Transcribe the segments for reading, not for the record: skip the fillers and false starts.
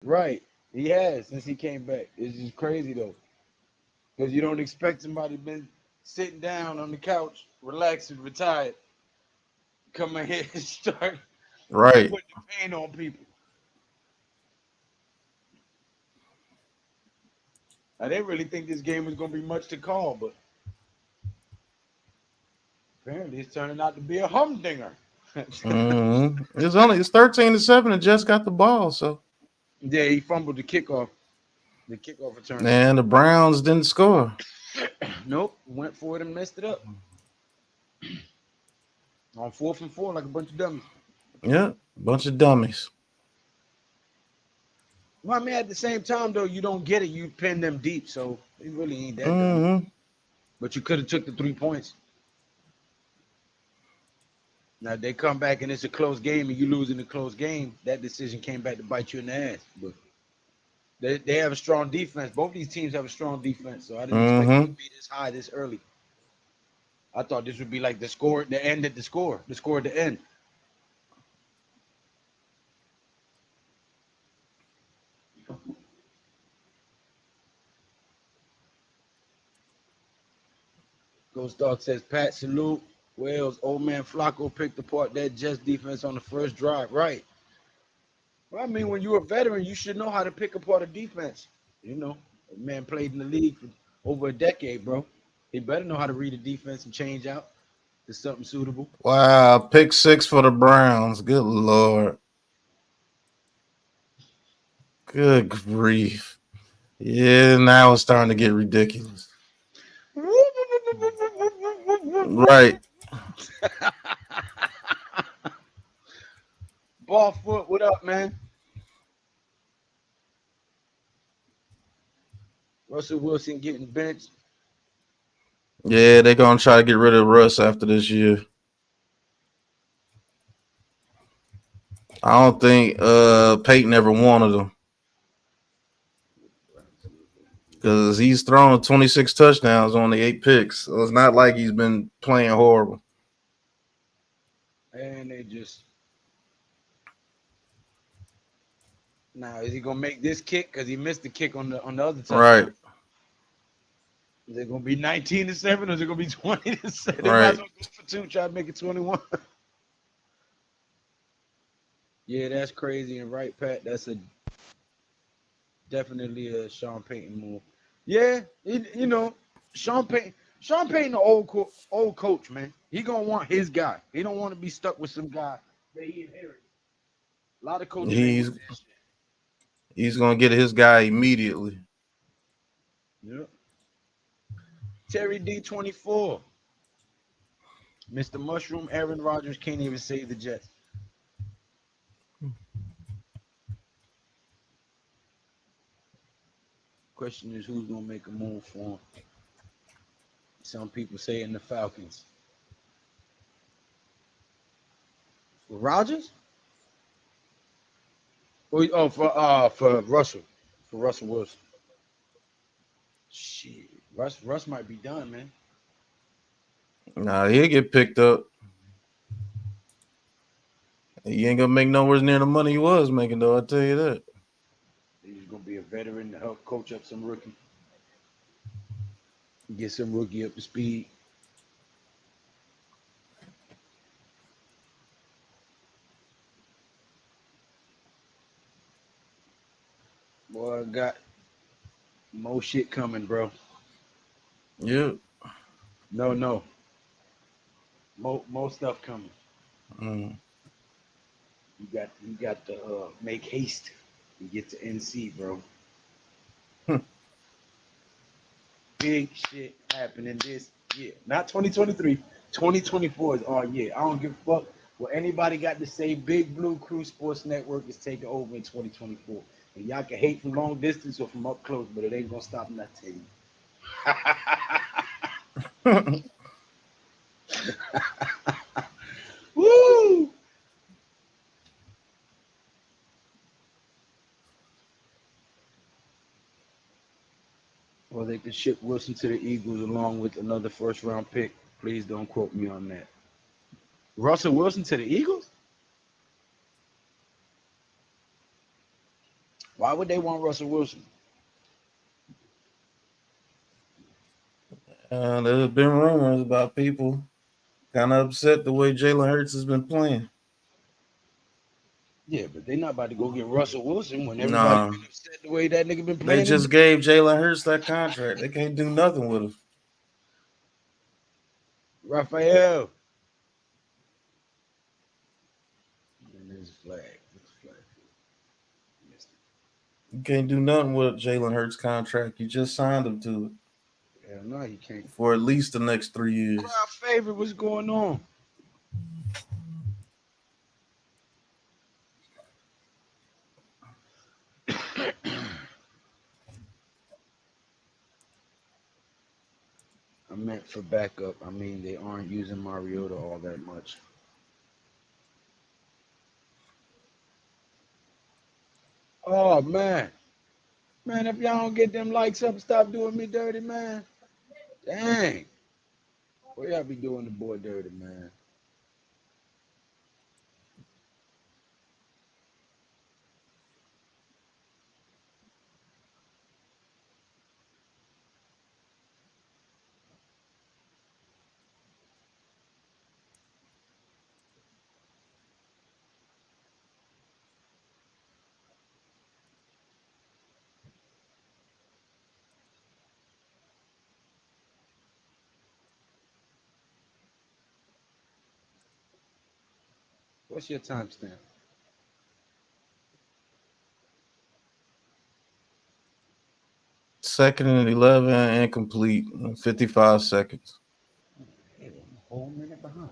Right. He has since he came back. It's just crazy though, because you don't expect somebody been sitting down on the couch, relaxing, retired, come in here and start Right. putting the pain on people. I didn't really think this game was gonna be much to call, but apparently it's turning out to be a humdinger. It's 13-7 and just got the ball. So Yeah, he fumbled the kickoff return. and the Browns didn't score. Nope, went for it and messed it up on 4th and 4 like a bunch of dummies. Yeah, bunch of dummies. Well, I mean, at the same time though, you don't get it. You pin them deep, so it really ain't that dumb. Mm-hmm. But you could have took the 3 points. Now they come back and it's a close game and you lose in a close game. That decision came back to bite you in the ass. But they have a strong defense. Both these teams have a strong defense, so I didn't expect it to Mm-hmm. be this high this early. I thought this would be like the end at the score at the end. Ghost Dog says, Pat, salute. Wells, old man Flacco picked apart that Jets defense on the first drive. Right. Well, I mean, when you're a veteran, you should know how to pick apart a defense. You know, a man played in the league for over a decade, bro. He better know how to read a defense and change out to something suitable. Wow, pick six for the Browns. Good Lord. Good grief. Yeah, now it's starting to get ridiculous. Right. Ball foot, what up, man? Russell Wilson getting benched. Yeah, they're gonna try to get rid of Russ after this year. I don't think Peyton ever wanted him because he's thrown 26 touchdowns on the 8 picks. So it's not like he's been playing horrible. And they just now is he gonna make this kick? Because he missed the kick on the other Right, touchdown. Is it gonna be 19-7 or is it gonna be 20-7? They might as right. well go for two, try to make it 21. Yeah, that's crazy and right, Pat. That's a definitely a Sean Payton move. Yeah, you know, Sean Payton, the old coach, man. He gonna want his guy. He don't want to be stuck with some guy that he inherited. A lot of coaches ain't with He's that he's gonna get his guy immediately. shit. Yeah. Terry D24, Mr. Mushroom, Aaron Rodgers can't even save the Jets. Question is who's gonna make a move for him. Some people saying the Falcons. For Rodgers? For Russell. For Russell Wilson. Shit. Russ might be done, man. Nah, he'll get picked up. He ain't gonna make nowhere near the money he was making, though. I tell you that. He's gonna be a veteran to help coach up some rookie. Get some rookie up to speed. Boy, I got more shit coming, bro. Yeah. No. More stuff coming. Mm. You got to make haste and get to NC, bro. Big shit happening this year. Not 2023. 2024 is our year. I don't give a fuck what anybody got to say. Big Blue Crew Sports Network is taking over in 2024. And y'all can hate from long distance or from up close, but it ain't gonna stop nothing. Woo! Or they could ship Wilson to the Eagles along with another first round pick. Please don't quote me on that. Russell Wilson to the Eagles? Why Why would they want Russell Wilson? There's been rumors about people kind of upset the way Jalen Hurts has been playing. Yeah, but they're not about to go get Russell Wilson when everybody Nah, been upset the way that nigga been they playing. just gave Jalen Hurts that contract. They can't do nothing with him. Raphael. And there's a flag. There's a flag. Missed You can't do nothing with Jalen Hurts' contract. You just signed him to it it. Hell no, you can't. for at least the next 3 years. Crowd favorite, what's going on? I meant for backup. I mean, they aren't using Mariota all that much. Oh, man. Man, if y'all don't get them likes up, stop doing me dirty, man. Dang. What y'all be doing the boy dirty, man? What's your timestamp? Second and 11, incomplete, 55 seconds. Hey, I'm a whole minute behind.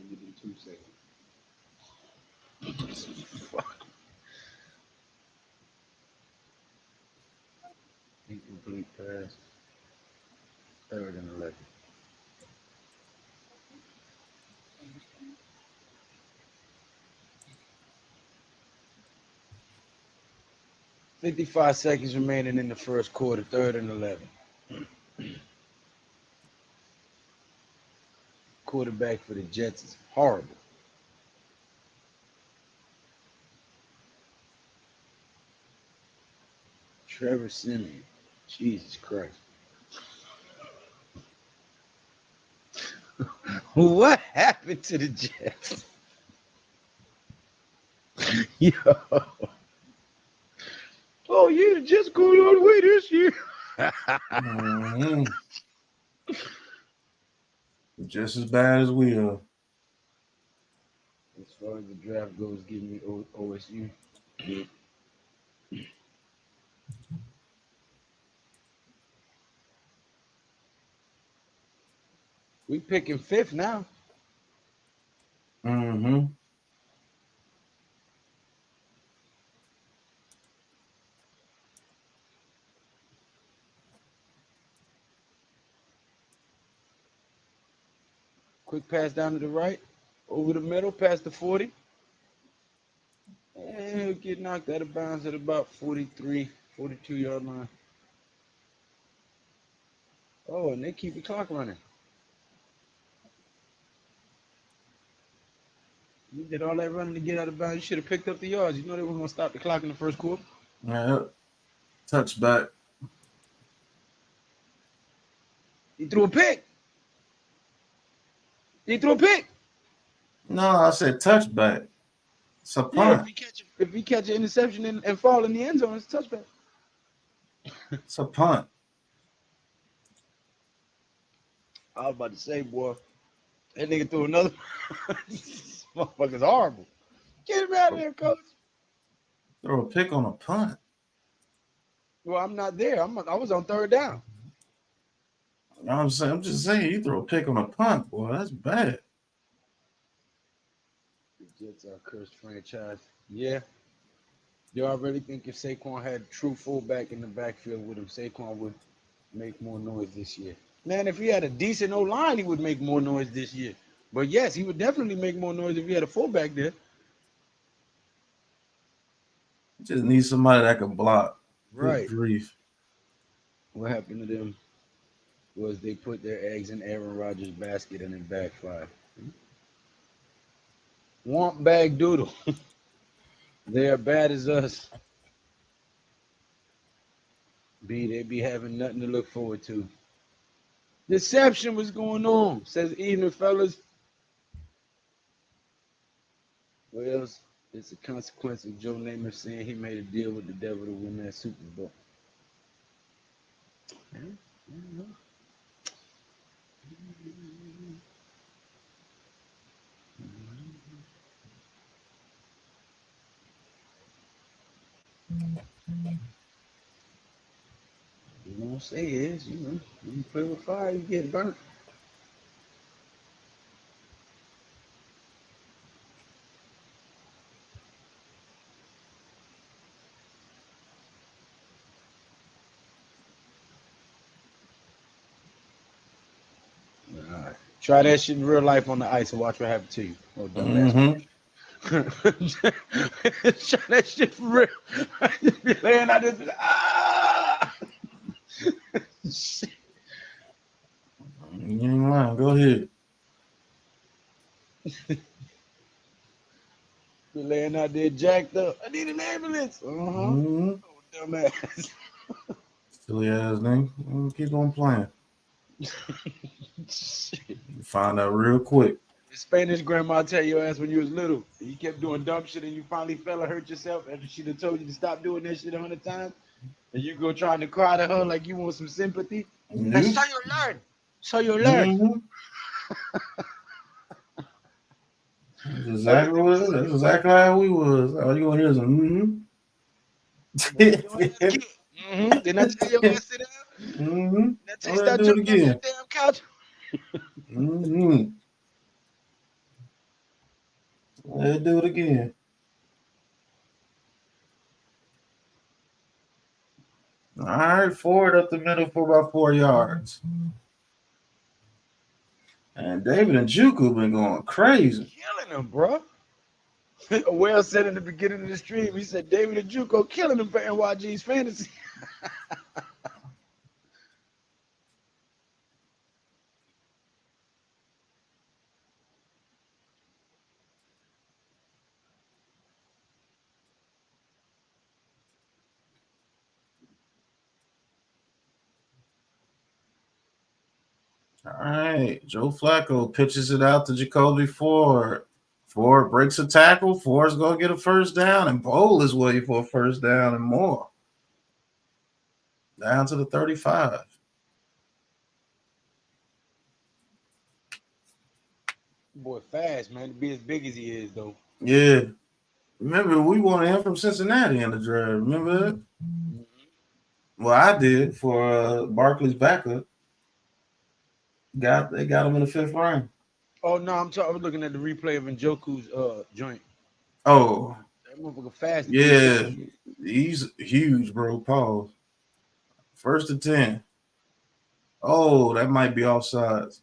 Give me 2 seconds. Fuck. Incomplete pass. Third and 11. 55 seconds remaining in the first quarter, third and 11. Quarterback for the Jets is horrible. Trevor Simeon. Jesus Christ. What happened to the Jets? Yo. Oh, yeah, the Jets going all the way this year. Mm-hmm. Just as bad as we are. As far as the draft goes, give me OSU. Good. We picking fifth now. Mm-hmm. Quick pass down to the right. Over the middle, past the 40. And he'll get knocked out of bounds at about 43, 42-yard line. Oh, and they keep the clock running. You did all that running to get out of bounds. You should have picked up the yards. You know they were going to stop the clock in the first quarter. Yeah. Touchback. He threw a pick. He threw a pick. No, I said touchback. It's a Yeah, punt. if he catch an interception and fall in the end zone, it's a touchback. It's a punt. I was about to say, boy, that nigga threw another. This motherfucker's horrible. Get him out of there, coach. Throw a pick on a punt. Well, I'm not there. I was on third down. You know what I'm saying? I'm just saying, you throw a pick on a punt, boy. That's bad. The Jets are a cursed franchise. Yeah. Do I really think if Saquon had a true fullback in the backfield with him, Saquon would make more noise this year? Man, if he had a decent O-line, he would make more noise this year. But yes, he would definitely make more noise if he had a fullback there. Just need somebody that can block. Good Right. grief. What happened to them was they put their eggs in Aaron Rodgers' basket and it backfired. Womp bag doodle. They are bad as us. They be having nothing to look forward to. Deception was going on, says evening fellas. Well, it's a consequence of Joe Namath saying he made a deal with the devil to win that Super Bowl. You won't say is, when you play with fire, you get burnt. All right. Try that shit in real life on the ice and watch what happens to you. Oh, dumbass. Mm-hmm. Try that shit for real. Just be laying out this. Ah! Shit. You ain't lying. Go ahead. Be laying out there jacked up. I need an ambulance. Uh-huh. Mm-hmm. Oh, dumbass. Silly ass nigga. Keep on playing. Shit. You find out real quick. The Spanish grandma tell your ass when you was little. And you kept doing dumb shit and you finally fell or hurt yourself after she done told you to stop doing that shit 100 times. And you go trying to cry to her like you want some sympathy. That's You? so you learn. So you learn. Mm-hmm. That's Everything exactly was what it is. That's exactly how we was. All you gonna hear is a mm-hmm. Then your ass get. Then I tell your ass sit down. Mm-hmm. Then I tell you Let's stop do it jumping on again. that damn couch. Mm-hmm. Let's do it again. All right, forward up the middle for about 4 yards. And David and Juku been going crazy. Killing him, bro. Well said in the beginning of the stream, he said David and Juco killing him for NYG's fantasy. All right, Joe Flacco pitches it out to Jacoby Ford. Ford breaks a tackle. Ford's going to get a first down, and Bowl is waiting for a first down and more. Down to the 35. Boy, fast, man, to be as big as he is, though. Yeah. Remember, we wanted him from Cincinnati in the draft. Remember that? Well, I did for Barkley's backup. They got him in the 5th round. Oh no, I was looking at the replay of Njoku's joint. Oh, That motherfucker fast to be as big yeah. as he is. He's huge, bro. Pause. 1st and 10. Oh, that might be offsides.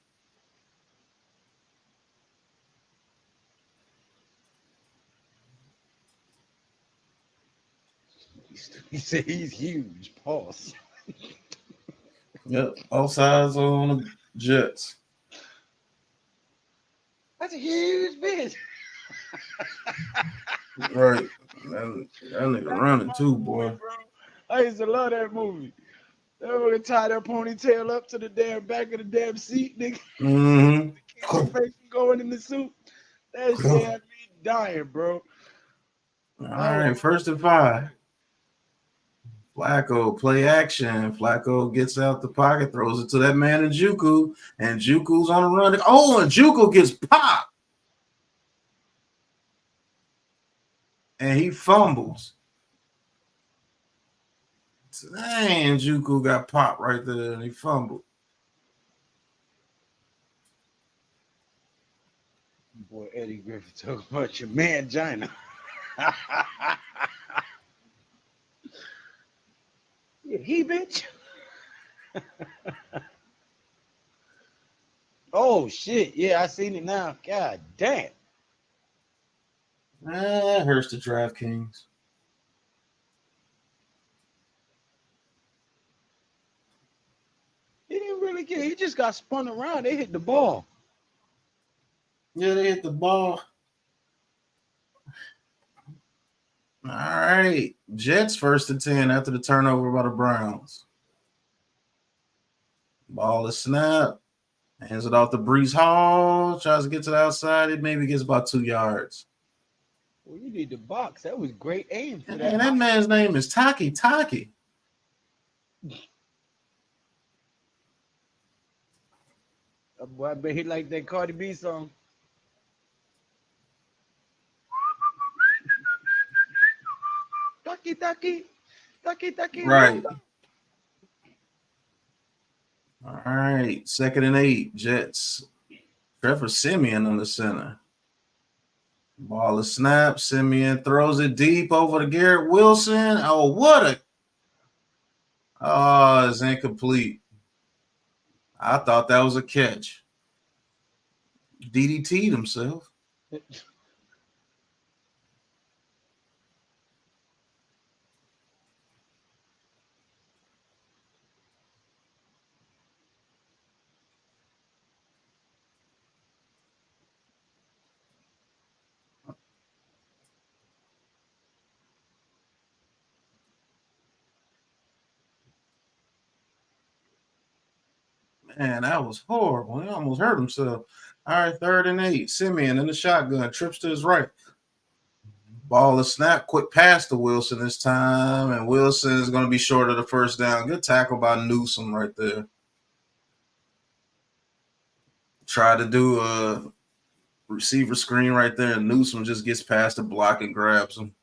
He said he's huge. Pause. Yep, offsides on the Jets. That's a huge bitch. Right. That nigga running too, boy. Bro. I used to love that movie. They were tie their ponytail up to the damn back of the damn seat, nigga. Mm-hmm. Keep your face from going in the suit. That shit had me dying, bro. All right, 1st and 5. Flacco, play action. Flacco gets out the pocket, throws it to that man in Juku, and Juku's on the run. Oh, and Juku gets popped. And he fumbles. Dang, Juku got popped right there, and he fumbled. Boy, Eddie Griffin talking about your man Gina. Yeah, he bitch. Oh shit! Yeah, I seen it now. God damn! That hurts the DraftKings. He didn't really get. He just got spun around. They hit the ball. Yeah, they hit the ball. All right. Jets first and 10 after the turnover by the Browns. Ball is snapped. Hands it off to Brees Hall. Tries to get to the outside. It maybe gets about 2 yards. Well, you need the box. That was great aim for Man, that. that man's name is Taki Taki. Boy, I bet he like that Cardi B song. Taki taki, taki taki. Right. All right. 2nd and 8. Jets. Trevor Siemian on the center. Ball is snapped. Simeon throws it deep over to Garrett Wilson. Oh, what a. Oh, it's incomplete. I thought that was a catch. DDT'd himself. Man, that was horrible. He almost hurt himself. All right, 3rd and 8. Simeon in the shotgun. Trips to his right. Ball is snapped. Quick pass to Wilson this time. And Wilson is going to be short of the first down. Good tackle by Newsom right there. Tried to do a receiver screen right there. And Newsom just gets past the block and grabs him.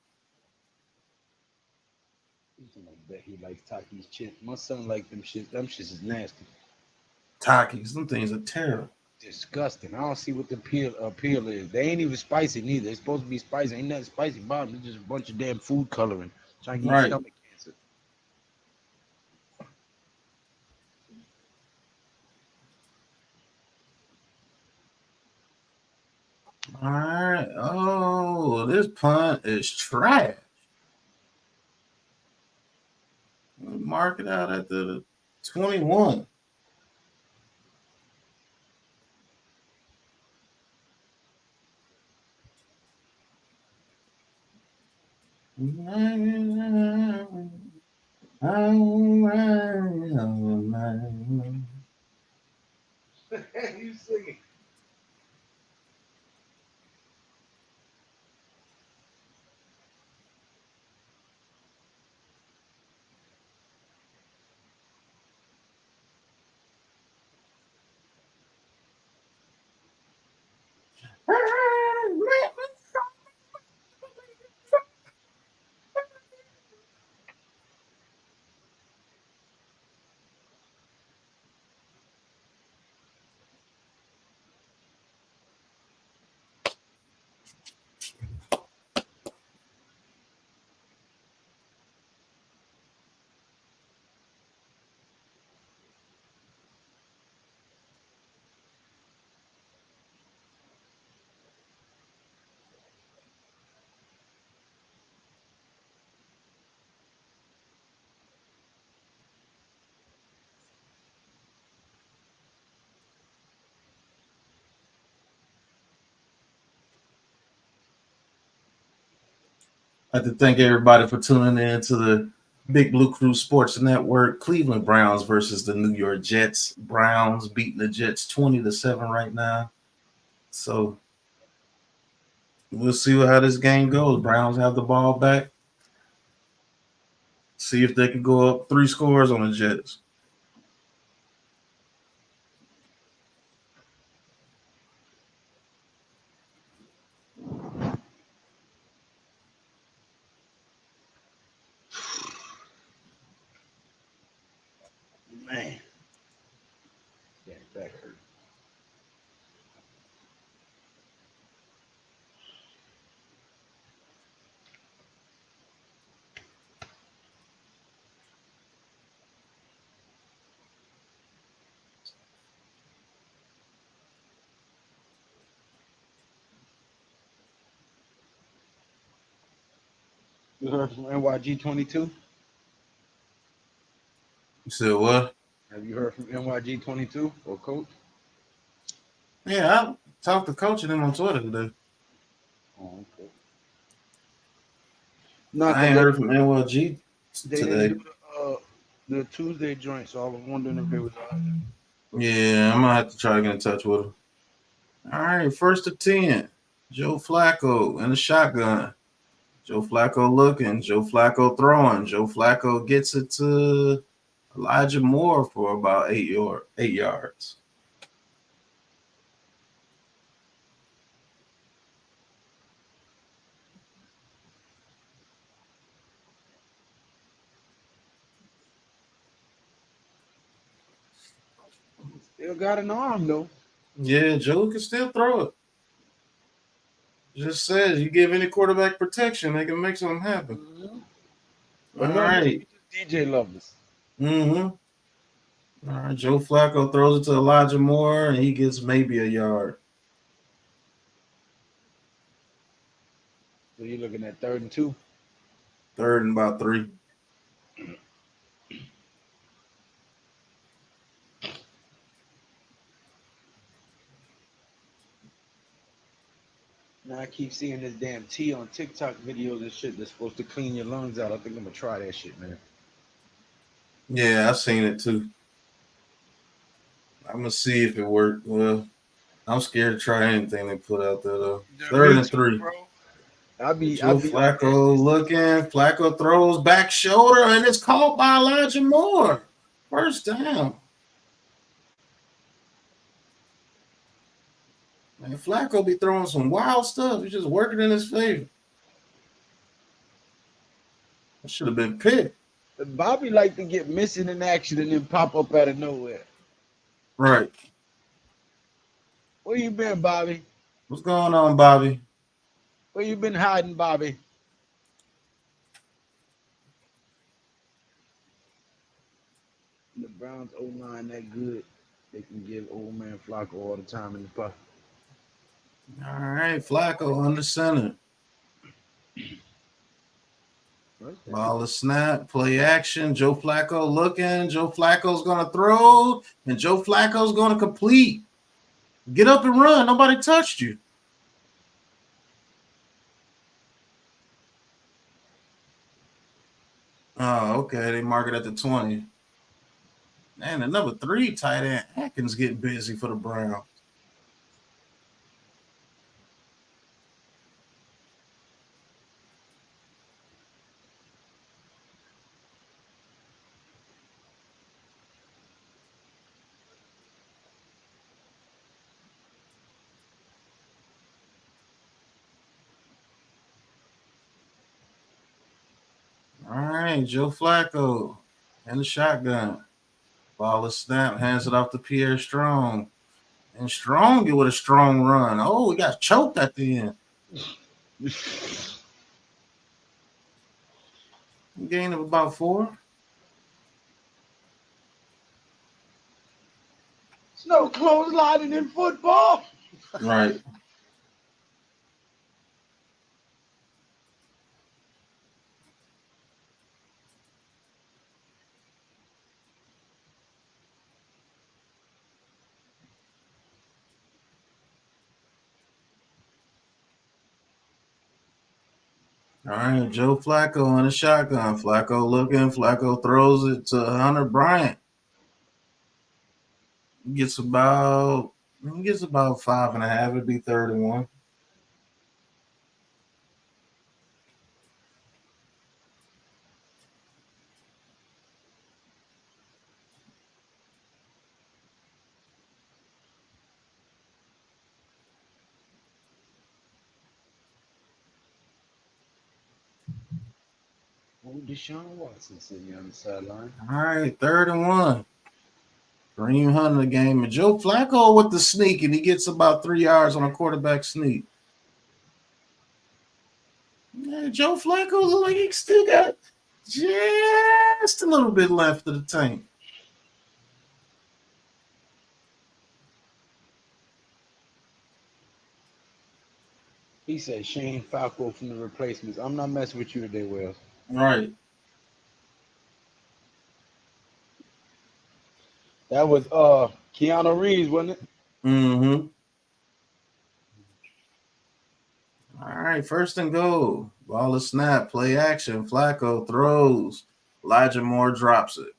I bet he likes Taki's chips. My son like them shit. Them shits is nasty. Takis, them things are terrible. Disgusting. I don't see what the appeal is. They ain't even spicy neither. They're supposed to be spicy. Ain't nothing spicy about them. It's just a bunch of damn food coloring. Trying to get you Right. stomach cancer. All right. Oh, this punt is trash. Mark it out at the 21. You singing. I'd like to thank everybody for tuning in to the Big Blue Crew Sports Network. Cleveland Browns versus the New York Jets. Browns beating the Jets 20-7 right now. So we'll see how this game goes. Browns have the ball back. See if they can go up 3 scores on the Jets. Man. Yeah, back hurt. You heard from NYG 22? You said what? Have you heard from NYG 22 or coach? Yeah, I talked to Coach and them on Twitter today. Oh, okay. Not I because ain't heard from NYG they didn't today. do the Tuesday joint, so I was wondering if they was out there. Yeah, I'm gonna have to try to get in touch with him. All right, first to 10. Joe Flacco in the shotgun. Joe Flacco looking. Joe Flacco throwing. Joe Flacco gets it to Elijah Moore for about 8 yards. Still got an arm though. Yeah, Joe can still throw it. Just says you give any quarterback protection, they can make something happen. Mm-hmm. All But no, right. DJ Lovelace. Mm-hmm. All right. Joe Flacco throws it to Elijah Moore, and he gets maybe a yard. So you're looking at 3rd and 2. Third and about 3. Now I keep seeing this damn tea on TikTok videos and shit that's supposed to clean your lungs out. I think I'm gonna try that shit, man. Yeah, I seen it too. I'm gonna see if it worked. Well, I'm scared to try anything they put out there though. Third Me and too, 3. bro. I be Joe like that. Flacco looking. Flacco throws back shoulder, and it's caught by Elijah Moore. First down. Man, Flacco be throwing some wild stuff. He's just working in his favor. That should have been picked. Bobby like to get missing in action and then pop up out of nowhere. Right. Where you been, Bobby? What's going on, Bobby? Where you been hiding, Bobby? The Browns O-line that good. They can give old man Flacco all the time in the pocket. All right, Flacco under center. Ball is snap, play action. Joe Flacco looking. Joe Flacco's going to throw, and Joe Flacco's going to complete. Get up and run. Nobody touched you. Oh, okay. They mark it at the 20. Man, the number 3 tight end, Atkins, getting busy for the Browns. All right, Joe Flacco and the shotgun. Ball is snapped, hands it off to Pierre Strong. And Strong get with a strong run. Oh, he got choked at the end. Gain of about 4. It's no clotheslining in football. Right. All right, Joe Flacco on a shotgun. Flacco looking. Flacco throws it to Hunter Bryant. He gets about 5.5. It'd be 3rd and 1. Oh, Deshaun Watson sitting on the sideline. All right, 3rd and 1. Kareem Hunt in the game. And Joe Flacco with the sneak, and he gets about 3 yards on a quarterback sneak. Yeah, Joe Flacco look like he still got just a little bit left of the tank. He said Shane Falco from the replacements. I'm not messing with you today, Wells. Right. That was Keanu Reeves, wasn't it? Mm-hmm. All right, first and goal. Ball is snap, play action. Flacco throws. Elijah Moore drops it.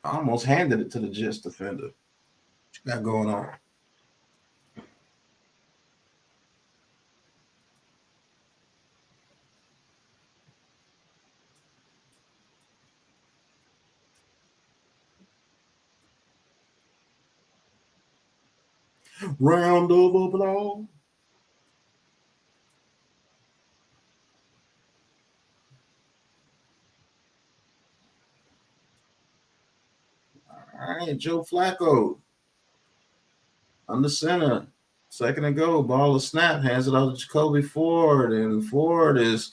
Almost handed it to the Jets defender. What you got going on? Round of applause. All right, Joe Flacco under center. Second and goal. Ball is snap. Hands it off to Jacoby Ford. And Ford is,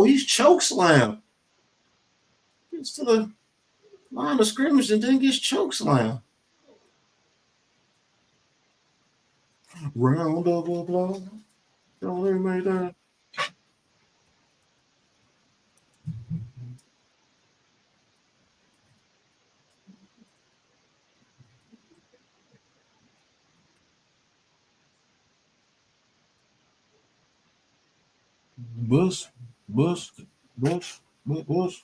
he's choke slam. Gets to the line of scrimmage and then gets choke slam. Round of applause. Don't even make that. Bush, Bush, Bush, Bush.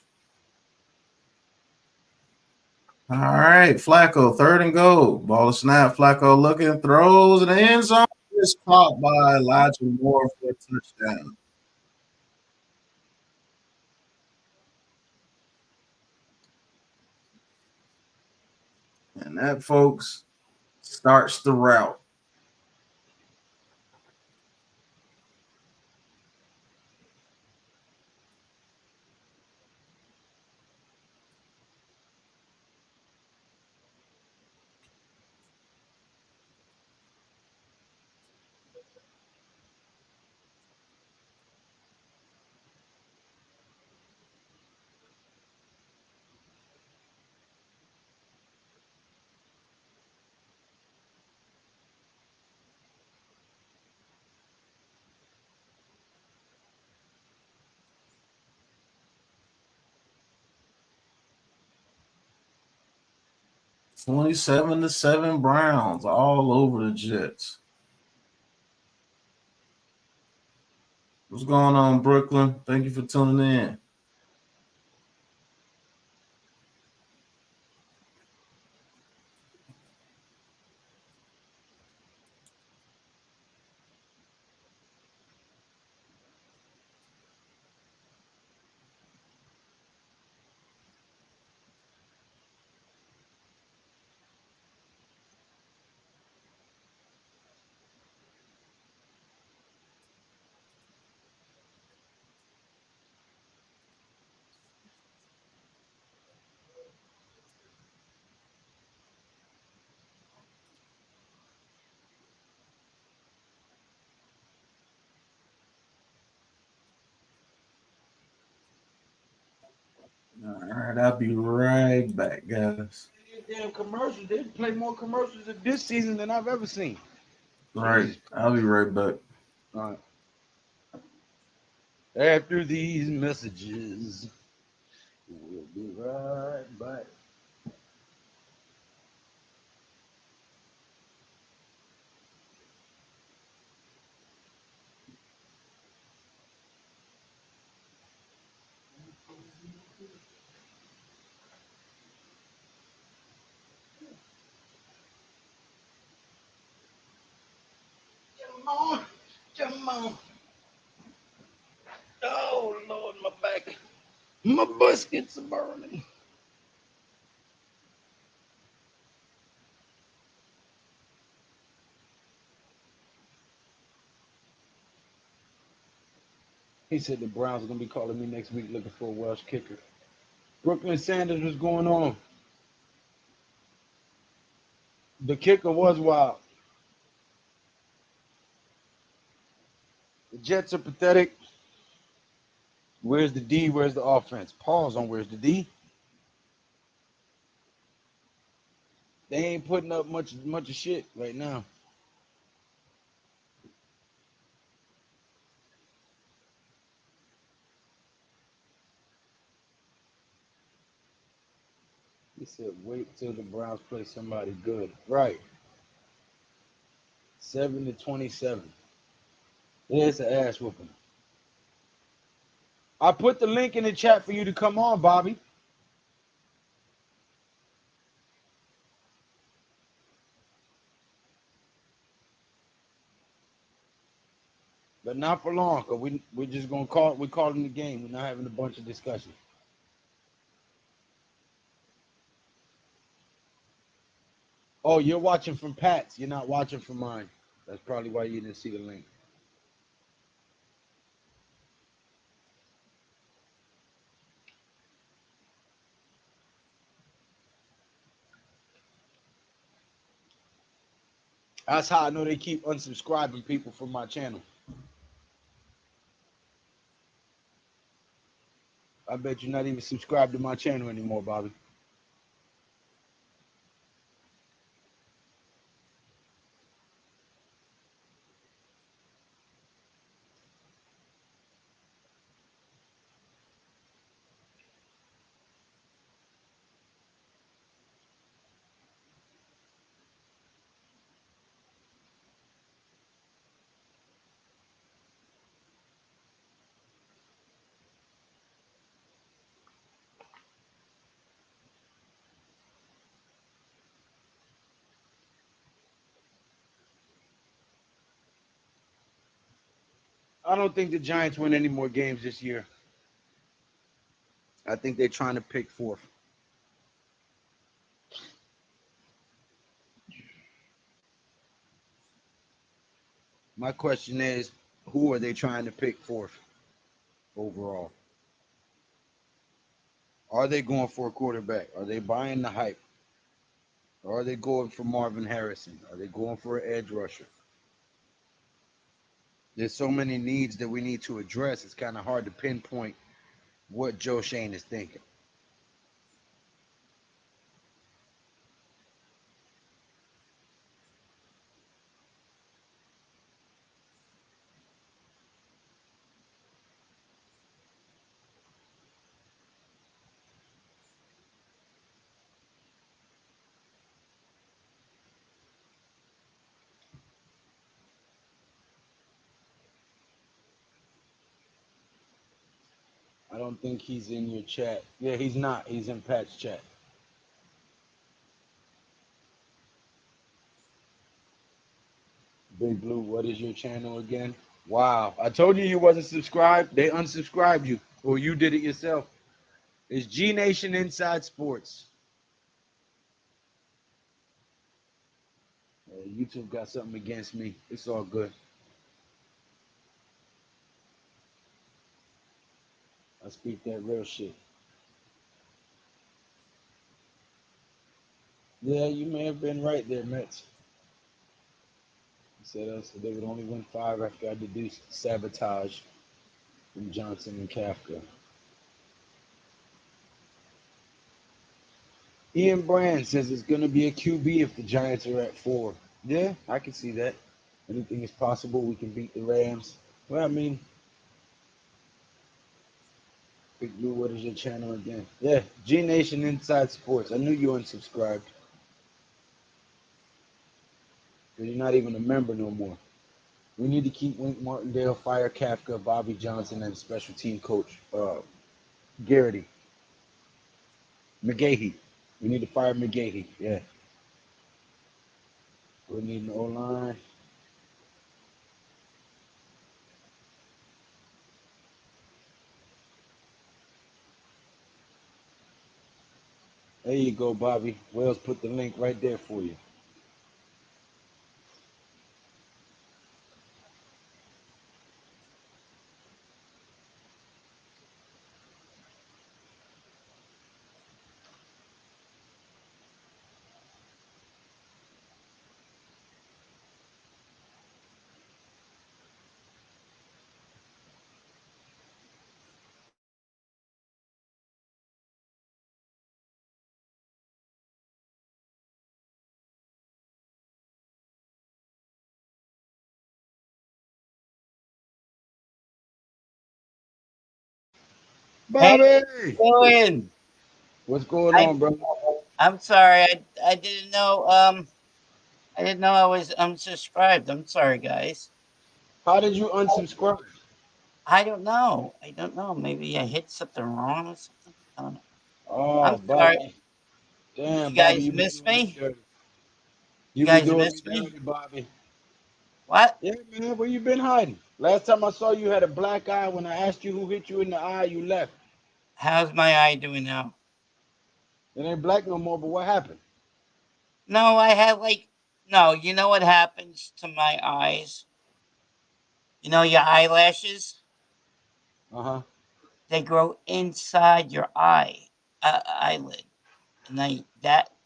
All right, Flacco, third and goal. Ball is snap. Flacco looking, throws in the end zone. It's caught by Elijah Moore for a touchdown. And that, folks, starts the route. Twenty-seven to 7 Browns all over the Jets. What's going on, Brooklyn? Thank you for tuning in. All right, I'll be right back, guys. Damn commercials. They play more commercials this season than I've ever seen. All right, Jesus. I'll be right back. All right. After these messages, we'll be right back. Come on. Come on. Oh, Lord, my back. My buskets are burning. He said the Browns are going to be calling me next week looking for a Welsh kicker. Brooklyn Sanders was going on. The kicker was wild. The Jets are pathetic. Where's the D? Where's the offense? Pause on where's the D. They ain't putting up much of shit right now. He said, wait till the Browns play somebody good. Right. 7-27. Yeah, it's an ass whooping. I put the link in the chat for you to come on, Bobby. But not for long, because we're just gonna we're calling the game. We're not having a bunch of discussion. Oh, you're watching from Pat's. You're not watching from mine. That's probably why you didn't see the link. That's how I know they keep unsubscribing people from my channel. I bet you're not even subscribed to my channel anymore, Bobby. I don't think the Giants win any more games this year. I think they're trying to pick fourth. My question is, who are they trying to pick fourth overall? Are they going for a quarterback? Are they buying the hype? Or are they going for Marvin Harrison? Are they going for an edge rusher? There's so many needs that we need to address. It's kind of hard to pinpoint what Joe Shane is thinking. I don't think he's in your chat. Yeah, he's not. He's in Pat's chat. Big Blue, what is your channel again? Wow. I told you wasn't subscribed. They unsubscribed you. Or you did it yourself. It's G Nation Inside Sports. YouTube got something against me. It's all good. I speak that real shit. Yeah, you may have been right there, Mets. He said they would only win 5 after I deduced sabotage from Johnson and Kafka. Ian Brand says it's going to be a QB if the Giants are at 4. Yeah, I can see that. Anything is possible. We can beat the Rams. Well, I mean, Big Blue, what is your channel again? Yeah, G Nation Inside Sports. I knew you unsubscribed. Because you're not even a member no more. We need to keep Wink Martindale, fire Kafka, Bobby Johnson, and special team coach Garrity. McGahee. We need to fire McGahee. Yeah. We need an O-line. There you go, Bobby. Wells put the link right there for you. Hey, Bobby! doing? What's going I on, brother? I'm sorry. I didn't know. I didn't know I was unsubscribed. I'm sorry, guys. How did you unsubscribe? I don't know. I don't know. Maybe I hit something wrong or something. I don't know. Oh, I'm sorry. Bobby. Damn, You Bobby, guys you be miss doing me me? dirty. You You be guys doing me miss me? dirty, Bobby. What? Yeah, man, where you been hiding? Last time I saw you had a black eye. When I asked you who hit you in the eye, you left. How's my eye doing now? It ain't black no more, but what happened? No, I had like no. You know what happens to my eyes? You know your eyelashes? Uh-huh. They grow inside your eyelid, and I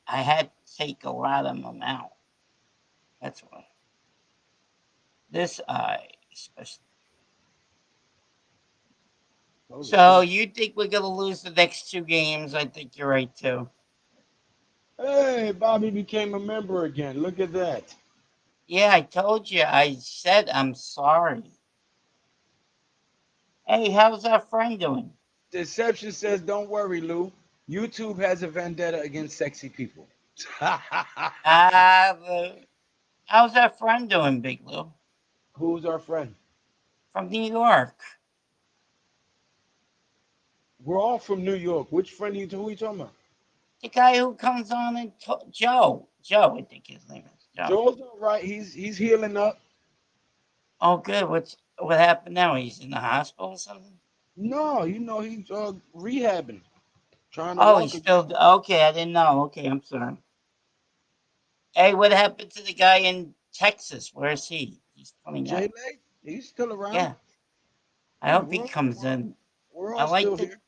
had to take a lot of them out. That's why this eye, especially. Holy So shit. you think we're gonna lose the next two games? I think you're right too. Hey, Bobby became a member again. Look at that. Yeah, I told you. I said I'm sorry. Hey, how's our friend doing? Deception says, don't worry, Lou. YouTube has a vendetta against sexy people. Uh, how's our friend doing, Big Lou? Who's our friend? From New York. We're all from New York. Which friend who are you talking about? The guy who comes on and Joe. Joe, I think his name is Joe. Joel's all right. He's healing up. Oh, good. What happened now? He's in the hospital or something? No, he's rehabbing, trying to Oh, walk he's again. still okay. I didn't know. Okay, I'm sorry. Hey, what happened to the guy in Texas? Where is he? He's coming Jay out. Lay, he's still around. Yeah, I Yeah, hope he comes in. we're I all like still the. here.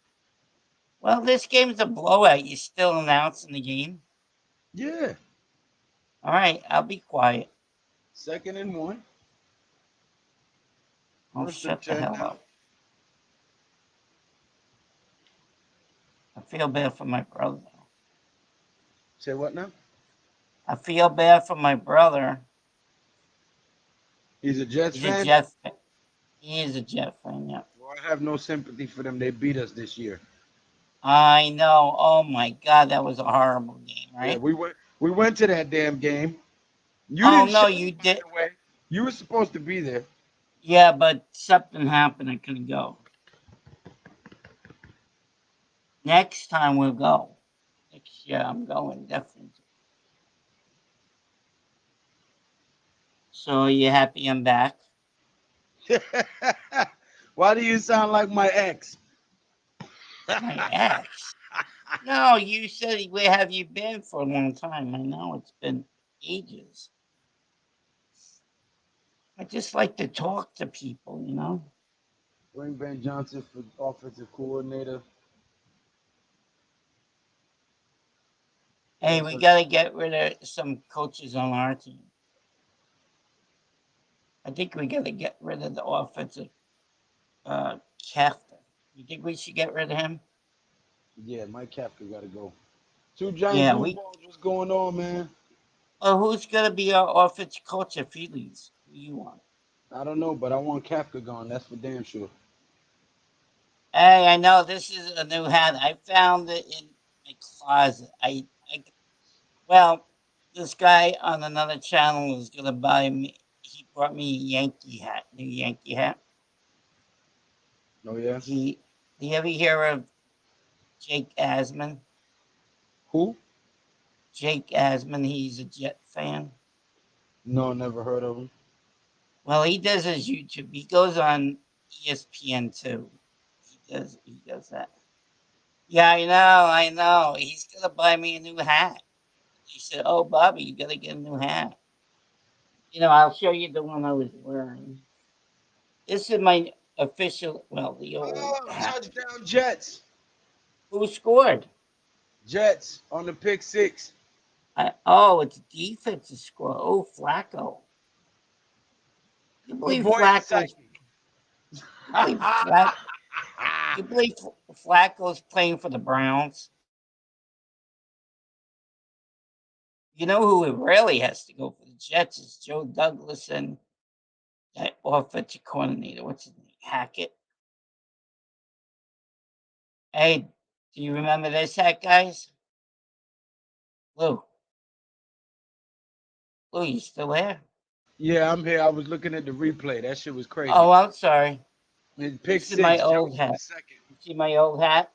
Well, this game's a blowout. You still announcing the game? Yeah, All right, I'll be quiet. second and one, I'll first and shut the 10 hell now. up. I feel bad for my brother. Say what now? I feel bad for my brother. He's a Jets He's a fan. Jet. He is a Jet fan. Yeah. Well, I have no sympathy for them. They beat us this year. I know. Oh my God, that was a horrible game, Yeah, right? we went to that damn game. You Oh didn't no, show you up, by did. the way. You were supposed to be there. Yeah, but something happened. I couldn't go. Next time we'll go. Next year I'm going definitely. So you happy I'm back? Why do you sound like my ex? My ex. No, you said where have you been for a long time? I know it's been ages. I just like to talk to people, you know. Bring Ben Johnson for offensive coordinator. Hey, That's we what. got to get rid of some coaches on our team. I think we got to get rid of the offensive captain. You think we should get rid of him? Yeah, Mike Kafka got to go. Two giant Yeah, we. goofballs. What's going on, man? Oh, who's gonna be our offensive coach if he leaves? Who you want? I don't know, but I want Kafka gone. That's for damn sure. Hey, I know this is a new hat. I found it in my closet. Well, this guy on another channel is gonna buy me. He brought me a Yankee hat, new Yankee hat. Oh yeah. He. Do you ever hear of Jake Asman? Who? Jake Asman. He's a Jet fan. No, never heard of him. Well, he does his YouTube. He goes on ESPN too. He does that. Yeah, I know, I know. He's gonna buy me a new hat. He said, "Oh, Bobby, you gotta get a new hat." I'll show you the one I was wearing. This is my official, well, the old Oh, hat. touchdown Jets. Who scored? Jets on the pick six. It's defensive score. Oh, Flacco. You My believe boy Flacco's? Inside. You believe Flack? You believe Flacco's playing for the Browns? You know who really has to go for the Jets is Joe Douglas and that offensive coordinator. What's his name? Hackett. Hey, do you remember this hat, guys? Lou, Lou, you still there? Yeah, I'm here. I was looking at the replay. That shit was crazy. Oh, I'm sorry. Pick This is my six, old Jones in the hat. second. You see my old hat?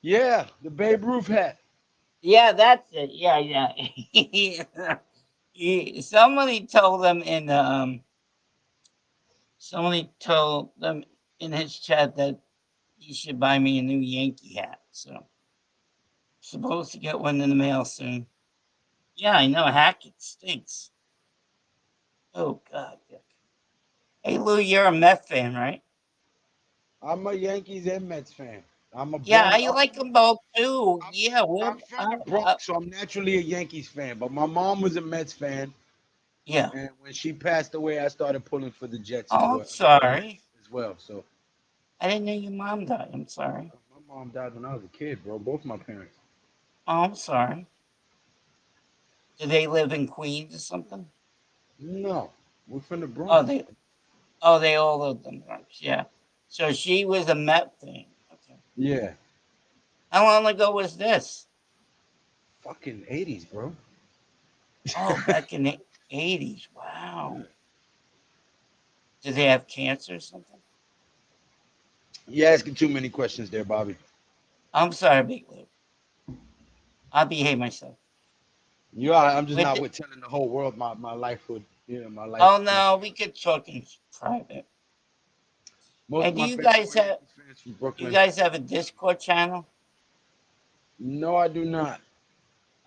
Yeah, the Babe Ruth hat. Yeah, that's it. Yeah, yeah. Somebody told them in somebody told them in his chat that he should buy me a new Yankee hat. So supposed to get one in the mail soon. Yeah, I know. Hackett stinks. Oh God. Yuck. Hey Lou, you're a Met fan, right? I'm a Yankees and Mets fan. I'm a Yeah, born. I like them both too. I'm, Yeah, I'm from the Bronx, so I'm naturally a Yankees fan. But my mom was a Mets fan, yeah. and when she passed away, I started pulling for the Jets as Oh, well. I'm sorry. As well. So I didn't know your mom died. I'm sorry. my mom died when I was a kid, bro. Both my parents. Oh, I'm sorry. Do they live in Queens or something? No, we're from the Oh, Bronx. they all lived in the Bronx. Yeah. So she was a Met fan. Okay. Yeah, How long ago was this? fucking 80s, bro. Oh, back in the 80s. Wow. Did they have cancer or something? You're asking too many questions there, Bobby. I'm sorry, Big Lou. I'll behave myself. You are. I'm just With not the, with telling the whole world my life would, my life. oh no, we could talk in private. Most Hey, of my family were Yankees fans from you Brooklyn. guys have a Discord channel? No, I do not.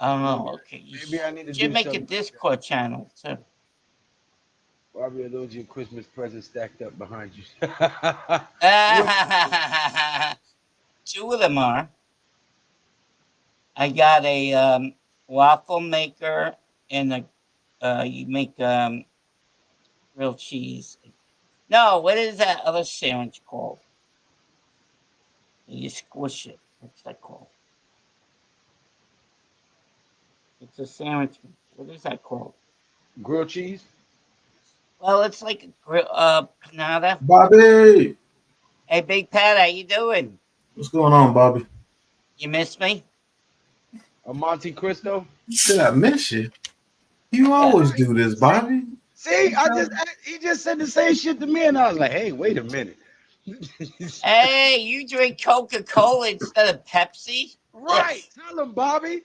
I don't Maybe know. Okay, you maybe I need to should do make a something like that. Discord channel too. Bobby, are those your Christmas presents stacked up behind you? What? Two of them are. I got a waffle maker and a you make grilled cheese. No, what is that other sandwich called? You squish it. What's that called? It's a sandwich. What is that called? Grilled cheese? Well, it's like a panada. Bobby, Hey, Big Pat, how you doing? what's going on, Bobby? You miss me? A Monte Cristo? Did I miss you? You Yeah. always do this, Bobby. See, he just said the same shit to me, and I was like, hey, wait a minute. Hey, you drink Coca Cola instead of Pepsi? Right. Tell him, Bobby.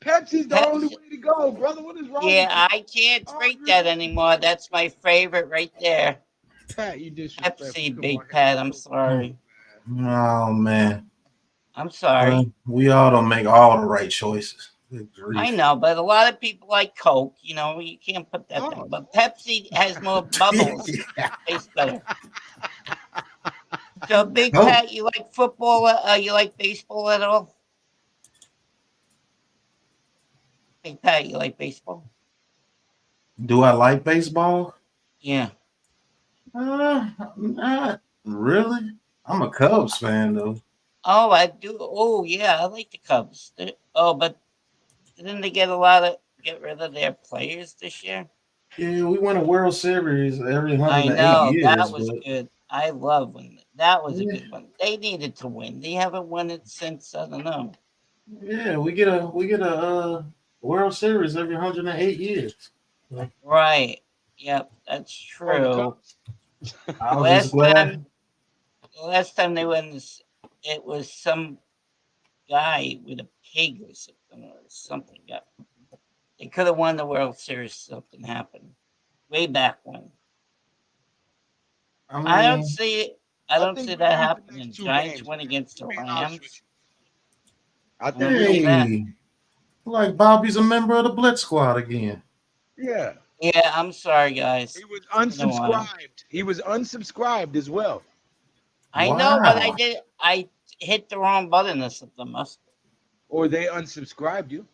Pepsi's the only Pepsi. way to go, brother. What is wrong Yeah, with you? I can't Oh, drink that anymore. That's my favorite right there. Pat, you disrespectful. Pepsi, Come on, Big hit him Pat. with I'm Coke. sorry. Oh man. I'm Well, sorry. we all don't make all the right choices. Good I grief. know, but a lot of people like Coke. You know, you can't put that down. Oh, But Pepsi has more bubbles. Tastes better. So, Big Oh, Pat, you like football? You like baseball at all? Big Pat, you like baseball? do I like baseball? Yeah. Not really. I'm a Cubs fan though. Oh, I do. Oh, yeah, I like the Cubs. Oh, but didn't they get rid of their players this year? Yeah, we win a World Series every I 108 know that years, was but good. I love when that was a yeah, good one. They needed to win. They haven't won it since I don't know. yeah, we get a World Series every 108 years. Right. Yep, that's oh, the true. Cubs? I was just Last glad. time, last time they won this, it was some guy with a pig or something. Yeah, they could have won the World Series. Something happened way back when. I I don't mean, see it. I I don't think see we that lose the happening. next two Giants games, win man. against I'm the being honest with Rams. you. I I think don't we see lose. that. hey, like Bobby's a member of the Blitz Squad again. Yeah. Yeah, I'm sorry, guys. He was It's been a while. unsubscribed. He was unsubscribed as well. I know, but I Wow. did. I hit the wrong button or something. Must. Or they unsubscribed you.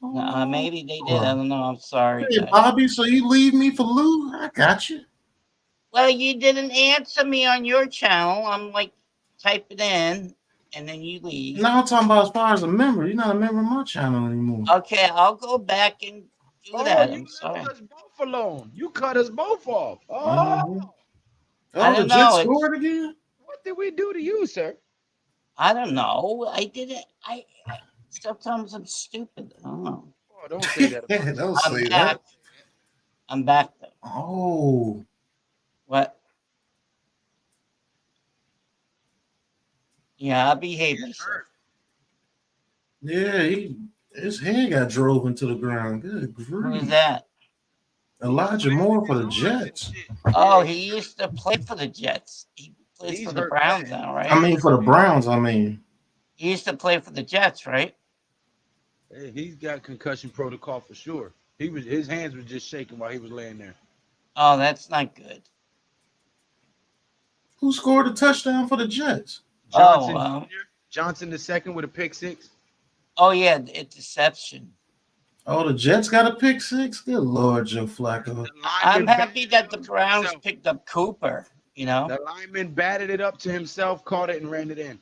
Oh, Maybe they did. I don't know. I'm sorry, hey, guys. Bobby, so you leave me for Lou? I got you. Well, you didn't answer me on your channel. I'm like typing in, and then you leave. Now I'm talking about as far as a member. You're not a member of my channel anymore. Okay, I'll go back and do Oh, that. you I'm left sorry. us both alone. You cut us both off. Oh, hmm I Oh, the don't Jets know. It's scored again? what did we do to you, sir? I don't know. I didn't. Sometimes I'm stupid. I don't know. Oh, don't say that about Don't I'm say back. that. I'm back though. Oh, What? Yeah, I'll behave you. Get myself. hurt. yeah, his head got drove into the ground. Good Who's grief. that? He's Elijah flailing Moore for his the arms and Jets. shit. Oh, Yeah, he used to play for the Jets. He plays for he's the hurt bad. Browns now, I right? mean, for the Browns, I mean. He used to play for the Jets, right? Hey, he's got concussion protocol for sure. His hands were just shaking while he was laying there. Oh, that's not good. Who scored a touchdown for the Jets? Oh, Johnson Jr. Johnson the second with a pick six. oh yeah, it's deception. Oh, the Jets got a pick six? Good Lord, Joe Flacco. The I'm lineman happy batted it that the up to Browns himself. picked up Cooper. You know, The lineman batted it up to himself, caught it, and ran it in.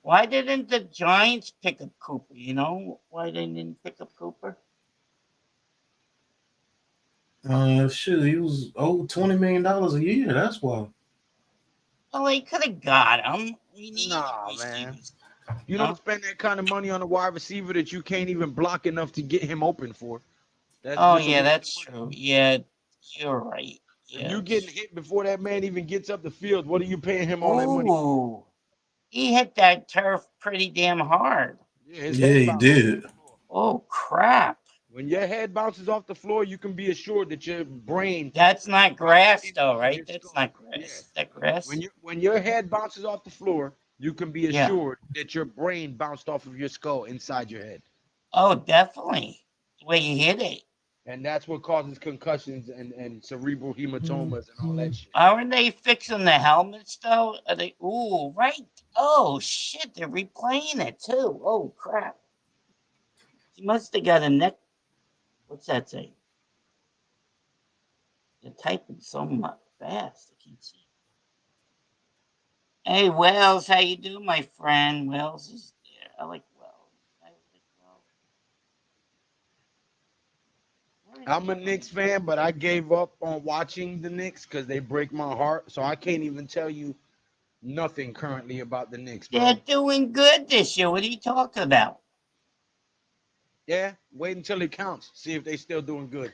why didn't the Giants pick up Cooper? You know, why they didn't pick up Cooper? Shoot, he was owed $20 million a year. That's why. Well, they could have got him. We need Nah, man. receivers. You don't No? spend that kind of money on a wide receiver that you can't even block enough to get him open for. That's Oh just a yeah, waste of that's money. true. Yeah, you're right. If Yeah. you getting hit before that man even gets up the field, what are you paying him all that money for? Ooh, he hit that turf pretty damn hard. Yeah, his Yeah, head he bounced off did. the floor. Oh crap! When your head bounces off the floor, you can be assured that your brain That's not bounced grass in though, off of right? your That's skull. not Yeah. grass. Is that grass? When your head bounces off the floor, you can be Yeah. assured that your brain bounced off of your skull inside your head. Oh, definitely. The way you hit it. And that's what causes concussions and cerebral hematomas and all that shit. Aren't they fixing the helmets though? Are they? Ooh, right. Oh shit! They're replaying it too. Oh crap! He must have got a neck. What's that say? They're typing so much fast. I can't see. Hey, Wells, how you doing, my friend? Wells is there. I like Wells. I like Wells. Where is I'm a he Knicks from? fan, but I gave up on watching the Knicks because they break my heart. So I can't even tell you nothing currently about the Knicks, They're bro. doing good this year. What are you talking about? Yeah, wait until it counts. See if they still doing good.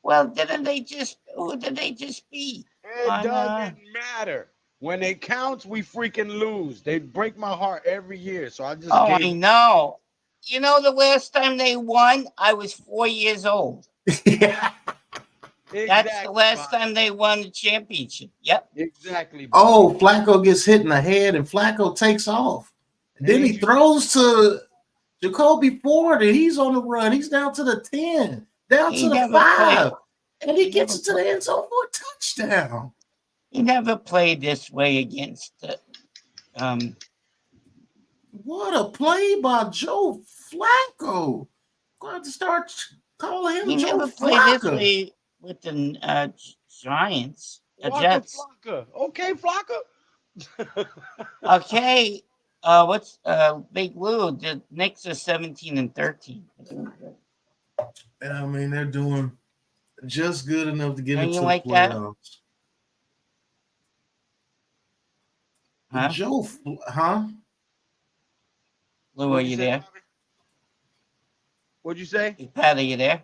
Well, didn't they just? Who did they just beat? It On doesn't matter. When it counts, we freaking lose. They break my heart every year. So I just Oh, gave I up. know. You know, the last time they won, I was 4 years old. Yeah. That's the Exactly, last Bobby. time they won the championship. Yep. Exactly, Bobby. Oh, Flacco gets hit in the head and Flacco takes off. Then Ain't he you throws to Jacoby Ford and he's on the run. He's down to the 10, down He to the never played. 5, and he He gets never into the played. end zone for a touchdown. He never played this way against the. Um, What a play by Joe Flacco. Going to start calling him he Joe never played this Flacco. way with the Giants. Waka Jets. Flocka? Okay, Flocka. Okay. What's Big Lou? The Knicks are 17-13. I mean, they're doing just good enough to get And you into the like that? playoffs. Huh? Huh? Lou, are What'd you you say, there? Bobby? What'd you say? Big Pat, are you there?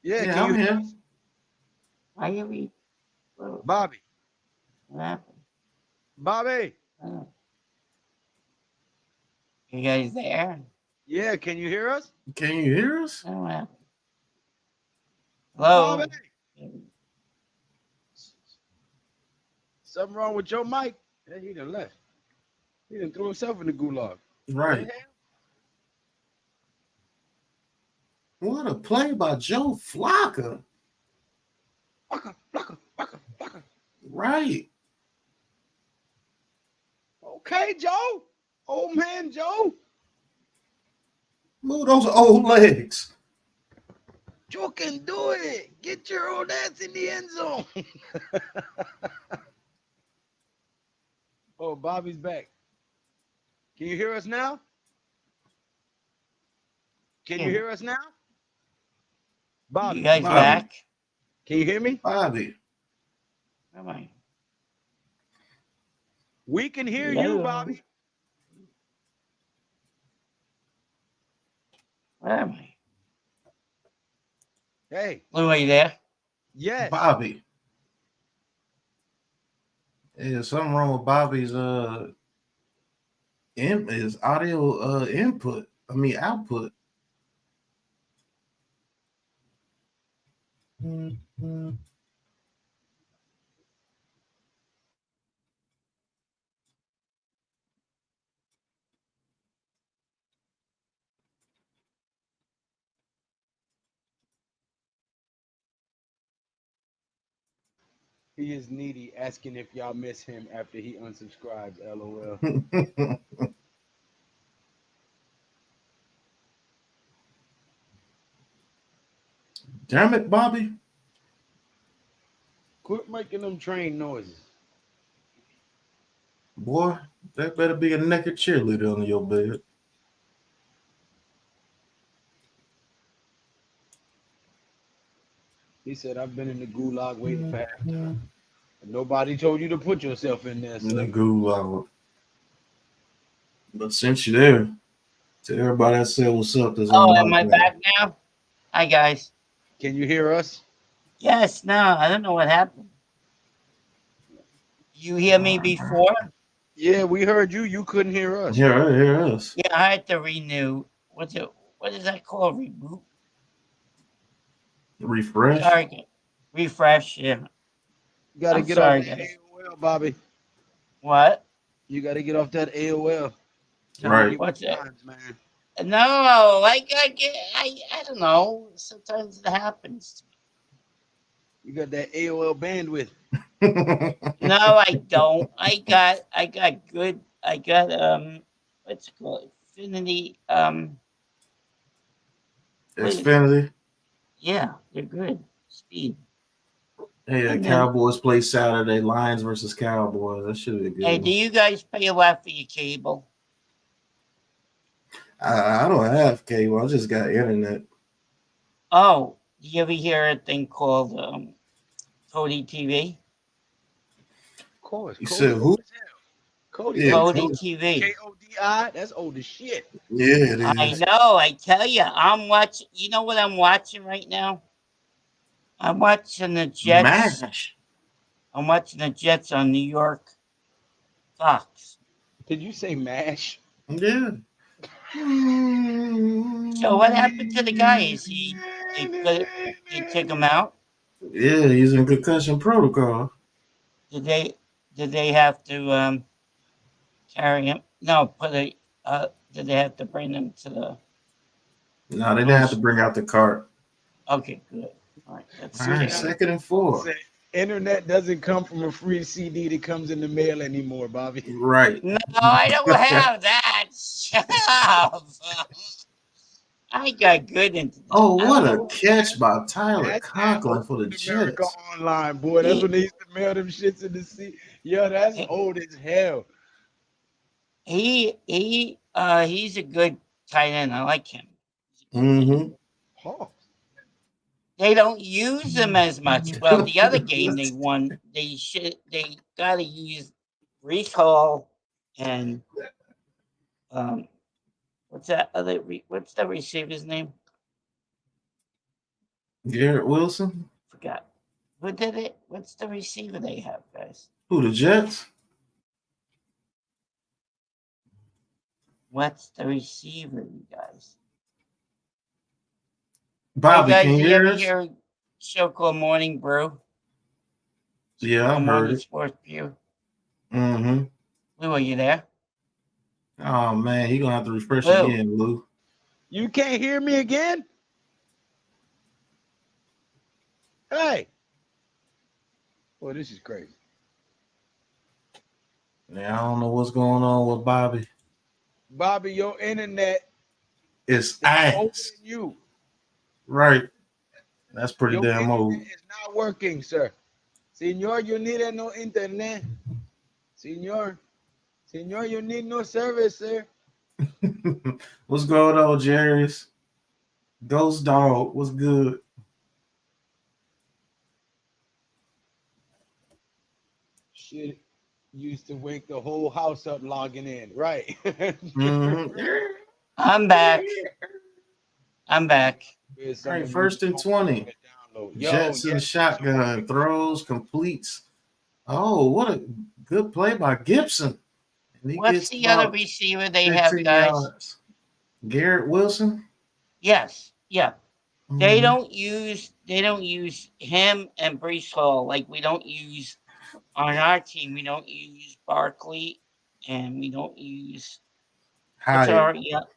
Yeah, Yeah, can you I'm hear here. us? Why you read? What Bobby. happened? Bobby. Oh. You guys there? Yeah, can you hear us? Can you hear us? Oh, what happened? Bobby. Hello? Something wrong with your mic? Yeah, he done left. He done threw himself in the gulag. Right. The hell? What a play by Joe Flacco. Flocka. Right. Okay, Joe. Old man Joe. Move those old legs. Joe can do it. Get your old ass in the end zone. Oh, Bobby's back. Can you hear us now? Can you hear us now? Bobby, You guys Bobby. back? can you hear me? Bobby. Where am I? We can hear you, Hello? Bobby. Where am I? Hey, Lou, are you there? yes. Bobby. Yeah, something wrong with Bobby's his audio input. I mean output. He is needy, asking if y'all miss him after he unsubscribes. LOL. Damn it, Bobby. Quit making them train noises. Boy, that better be a naked cheerleader under your bed. He said, I've been in the gulag waiting for halftime. Nobody told you to put yourself in there, In the sir. gulag. But since you're there, to everybody that said what's up, that's on Oh, the am I mic now. back now? Hi, guys. Can you hear us? Yes, no, I don't know what happened. You hear me before? Yeah, we heard you. You couldn't hear us. Here us. Yeah, I had to renew. What is that called? Reboot? Refresh. Sorry. Refresh, yeah. You got to I'm get off sorry, that guys. AOL, Bobby. What? You got to get off that AOL. Tell me Right. What's it? times, man. No, I don't know. Sometimes it happens to me. You got that AOL bandwidth. No, I don't. I got what's it called? Infinity what is it? Xfinity. Yeah, they're good. Speed. Hey, the And then Cowboys play Saturday. Lions versus Cowboys. That should be a good hey, do one. you guys pay a lot for your cable? I don't have cable. I just got internet. Oh, do you ever hear a thing called Cody TV? Of course. You Cody said old who? as hell. Cody Yeah, old as Cody hell. Cody. TV. KODI. That's old as shit. Yeah, it I is. know, I tell you, I'm watching. You know what I'm watching right now? I'm watching the Jets. MASH. I'm watching the Jets on New York Fox. Did you say MASH? Yeah. So what happened to the guy? Is he they took him out? Yeah, he's in concussion protocol. Did they have to carry him? No, did they have to bring him to the No, they didn't have to host? bring out the cart. Okay, good. All right, All that's right, good. second and 4. Say, internet doesn't come from a free CD that comes in the mail anymore, Bobby. Right. No, I don't have that. Shut up. I got good internet. Oh, I don't what a know. catch by Tyler That's that Conklin old for the America Jets. Online, boy. That's He when they used to mail them shits in the sea. Yo, that's he old as hell. he's a good tight end. I like him. He's a good tight end. Mm-hmm. Huh. They don't use him as much. Well, the other game they won, they got to use Brees Hall and what's that other what's the receiver's name? Garrett Wilson. Forgot. Who did it? What's the receiver they have, guys? Who, the Jets? What's the receiver, you guys? Hey Bobby, can guys, you you ever hear us? hear a show called Morning Brew? Yeah, Or I've heard Morning it. Sports Brew? Mm-hmm. Lou, are you there? Oh, man, he going to have to refresh Lou. again, Lou. You can't hear me again? Hey. Boy, this is crazy. Yeah, I don't know what's going on with Bobby. Bobby, your internet It's is older ass. than you. Right. That's pretty Your damn internet old. is not working, sir. Señor, you need no internet. Señor, señor, you need no service, sir. What's going on, Jarius? Ghost Dog, what's good? Shit used to wake the whole house up logging in. Right. Mm-hmm. I'm back. I'm back. It's All right, something first and 20. download. Jets in the shotgun, throws, completes. Oh, what a good play by Gibson. And he What's gets the other about receiver they have, 15 guys? yards. Garrett Wilson. Yes, yeah. They Mhm. don't use him and Brees Hall like we don't use on our team. We don't use Barkley and we don't use what's Hyatt. our what?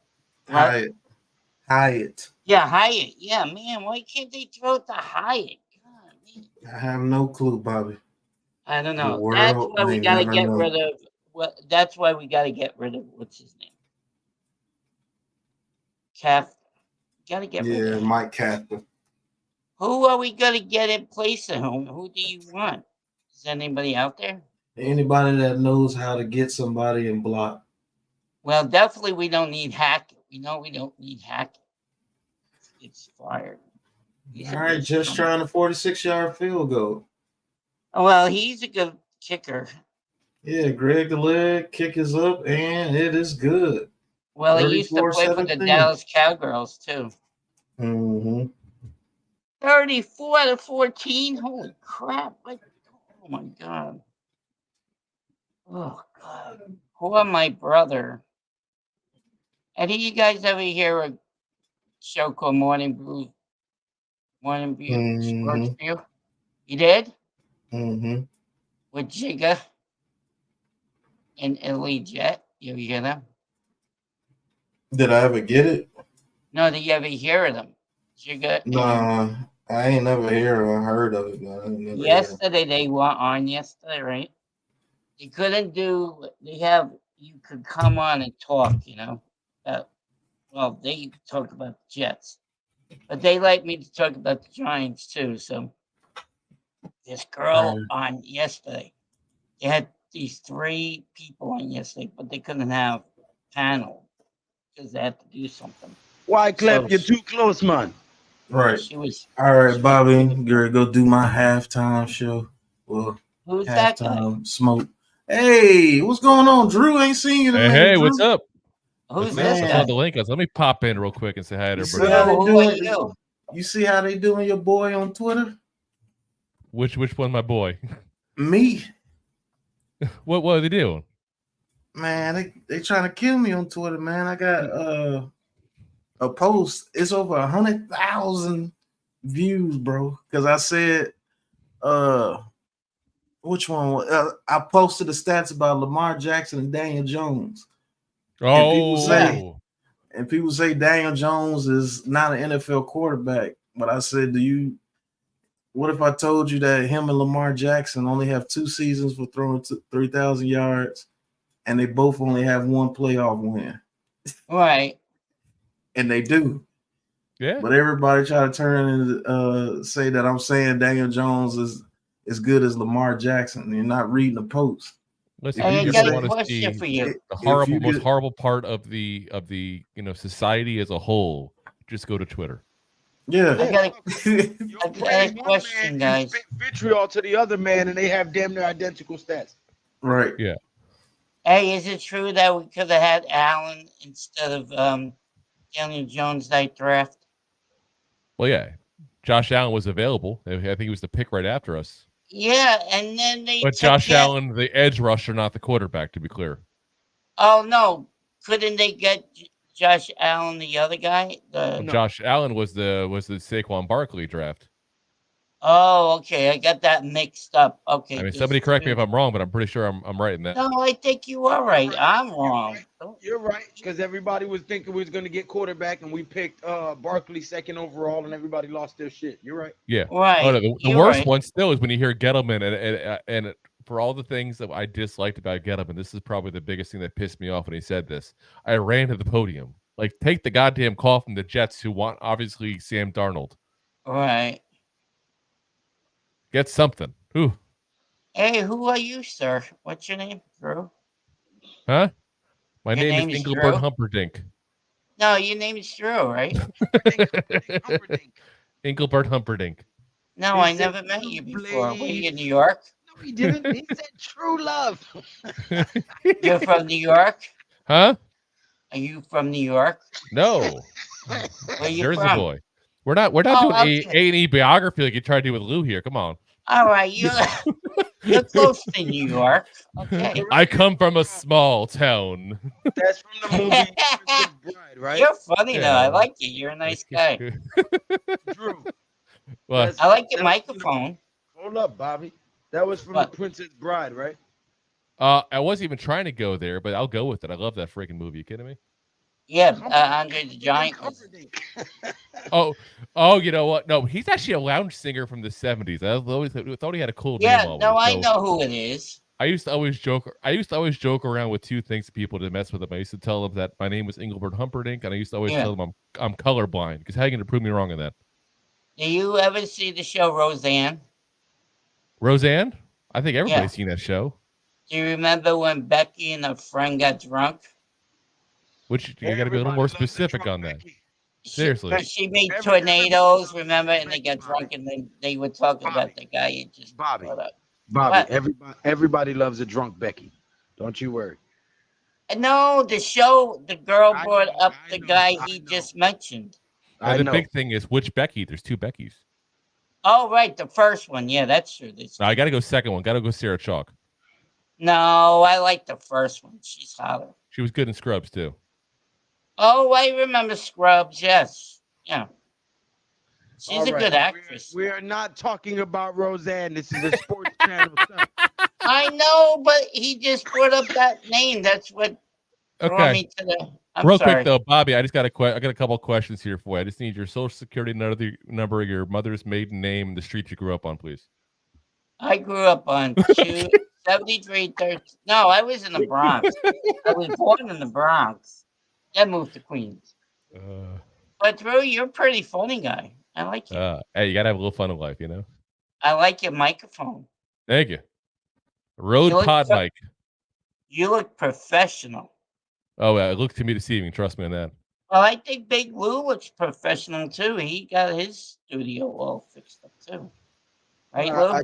Hyatt. Yeah, Hyatt. Yeah, man. Why can't they throw it to Hyatt? God, man. I have no clue, Bobby. I don't The know. That's world why we may got to never get know. rid of. Well, that's why we got to get rid of what's his name, Calf. Got to get rid of Yeah, him. Mike Casper. Who are we going to get in place of him? Who do you want? Is anybody out there? Anybody that knows how to get somebody and block. Well, definitely we don't need Hackett. We know we don't need Hackett. It's fired. He's All a right, good just punter. trying a 46-yard field goal. Well, he's a good kicker. Yeah, Greg the leg, kick is up, and it is good. Well, he used to play for the 34-17. Dallas Cowgirls too. Mm-hmm. 34-14. Holy crap! What? Oh my god. Oh god. Poor my brother. And did you guys ever hear a show called Morning Brew? Morning Brew Sports Mm-hmm. Brew? You did Mm-hmm. with Jigga and Ellie Jet. You ever hear them? Did I ever get it? No, did you ever hear of them? Jigga and Nah, I ain't never heard of it, but I ain't never heard of it. yesterday they were on yesterday, right? They couldn't do. They have you could come on and talk. Well, they talk about the Jets, but they like me to talk about the Giants too. So this girl on yesterday, they had these 3 people on yesterday, but they couldn't have panel because they had to do something. Why, Clip? So You're too close, man. Right. she was. All right, she Bobby, was- gonna go do my halftime show. Well, Who's that guy? halftime smoke. Hey, what's going on, Drew? Ain't seen you in a minute, Hey, Drew. what's up? Who's I this Man. saw guy? the link. Let me pop in real quick and say hi to You see everybody. how they Who are doing? you? You see how they doing your boy on Twitter? Which one, my boy? Me, What are they doing? man, they trying to kill me on Twitter, man. I got a post. It's over 100,000 views, bro. Because I said, which one? I posted the stats about Lamar Jackson and Daniel Jones. And people say Daniel Jones is not an NFL quarterback. But I said, what if I told you that him and Lamar Jackson only have 2 seasons for throwing 3,000 yards, and they both only have 1 playoff win? Right. And they do. Yeah. But everybody try to turn and say that I'm saying Daniel Jones is as good as Lamar Jackson. And you're not reading the post. Listen, Hey, I if got you a want to question see for you. the most horrible part of the society as a whole, just go to Twitter. Yeah. I got You a praise one question, man and guys. spit vitriol to the other man, and they have damn near identical stats. Right. Yeah. Hey, is it true that we could have had Allen instead of Daniel Jones night draft? Well, yeah. Josh Allen was available. I think he was the pick right after us. Yeah, and then they But took Josh him. Allen, the edge rusher, not the quarterback, to be clear. Oh no, couldn't they get Josh Allen, the other guy? No. Josh Allen was the Saquon Barkley draft. Oh, okay, I got that mixed up. Okay, I mean, somebody correct me if I'm wrong, but I'm pretty sure I'm right in that. No, I think you are right. I'm wrong. You're right, because everybody was thinking we was going to get quarterback, and we picked Barkley second overall, and everybody lost their shit. You're right. Yeah. Right. Oh, no, the worst one still is when you hear Gettleman, and for all the things that I disliked about Gettleman, this is probably the biggest thing that pissed me off when he said this. I ran to the podium. Like, take the goddamn call from the Jets, who want, obviously, Sam Darnold. Right. Get something. Ooh. Hey, who are you, sir? What's your name, Drew? Huh? My Your name is Engelbert Drew? Humperdinck. No, your name is Drew, right? Engelbert Humperdinck. No, I never met you before. Were you in New York? No, he didn't. He said true love. You're from New York? Huh? Are you from New York? No. Where you Jersey from? boy. We're not Oh, doing a okay. and E biography like you tried to do with Lou here. Come on. All right, you're close to New York. Okay. I come from a small town. That's from the movie Princess Bride, right? You're funny though. I Yeah. like you. You're a nice guy. Drew. Well, I like your That was from the- microphone. hold up, Bobby. That was from the But Princess Bride, right? I wasn't even trying to go there, but I'll go with it. I love that freaking movie. You kidding me? yeah, Comfort- Andre the freaking Giant was. comforting. Oh, you know what? No, he's actually a lounge singer from the 70s. I always thought he had a cool name Yeah, always. no, I So know who it is. I used to always joke around with two things to people to mess with them. I used to tell them that my name was Engelbert Humperdinck, and I used to always Yeah. tell them I'm colorblind. Because how are you going to prove me wrong on that? Do you ever see the show Roseanne? Roseanne? I think everybody's Yeah. seen that show. Do you remember when Becky and her friend got drunk? Which you got to be a little more specific on that. Seriously. She made Everybody tornadoes, loves remember? And they Becky, got drunk, and then they were talking about the guy you just Bobby. brought up. Bobby, What? everybody loves a drunk Becky. Don't you worry. No, the show, the girl I brought know, up I the know, guy I he know. just mentioned. Now, I the know. big thing is which Becky? There's two Beckys. Oh, right, the first one. Yeah, that's true. Now, I got to go second one. Got to go Sarah Chalk. No, I like the first one. She's hotter. She was good in Scrubs, too. Oh, I remember Scrubs. Yes. Yeah. She's All a right. good actress. We are not talking about Roseanne. This is a sports channel stuff. I know, but he just brought up that name. That's what brought me to the. I'm Real sorry. quick though, Bobby, I got a couple of questions here for you. I just need your social security number, your mother's maiden name, and the street you grew up on, please. I grew up on 7313. No, I was in the Bronx. I was born in the Bronx. Then moved to Queens. But Drew, you're a pretty funny guy. I like you. Hey, you gotta have a little fun in life, you know. I like your microphone. Thank you. Rode Pod mic. You look professional. Oh, it looks to me deceiving. Trust me on that. Well, I think Big Lou looks professional too. He got his studio all fixed up too. Right, Lou?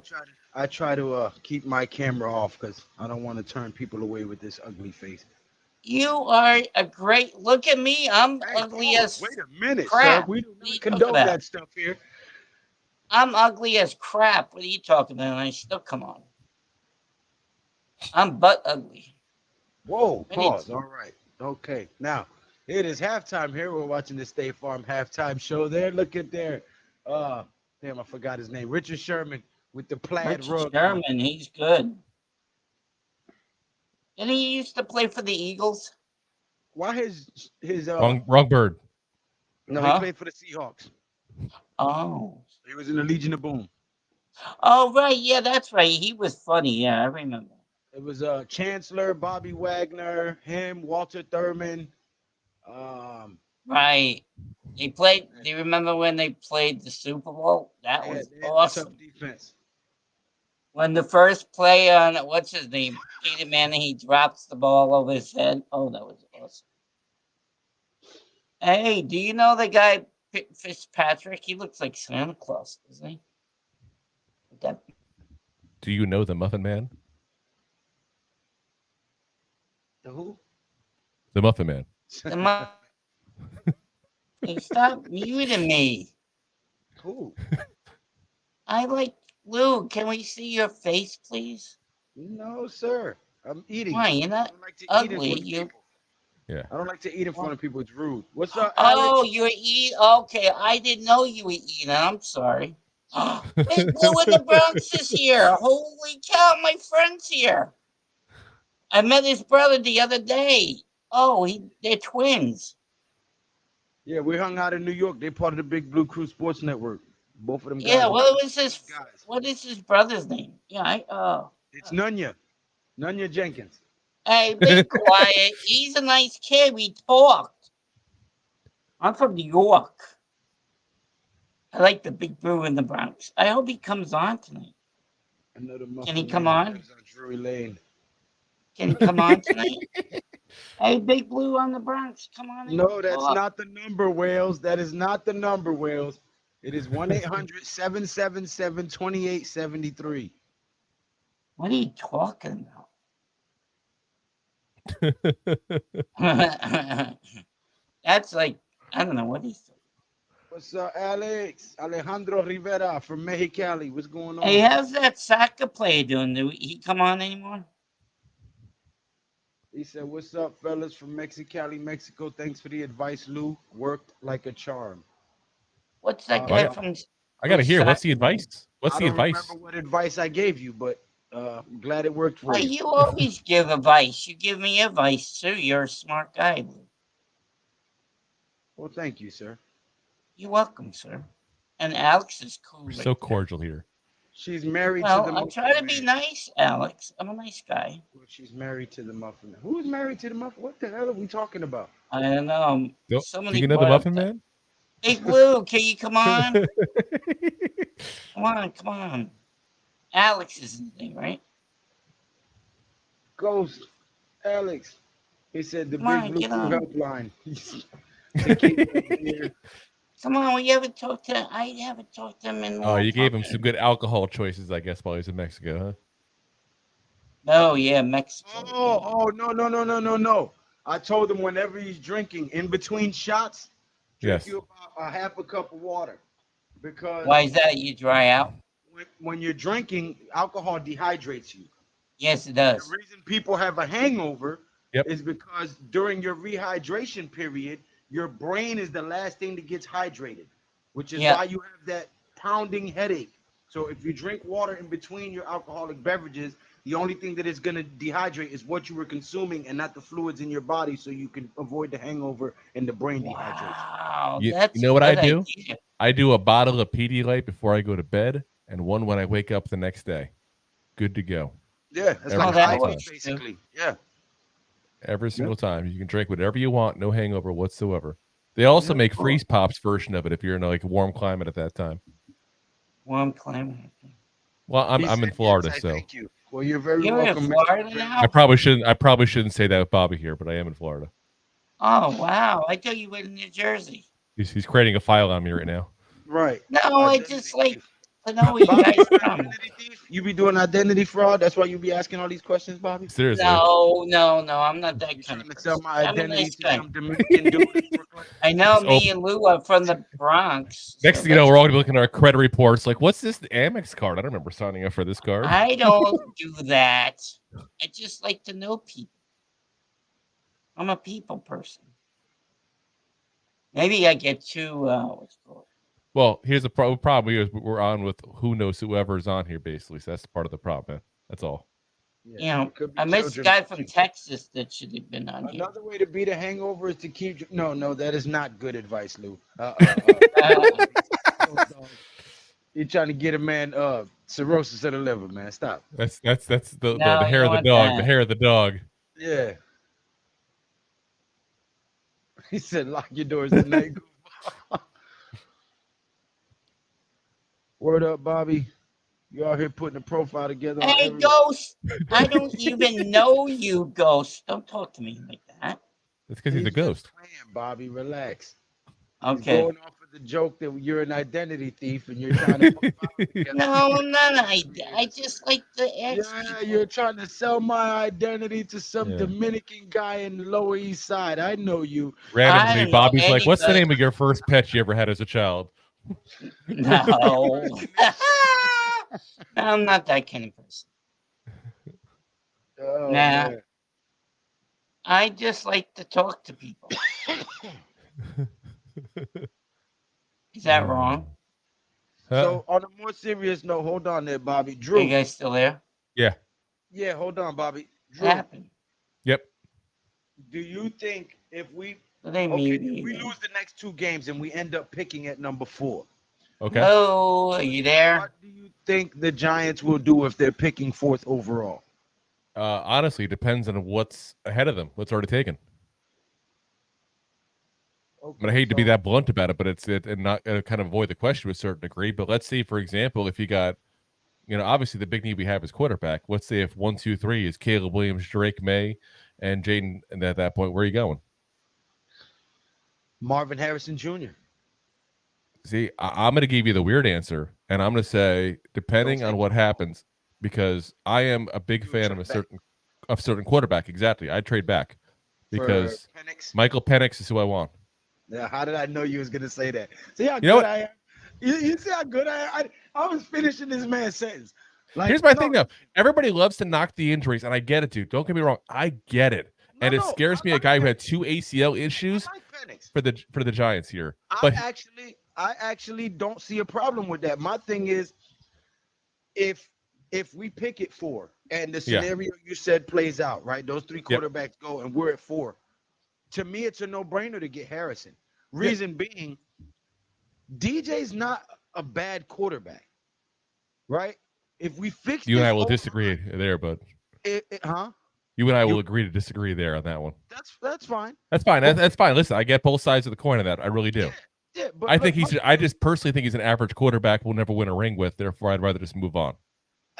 I try to keep my camera off because I don't want to turn people away with this ugly face. You are a great. Look at me. I'm Hey, ugly as. wait a minute, crap. sir. We do What are you not talking condone about? that stuff here. I'm ugly as crap. What are you talking about? And I still come on. I'm butt ugly. Whoa, pause. All right. Okay. Now, it is halftime here. We're watching the State Farm halftime show there. Look at there. Damn, I forgot his name. Richard Sherman with the plaid Richard rug. Sherman, he's good. Didn't he used to play for the Eagles? Why his wrong bird. No, Huh? he played for the Seahawks. Oh. He was in the Legion of Boom. Oh, right. Yeah, that's right. He was funny. Yeah, I remember. It was Chancellor, Bobby Wagner, him, Walter Thurman. Right. They played. Do you remember when they played the Super Bowl? That was they had awesome. tough defense. When the first play on what's his name, Peyton Manning, he drops the ball over his head. Oh, that was awesome. Hey, do you know the guy Fitzpatrick? He looks like Santa Claus, doesn't he? That Do you know the Muffin Man? The who? The Muffin Man. Hey, stop muting me. Who? I like Lou. Can we see your face, please? No, sir. I'm eating. Why? You're I not don't like to ugly. eat in front of people. Yeah. I don't like to eat in front of people. It's rude. What's up, Oh, Alex? you're eating. Okay, I didn't know you were eating. I'm sorry. Big Blue in the Bronx is here. Holy cow, my friend's here. I met his brother the other day. Oh, they're twins. Yeah, we hung out in New York. They're part of the Big Blue Crew Sports Network. Both of them guys. Yeah, what Guys. is his brother's name? Yeah, It's Nunya. Nunya Jenkins. Hey, be quiet. He's a nice kid. We talked. I'm from New York. I like the Big Brew in the Bronx. I hope he comes on tonight. Can he come on? Drury Lane. Can he come on tonight? Hey, Big Blue on the Bronx, come on in. No, that's not the number, Wales. That is not the number, Wales. It is 1-800-777-2873. What are you talking about? That's like, I don't know what he's doing. What's up, Alex? Alejandro Rivera from Mexicali. What's going on? Hey, how's that soccer player doing? Do he come on anymore? He said, "What's up, fellas from Mexicali, Mexico? Thanks for the advice, Lou. Worked like a charm." What's that Uh, guy I, from? I gotta hear. What's the soccer? advice? What's I the don't advice? remember what advice I gave you, but I'm glad it worked for Well, you. you always give advice. You give me advice too. You're a smart guy, Lou. Well, thank you, sir. You're welcome, sir. And Alex is cool We're right so there. cordial here. She's married to the Well, I Muffin try to be Man. nice, Alex. I'm a nice guy. Well, she's married to the Muffin Man. Who's married to the Muffin? What the hell are we talking about? I don't know. Do Somebody you know the brought up Muffin that. Man? Hey, Lou, can you come on? Come on. Alex is the thing, right? Ghost, Alex. He said the Come big on, blue get on. helpline. Tequila beer. Come on, we haven't talked to. I haven't talked to him in a Oh, long you gave him time. some good alcohol choices, I guess, while he's in Mexico, huh? Oh yeah, Mexico. Oh, no. I told him whenever he's drinking, in between shots, drink Yes. you about a half a cup of water. Because Why is that? You dry out? when you're drinking, alcohol dehydrates you. Yes, it The does. reason people have a hangover Yep. is because during your rehydration period, your brain is the last thing that gets hydrated, which is Yeah. why you have that pounding headache. So if you drink water in between your alcoholic beverages, the only thing that is going to dehydrate is what you were consuming and not the fluids in your body, so you can avoid the hangover and the brain dehydration. Wow, You that's know a what I good do? idea. I do a bottle of Pedialyte before I go to bed, and one when I wake up the next day. Good to go. Yeah, it's Every like that an IV, works, too. basically. Yeah. Every single time. You can drink whatever you want, no hangover whatsoever. They also Yeah. make freeze pops version of it if you're in like a warm climate at that time. Warm climate. Well, I'm He in said, Florida, yes, I so thank you. Well, you're very You're in welcome, Mr. Florida Rivera. now? I probably shouldn't say that with Bobby here, but I am in Florida. Oh wow, I thought you were in New Jersey. He's creating a file on me right now. Right. No, I Identity just like thief. to know where you Bobby, guys you an from. identity thief? You be doing identity fraud? That's why you be asking all these questions, Bobby? Seriously. No, I'm not that You kind trying of to sell person. my I'm a identity nice to guy. some Dominican dude in Brooklyn? I know Just me and Lou are from the Bronx. Next so thing you know, that's we're all gonna be looking at our credit reports. Like, what's this Amex card? I don't remember signing up for this card. I don't do that. I just like to know people. I'm a people person. Maybe I get too what's it called? Well, here's the problem here is we're on with who knows whoever's on here, basically. So that's part of the problem, man. That's all. Yeah, You know, it could be I miss the children guy watching. from Texas that should have been on here. Another way to beat a hangover is to keep. No, that is not good advice, Lou. You're trying to get a man cirrhosis of the liver, man. Stop. That's the No, hair you of the want dog. that. The hair of the dog. Yeah. He said, "Lock your doors tonight." Word up, Bobby. You out here putting a profile together on Hey, every. Ghost! I don't even know you, Ghost. Don't talk to me like that. That's because he's a just ghost. playing, Bobby. Relax. He's Okay. going off of the joke that you're an identity thief and you're trying to put files together. No, I'm not. I just like to ask Yeah, people. you're trying to sell my identity to some Yeah. Dominican guy in the Lower East Side. I know you. I Randomly, don't know Bobby's like, "What's the anybody. name of your first pet you ever had as a child?" No. I'm not that kind of person. Oh, Nah. man. I just like to talk to people. Is that wrong? So on a more serious note, hold on there, Bobby. Are Drew. you guys still there? Yeah. Yeah, hold on, Bobby. What Drew, happened? Yep. do you think if we They okay, mute if me we then. lose the next two games and we end up picking at number 4, Okay. Oh, are you there? what do you think the Giants will do if they're picking 4th overall? Honestly, it depends on what's ahead of them. What's already taken. Okay, But I hate to be so- that blunt about it, but it's and not kind of avoid the question to a certain degree. But let's see, for example, if you got, obviously the big need we have is quarterback. Let's say if 1, 2, 3 is Caleb Williams, Drake May, and Jaden, and at that point, where are you going? Marvin Harrison Jr. See, I'm going to give you the weird answer, and I'm going to say depending Don't on say what happens, because I am a big You fan of trade a certain quarterback. Exactly, I trade back because for Penix. Michael Penix is who I want. Yeah, how did I know you was gonna say that? See how You know good what? I am. You see how good I am. I was finishing this man's sentence. Like, Here's my no, thing though. Everybody loves to knock the injuries, and I get it, dude. Don't get me wrong. I get it. no, And it no. scares me a guy who had 2 ACL issues I like Penix. for the Giants here. I But actually don't see a problem with that. My thing is, if we pick it 4 and the yeah, scenario you said plays out, right? Those 3 yep, quarterbacks go and we're at 4. To me, it's a no-brainer to get Harrison. yeah. Reason being, DJ's not a bad quarterback, right? If we fix You and this I will O-line, disagree there, but huh? you and I will You agree to disagree there on that one. that's fine. That's fine. But That's fine. Listen, I get both sides of the coin of that. I really do. yeah, but I look, think I just personally think he's an average quarterback. We'll never win a ring with. Therefore, I'd rather just move on.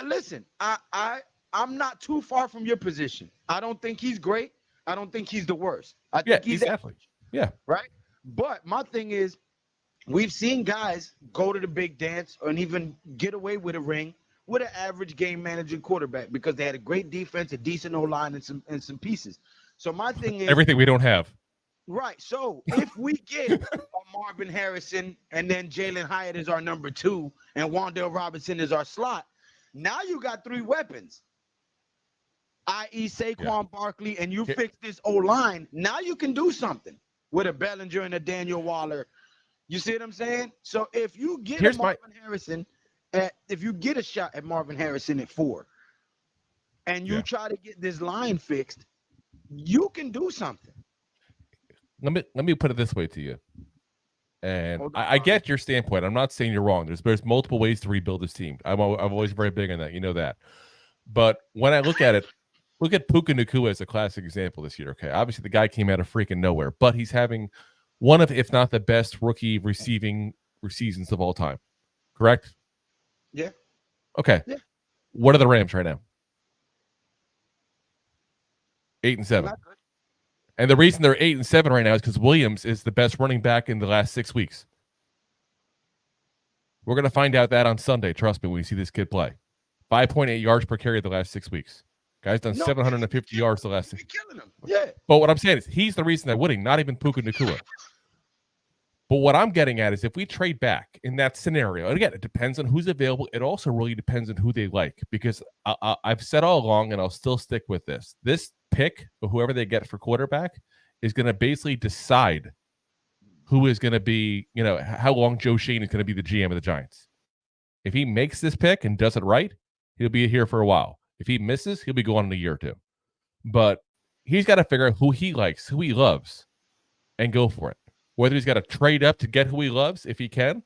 listen, I'm not too far from your position. I don't think he's great. I don't think he's the worst. I Yeah, think he's exactly. average, Yeah, right? But my thing is, we've seen guys go to the big dance and even get away with a ring with an average game managing quarterback because they had a great defense, a decent O-line, and some pieces. So my thing is, everything we don't have. right. So if we get a Marvin Harrison and then Jalen Hyatt is our number 2 and Wan'Dale Robinson is our slot, now you got 3 weapons, i.e. Saquon Barkley, and you fix this O-line. Now you can do something with a Bellinger and a Daniel Waller. You see what I'm saying? So if you get Harrison, if you get a shot at Marvin Harrison at 4, and you try to get this line fixed, you can do something. Let me put it this way to you. And I get your standpoint. I'm not saying you're wrong. There's multiple ways to rebuild this team. I'm always very big on that. You know that. But when I look at it, look at Puka Nacua as a classic example this year. Okay, obviously the guy came out of freaking nowhere, but he's having one of, if not the best rookie receiving seasons of all time. Correct? Yeah. Okay. Yeah. What are the Rams right now? 8-7. And the reason they're 8-7 right now is because Williams is the best running back in the last 6 weeks. We're going to find out that on Sunday. Trust me, when we see this kid play. 5.8 yards per carry the last 6 weeks. Guy's done 750 yards the last 6 weeks. Killing him. Yeah. But what I'm saying is he's the reason they're winning, not even Puka Nacua. But what I'm getting at is if we trade back in that scenario, and again, it depends on who's available. It also really depends on who they like, because I've said all along, and I'll still stick with this. This pick, or whoever they get for quarterback, is going to basically decide who is going to be, how long Joe Shane is going to be the GM of the Giants. If he makes this pick and does it right, he'll be here for a while. If he misses, he'll be gone in a year or 2. But he's got to figure out who he likes, who he loves, and go for it. Whether he's got to trade up to get who he loves, if he can,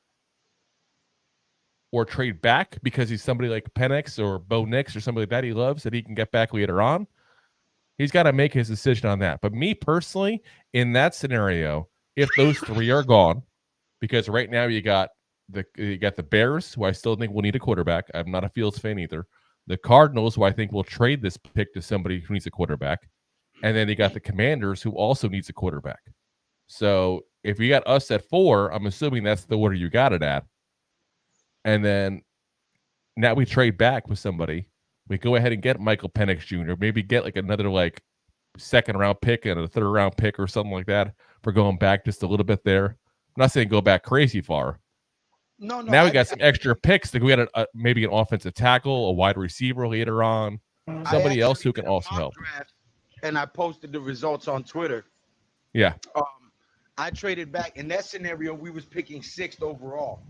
or trade back because he's somebody like Penix or Bo Nix or somebody that he loves that he can get back later on. He's got to make his decision on that. But me personally, in that scenario, if those 3 are gone, because right now you got the Bears, who I still think will need a quarterback. I'm not a Fields fan either. The Cardinals, who I think will trade this pick to somebody who needs a quarterback. And then you got the Commanders, who also needs a quarterback. So if you got us at 4, I'm assuming that's the order you got it at. And then now we trade back with somebody. We go ahead and get Michael Penix Jr. Maybe get like another second-round pick and a third-round pick or something like that for going back just a little bit there. I'm not saying go back crazy far. No. Now we got some extra picks. We got maybe an offensive tackle, a wide receiver later on, somebody else who can also help. And I posted the results on Twitter. Yeah. I traded back. In that scenario, we was picking 6th overall.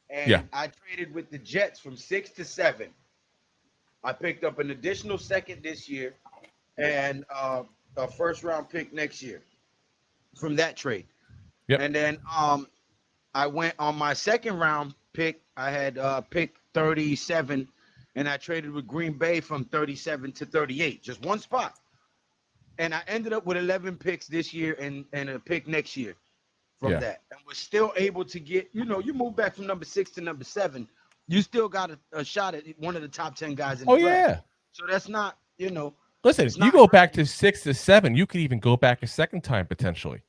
And I traded with the Jets from 6 to 7. I picked up an additional second this year and a first-round pick next year from that trade. Yep. And then I went on my second-round pick. I had picked 37, and I traded with Green Bay from 37 to 38, just one spot. And I ended up with 11 picks this year and a pick next year from that. And was still able to get, you move back from number 6 to number 7. You still got a shot at one of the top 10 guys in the draft. Yeah. So that's not, Listen, you go back to 6 to 7, you could even go back a second time potentially.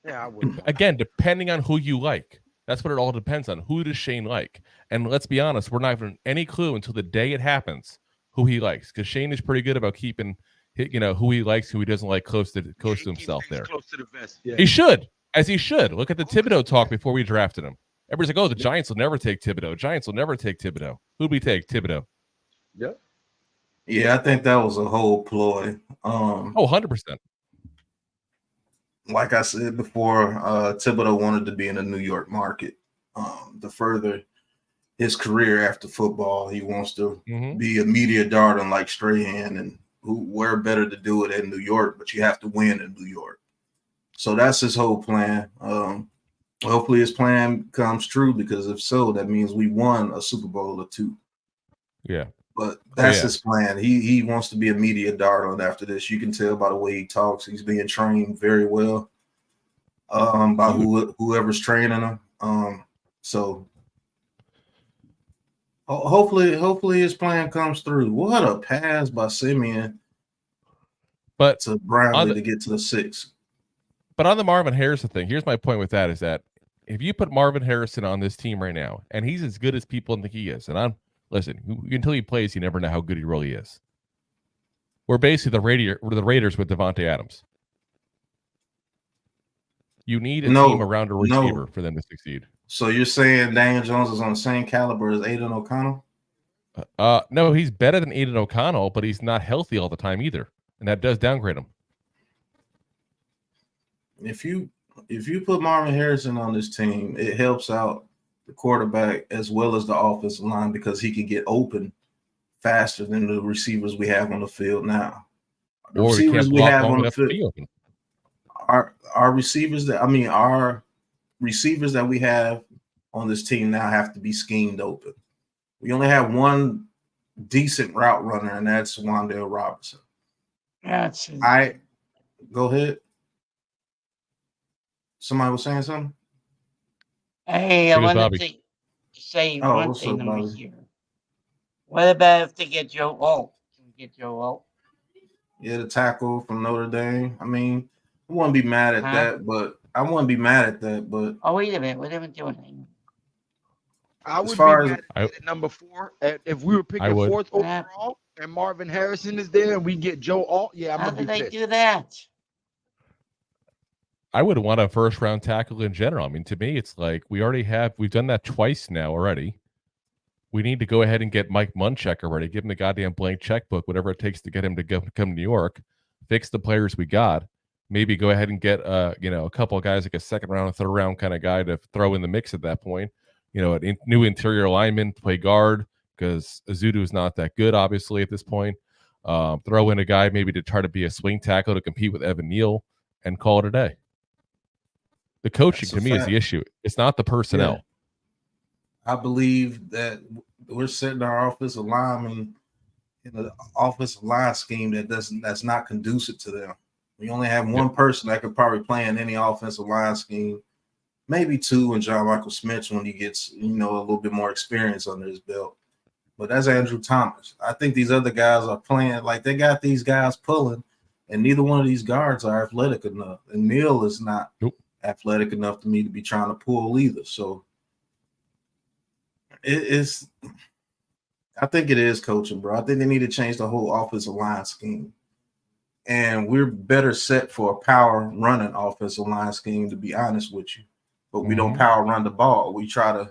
Yeah, I would. Again, depending on who you like. That's what it all depends on. Who does Shane like? And let's be honest, we're not having any clue until the day it happens who he likes, because Shane is pretty good about keeping who he likes, who he doesn't like close to himself there. Close to the vest. Yeah. He should. As he should. Look at the Thibodeau talk before we drafted him. Everybody's like, oh, the Giants will never take Thibodeau. Giants will never take Thibodeau. Who'd we take? Thibodeau. Yep. Yeah, I think that was a whole ploy. 100%. Like I said before, Thibodeau wanted to be in the New York market. To further his career after football, he wants to be a media darling like Strahan, and where better to do it in New York, but you have to win in New York. So that's his whole plan. Hopefully his plan comes true, because if so, that means we won a Super Bowl or two. Yeah. But that's his plan. He wants to be a media darling after this. You can tell by the way he talks. He's being trained very well by whoever's training him. So hopefully his plan comes through. What a pass by Simeon to Brownlee to get to the 6. But on the Marvin Harrison thing, here's my point with that, is that if you put Marvin Harrison on this team right now, and he's as good as people think he is, and listen, until he plays, you never know how good he really is. We're basically the Raiders with Devontae Adams. You need a team around a receiver for them to succeed. So you're saying Daniel Jones is on the same caliber as Aiden O'Connell? No, he's better than Aiden O'Connell, but he's not healthy all the time either, and that does downgrade him. If you put Marvin Harrison on this team, it helps out the quarterback as well as the offensive line, because he can get open faster than the receivers we have on the field now. The receivers we have on the field, our receivers that we have on this team now have to be schemed open. We only have one decent route runner, and that's Wan'Dale Robinson. Go ahead. Somebody was saying something? Hey, I wanted to say one thing over here. What about if they get Joe Alt? Can we get Joe Alt? Yeah, the tackle from Notre Dame. I mean, I wouldn't be mad at that, but oh, wait a minute. What am I doing? I would be mad at number 4. If we were picking 4th overall and Marvin Harrison is there and we get Joe Alt, I'm How gonna be did pissed. I do that? I would want a first-round tackle in general. I mean, to me, it's like we've done that twice now already. We need to go ahead and get Mike Munchak already. Give him the goddamn blank checkbook, whatever it takes to get him to come to New York. Fix the players we got. Maybe go ahead and get a couple of guys like a 2nd round, 3rd round kind of guy to throw in the mix at that point. A new interior lineman to play guard, because Azudu is not that good, obviously, at this point. Throw in a guy maybe to try to be a swing tackle to compete with Evan Neal, and call it a day. The coaching to me is the issue. It's not the personnel. Yeah. I believe that we're setting our offensive linemen in an offensive line scheme that's not conducive to them. We only have one person that could probably play in any offensive line scheme, maybe 2, and John Michael Smith when he gets a little bit more experience under his belt. But that's Andrew Thomas. I think these other guys are playing like they got these guys pulling, and neither one of these guards are athletic enough. And Neal is not athletic enough to me to be trying to pull either. So I think it is coaching, bro. I think they need to change the whole offensive line scheme. And we're better set for a power running offensive line scheme, to be honest with you. But we don't power run the ball. We try to,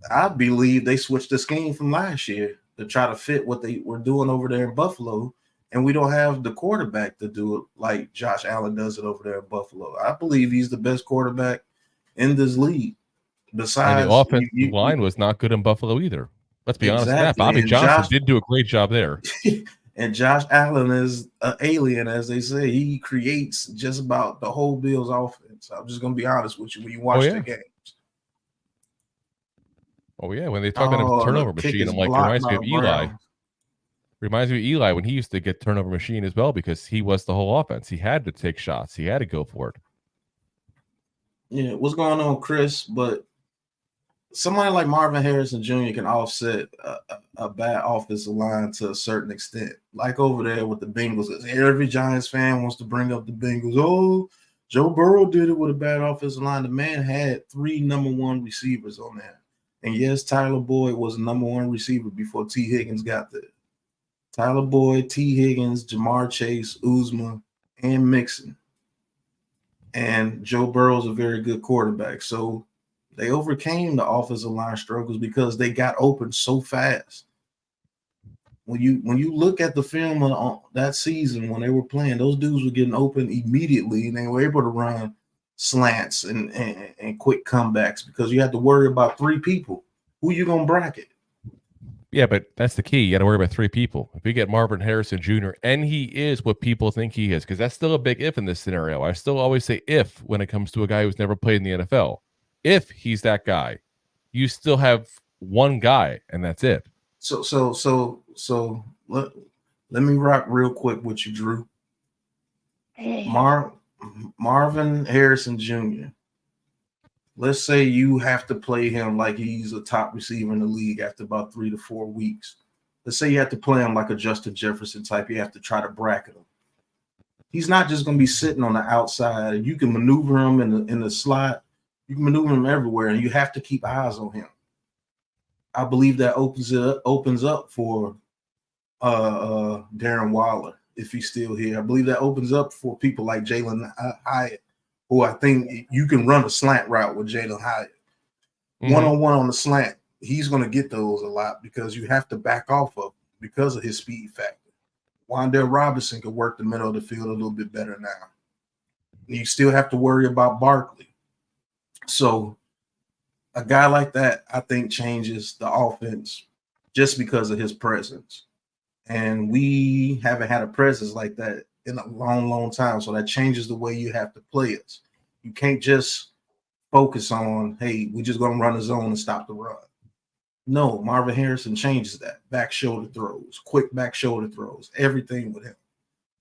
I believe they switched the scheme from last year to try to fit what they were doing over there in Buffalo. And we don't have the quarterback to do it like Josh Allen does it over there in Buffalo. I believe he's the best quarterback in this league. Besides, and the offensive line was not good in Buffalo either. Let's be honest with that. Bobby Johnson did do a great job there. And Josh Allen is an alien, as they say. He creates just about the whole Bills offense. I'm just going to be honest with you when you watch the games. Oh, yeah. When they talk about a turnover machine, I'm like, reminds me of Eli. Reminds me of Eli when he used to get turnover machine as well, because he was the whole offense. He had to take shots. He had to go for it. Yeah, what's going on, Chris? But somebody like Marvin Harrison Jr. can offset a bad offensive line to a certain extent. Like over there with the Bengals. Every Giants fan wants to bring up the Bengals. Oh, Joe Burrow did it with a bad offensive line. The man had 3 number 1 receivers on there. And yes, Tyler Boyd was a number 1 receiver before T. Higgins got there. Tyler Boyd, T. Higgins, Jamar Chase, Uzma, and Mixon. and Joe Burrow is a very good quarterback. So they overcame the offensive line struggles because they got open so fast. When you look at the film on that season when they were playing, those dudes were getting open immediately, and they were able to run slants and quick comebacks because you had to worry about three people. Who you gonna bracket? Yeah, but that's the key. You got to worry about three people. If you get Marvin Harrison Jr., and he is what people think he is, because that's still a big if in this scenario. I still always say if when it comes to a guy who's never played in the NFL. If he's that guy, you still have one guy, and that's it. So let me rock real quick with you, Drew. Marvin Harrison Jr. Let's say you have to play him like he's a top receiver in the league after about 3 to 4 weeks. Let's say you have to play him like a Justin Jefferson type. You have to try to bracket him. He's not just going to be sitting on the outside. You can maneuver him in the slot. You can maneuver him everywhere, and you have to keep eyes on him. I believe that opens up for Darren Waller if he's still here. I believe that opens up for people like Jalen Hyatt, who I think you can run a slant route with Jalen Hyatt. One-on-one on the slant, he's going to get those a lot because you have to back off of him because of his speed factor. Wan'Dale Robinson could work the middle of the field a little bit better now. You still have to worry about Barkley. So a guy like that, I think, changes the offense just because of his presence. And we haven't had a presence like that in a long, long time. So that changes the way you have to play us. You can't just focus on, hey, we're just going to run the zone and stop the run. No, Marvin Harrison changes that. Back shoulder throws, quick back shoulder throws, everything with him.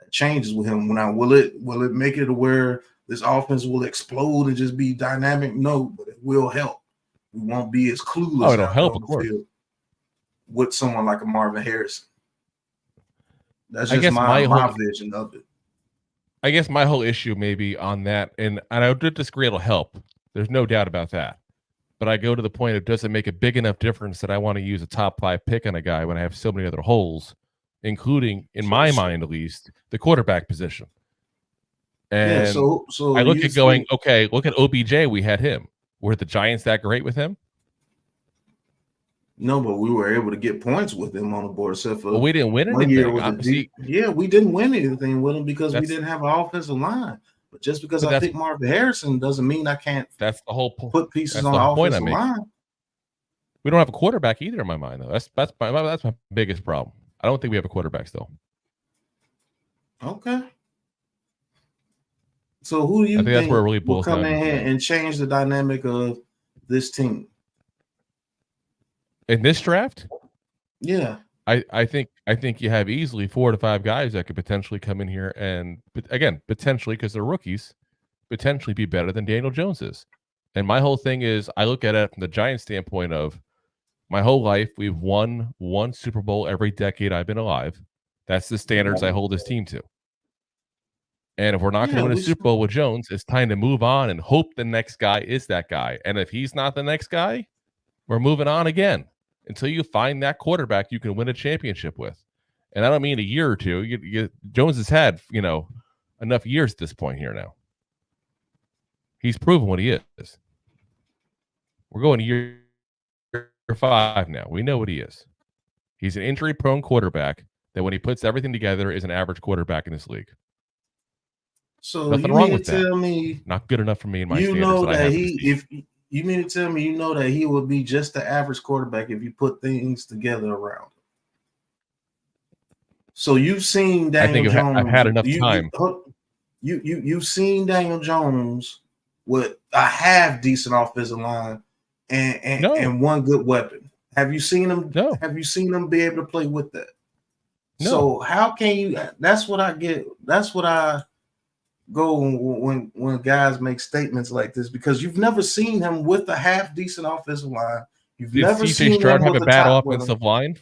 That changes with him. Now, will it make it to where this offense will explode and just be dynamic? No, but it will help. We won't be as clueless. Oh, it'll help, of course, with someone like a Marvin Harrison. That's just my vision of it. I guess my whole issue maybe on that, and I would disagree, it'll help. There's no doubt about that. But I go to the point of, does it make a big enough difference that I want to use a top 5 pick on a guy when I have so many other holes, including, in my mind at least, the quarterback position? And so I look at going, okay, look at OBJ. We had him. Were the Giants that great with him? No, but we were able to get points with him on the board. Except for we didn't win anything. We didn't win anything with him because we didn't have an offensive line. But just because I picked Marvin Harrison doesn't mean I can't. That's the whole point. Put pieces on the offensive line. We don't have a quarterback either in my mind, though. That's my biggest problem. I don't think we have a quarterback still. Okay. So who do you think that's where it really will come in here and change the dynamic of this team in this draft? Yeah, I think you have easily 4 to 5 guys that could potentially come in here and, again, potentially because they're rookies, potentially be better than Daniel Jones is. And my whole thing is, I look at it from the Giants standpoint of my whole life, we've won 1 Super Bowl every decade I've been alive. That's the standards I hold this team to. And if we're not going to win a Super Bowl with Jones, it's time to move on and hope the next guy is that guy. And if he's not the next guy, we're moving on again until you find that quarterback you can win a championship with. And I don't mean a year or two. Jones has had, enough years at this point here now. He's proven what he is. We're going to year 5 now. We know what he is. He's an injury-prone quarterback that when he puts everything together is an average quarterback in this league. So nothing wrong with that. Not good enough for me in my standards. You know that you mean to tell me you know that he would be just the average quarterback if you put things together around him. So you've seen Daniel Jones. I've had enough time. You've seen Daniel Jones with a half decent offensive line and one good weapon. Have you seen him? No. Have you seen him be able to play with that? No. So how can you? That's what I get. That's what I go when guys make statements like this, because you've never seen him with a half decent offensive line. You've never seen him have a bad offensive line.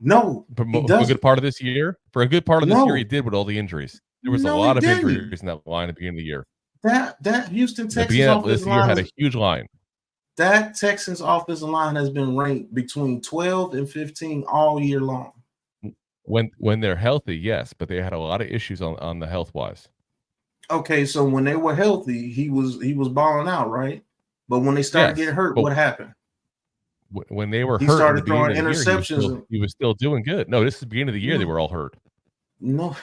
No, for a good part of this year. For a good part of this year, he did with all the injuries. There was a lot of injuries in that line at the beginning of the year. That Houston Texans offensive line had a huge line. That Texans offensive line has been ranked between 12 and 15 all year long. When they're healthy, yes, but they had a lot of issues on the health wise. Okay, so when they were healthy, he was balling out, right? But when they started getting hurt, but what happened? when they were He hurt in the started beginning throwing of the year, interceptions. he was still doing good. No, this is the beginning of the year they No, were all hurt. no.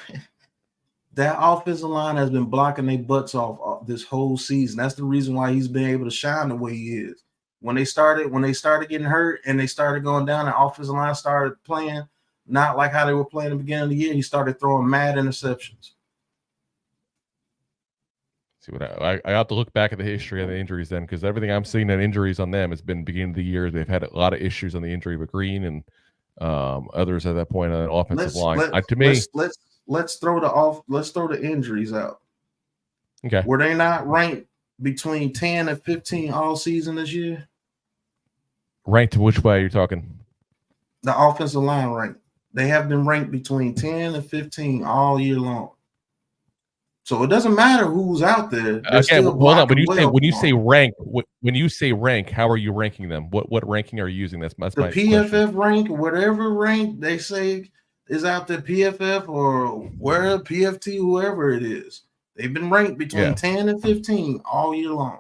That offensive line has been blocking their butts off this whole season. That's the reason why he's been able to shine the way he is. When they started getting hurt and they started going down, the offensive line started playing not like how they were playing at the beginning of the year. He started throwing mad interceptions. See what I have to look back at the history of the injuries then, because everything I'm seeing in injuries on them has been beginning of the year. They've had a lot of issues on the injury with Green and others at that point on the offensive line. Let's throw the injuries out. Okay. Were they not ranked between 10 and 15 all season this year? Ranked which way are you talking? The offensive line rank. They have been ranked between 10 and 15 all year long. So it doesn't matter who's out there. They're still blocking when you say rank, how are you ranking them? What ranking are you using? That's the my PFF question. rank, whatever rank they say is out there, PFF or where PFT, whoever it is. They've been ranked between 10 and 15 all year long.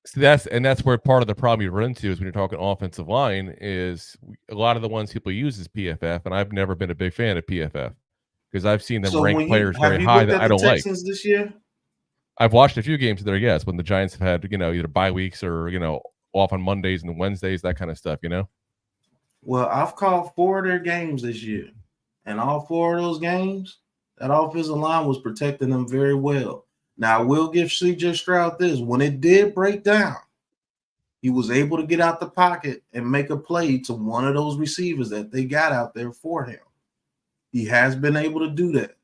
So that's where part of the problem you run into is when you're talking offensive line is a lot of the ones people use is PFF, and I've never been a big fan of PFF because I've seen them rank players very high that I don't like. This year? I've watched a few games there, yes, when the Giants have had, either bye weeks or, off on Mondays and Wednesdays, that kind of stuff, Well, I've called 4 of their games this year, and all 4 of those games, that offensive line was protecting them very well. Now, I will give CJ Stroud this. When it did break down, he was able to get out the pocket and make a play to one of those receivers that they got out there for him. He has been able to do that.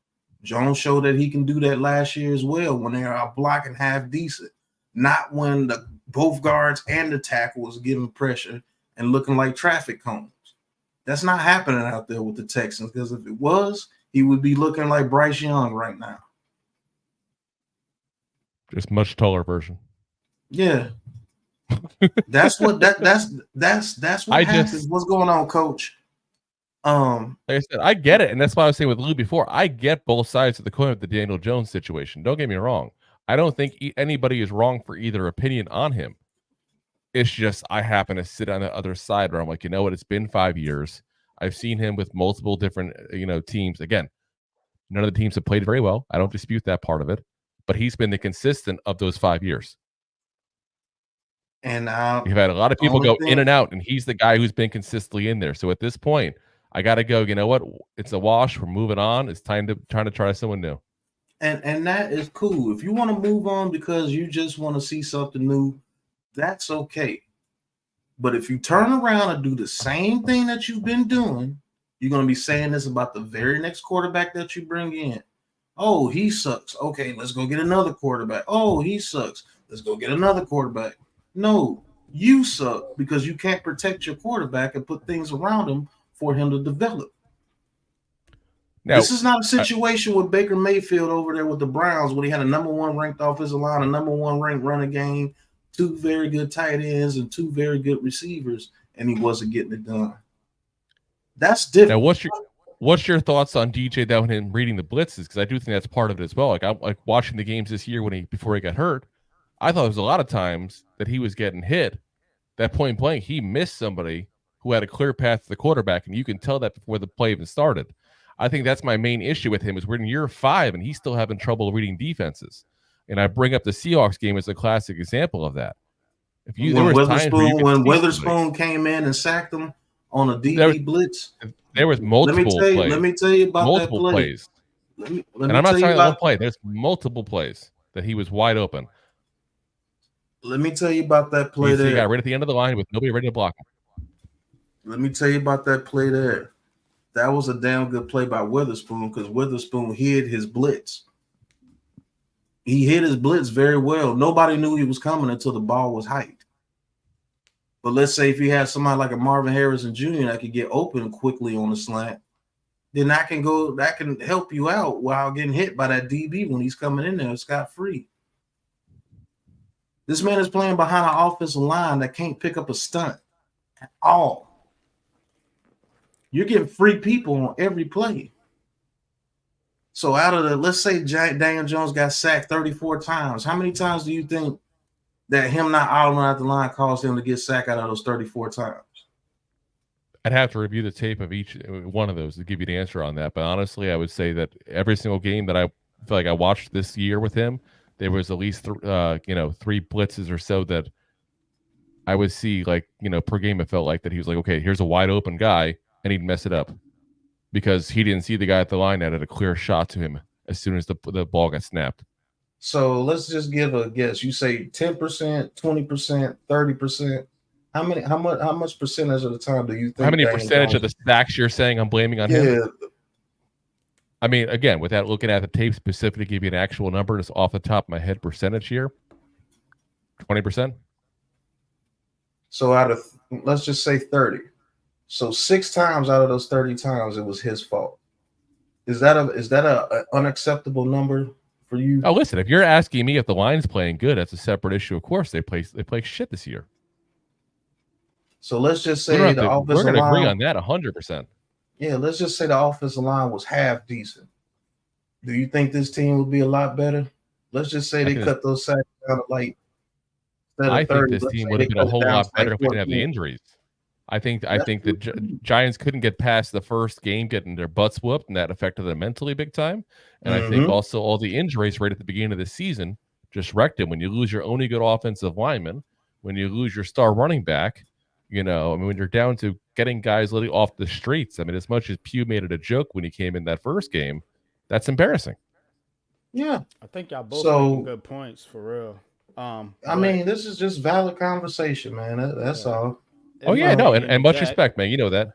Jones showed that he can do that last year as well when they are blocking half decent, not when both guards and the tackle was giving pressure and looking like traffic cones. That's not happening out there with the Texans, because if it was, he would be looking like Bryce Young right now. Just much taller version. Yeah. That's what happens. What's going on, Coach? Like I said, I get it, and that's why I was saying with Lou before. I get both sides of the coin with the Daniel Jones situation. Don't get me wrong. I don't think anybody is wrong for either opinion on him. It's just I happen to sit on the other side where I'm like, what? It's been 5 years. I've seen him with multiple different, teams. Again, none of the teams have played very well. I don't dispute that part of it, but he's been the consistent of those 5 years. And you've had a lot of people go in and out, and he's the guy who's been consistently in there. So at this point, I got to go. You know what? It's a wash. We're moving on. It's time to try someone new. And that is cool. If you want to move on because you just want to see something new, that's okay. But if you turn around and do the same thing that you've been doing, you're going to be saying this about the very next quarterback that you bring in. Oh, he sucks. Okay, let's go get another quarterback. Oh, he sucks. Let's go get another quarterback. No, you suck because you can't protect your quarterback and put things around him for him to develop. Now, this is not a situation with Baker Mayfield over there with the Browns when he had a number 1 ranked offensive line, a number 1 ranked running game, 2 very good tight ends, and 2 very good receivers, and he wasn't getting it done. That's different. Now, what's your thoughts on DJ Down and reading the blitzes? Because I do think that's part of it as well. Like I'm watching the games this year before he got hurt. I thought there was a lot of times that he was getting hit. That point blank, he missed somebody who had a clear path to the quarterback, and you can tell that before the play even started. I think that's my main issue with him is we're in year 5, and he's still having trouble reading defenses. And I bring up the Seahawks game as a classic example of that. When Witherspoon came in and sacked him on a DB blitz, there was multiple plays. Let me tell you about multiple that play. Plays. And I'm not talking about one play. There's multiple plays that he was wide open. Let me tell you about that play there. He got right at the end of the line with nobody ready to block him. Let me tell you about that play there. That was a damn good play by Witherspoon because Witherspoon hid his blitz. He hit his blitz very well. Nobody knew he was coming until the ball was hyped. But let's say if you had somebody like a Marvin Harrison Jr. that could get open quickly on the slant, then that can help you out while getting hit by that DB when he's coming in there scot-free. This man is playing behind an offensive line that can't pick up a stunt at all. You're getting free people on every play. So out of the, let's say Daniel Jones got sacked 34 times. How many times do you think that him not idling out the line caused him to get sacked out of those 34 times? I'd have to review the tape of each one of those to give you the answer on that. But honestly, I would say that every single game that I feel like I watched this year with him, there was at least 3 blitzes or so that I would see, like, per game. It felt like that he was like, okay, here's a wide open guy, and he'd mess it up because he didn't see the guy at the line that had a clear shot to him as soon as the ball got snapped. So let's just give a guess. You say 10%, 20%, 30%. How much percentage of the time do you think? How many percentage of the sacks you're saying I'm blaming on him? I mean, again, without looking at the tape specifically, give you an actual number, just off the top of my head, percentage here, 20%. So out of, let's just say 30. So 6 times out of those 30 times, it was his fault. Is that a unacceptable number for you? Oh, listen, if you're asking me if the line's playing good, that's a separate issue. Of course, they play shit this year. So let's just say the offensive line. We're going to agree on that 100%. Yeah, let's just say the offensive line was half decent. Do you think this team would be a lot better? Let's just say they cut those sacks down to like. I think this team would have been a whole lot better if we didn't have the injuries. I think the Giants couldn't get past the first game getting their butts whooped, and that affected them mentally big time. And I think also all the injuries right at the beginning of the season just wrecked them. When you lose your only good offensive lineman, when you lose your star running back, when you're down to getting guys literally off the streets. I mean, as much as Pugh made it a joke when he came in that first game, that's embarrassing. Yeah. I think y'all both making good points for real. I mean, this is just valid conversation, man. That's all. Oh yeah, no, and much respect, man. You know that.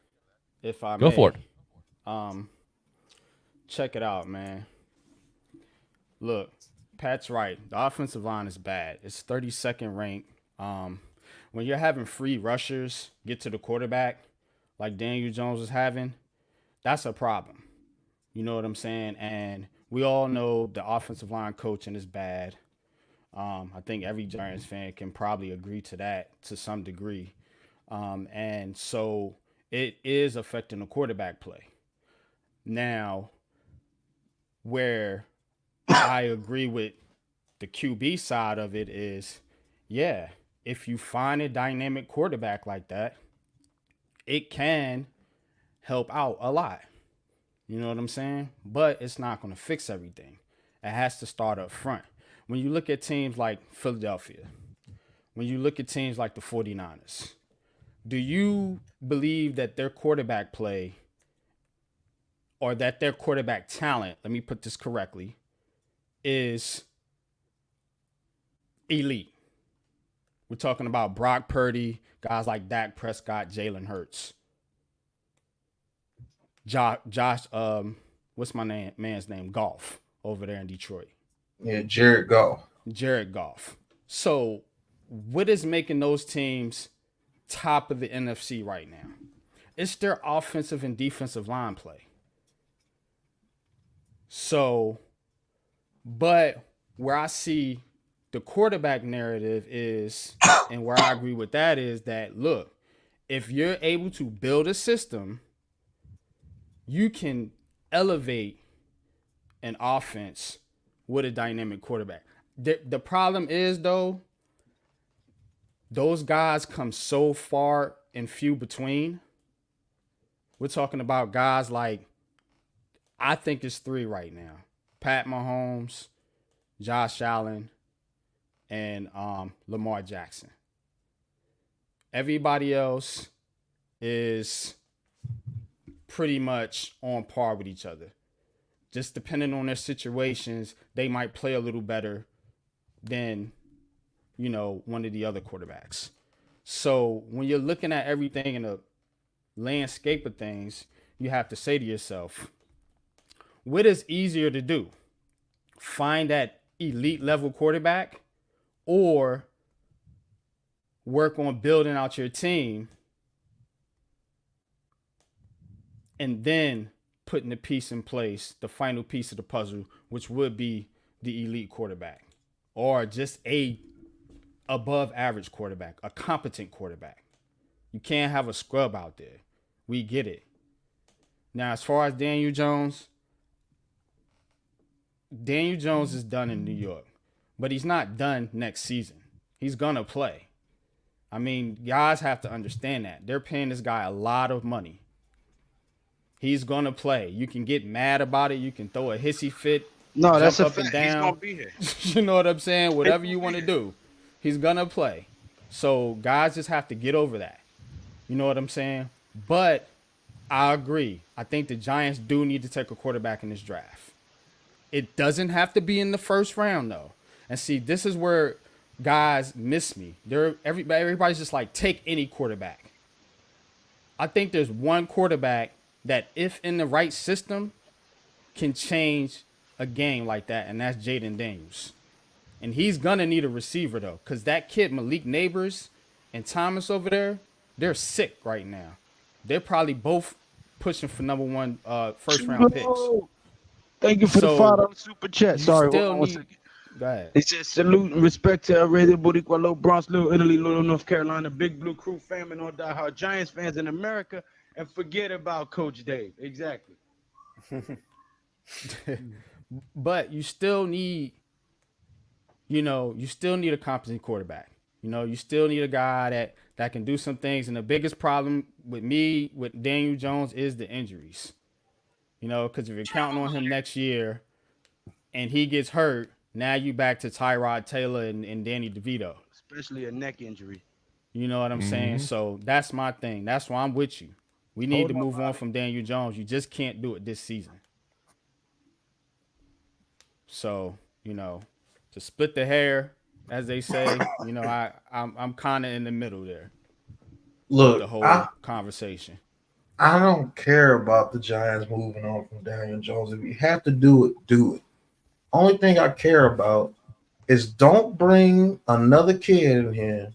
If I go for it. Check it out, man. Look, Pat's right. The offensive line is bad. It's 32nd ranked. When you're having free rushers get to the quarterback, like Daniel Jones is having, that's a problem. You know what I'm saying? And we all know the offensive line coaching is bad. I think every Giants fan can probably agree to that to some degree. And so it is affecting the quarterback play. Now, where I agree with the QB side of it is, yeah, if you find a dynamic quarterback like that, it can help out a lot. You know what I'm saying? But it's not going to fix everything. It has to start up front. When you look at teams like Philadelphia, when you look at teams like the 49ers, do you believe that their quarterback play or that their quarterback talent, let me put this correctly, is elite? We're talking about Brock Purdy, guys like Dak Prescott, Jalen Hurts. Josh, what's my man's name? Goff over there in Detroit. Yeah, Jared Goff. So what is making those teams top of the NFC right now? It's their offensive and defensive line play. So, but where I see the quarterback narrative is, and where I agree with that is that, look, if you're able to build a system, you can elevate an offense with a dynamic quarterback. The problem is, though, those guys come so far and few between. We're talking about guys like, I think it's 3 right now: Pat Mahomes, Josh Allen, and Lamar Jackson. Everybody else is pretty much on par with each other. Just depending on their situations, they might play a little better than, one of the other quarterbacks. So when you're looking at everything in the landscape of things, you have to say to yourself, what is easier to do? Find that elite level quarterback or work on building out your team and then putting the piece in place, the final piece of the puzzle, which would be the elite quarterback or just a above average quarterback, a competent quarterback. You can't have a scrub out there. We get it. Now, as far as Daniel Jones, Daniel Jones is done in New York, but he's not done next season. He's gonna play. I mean, guys have to understand that they're paying this guy a lot of money. He's gonna play. You can get mad about it. You can throw a hissy fit, No, that's jump a up and fact. He's gonna down. be here. You know what I'm saying? He's Whatever gonna you be want to here. do, he's gonna play. So guys just have to get over that. You know what I'm saying? But I agree. I think the Giants do need to take a quarterback in this draft. It doesn't have to be in the first round though. And see, this is where guys miss me. Everybody's just like, take any quarterback. I think there's one quarterback that, if in the right system, can change a game like that, and that's Jaden Daniels. And he's gonna need a receiver though, because that kid Malik Neighbors and Thomas over there, they're sick right now. They're probably both pushing for number one first round picks. Thank you for the So $5 super chat. you Sorry, hold still on one need. second. Go ahead. He says salute and respect to El Rey de Boricua, Low Bronx, Little Italy, Little North Carolina, Big Blue Crew family, no doubt how Giants fans in America, and forget about Coach Dave. Exactly. But you still need, you still need a competent quarterback. You still need a guy that can do some things. And the biggest problem with Daniel Jones is the injuries. Because if you're counting on him next year and he gets hurt, now you back to Tyrod Taylor and Danny DeVito. Especially a neck injury. You know what I'm saying? So that's my thing. That's why I'm with you. We need to move on from Daniel Jones. You just can't do it this season. So, to split the hair, as they say, I'm kind of in the middle there. Look, the whole conversation. I don't care about the Giants moving on from Daniel Jones. If you have to do it, do it. Only thing I care about is don't bring another kid in here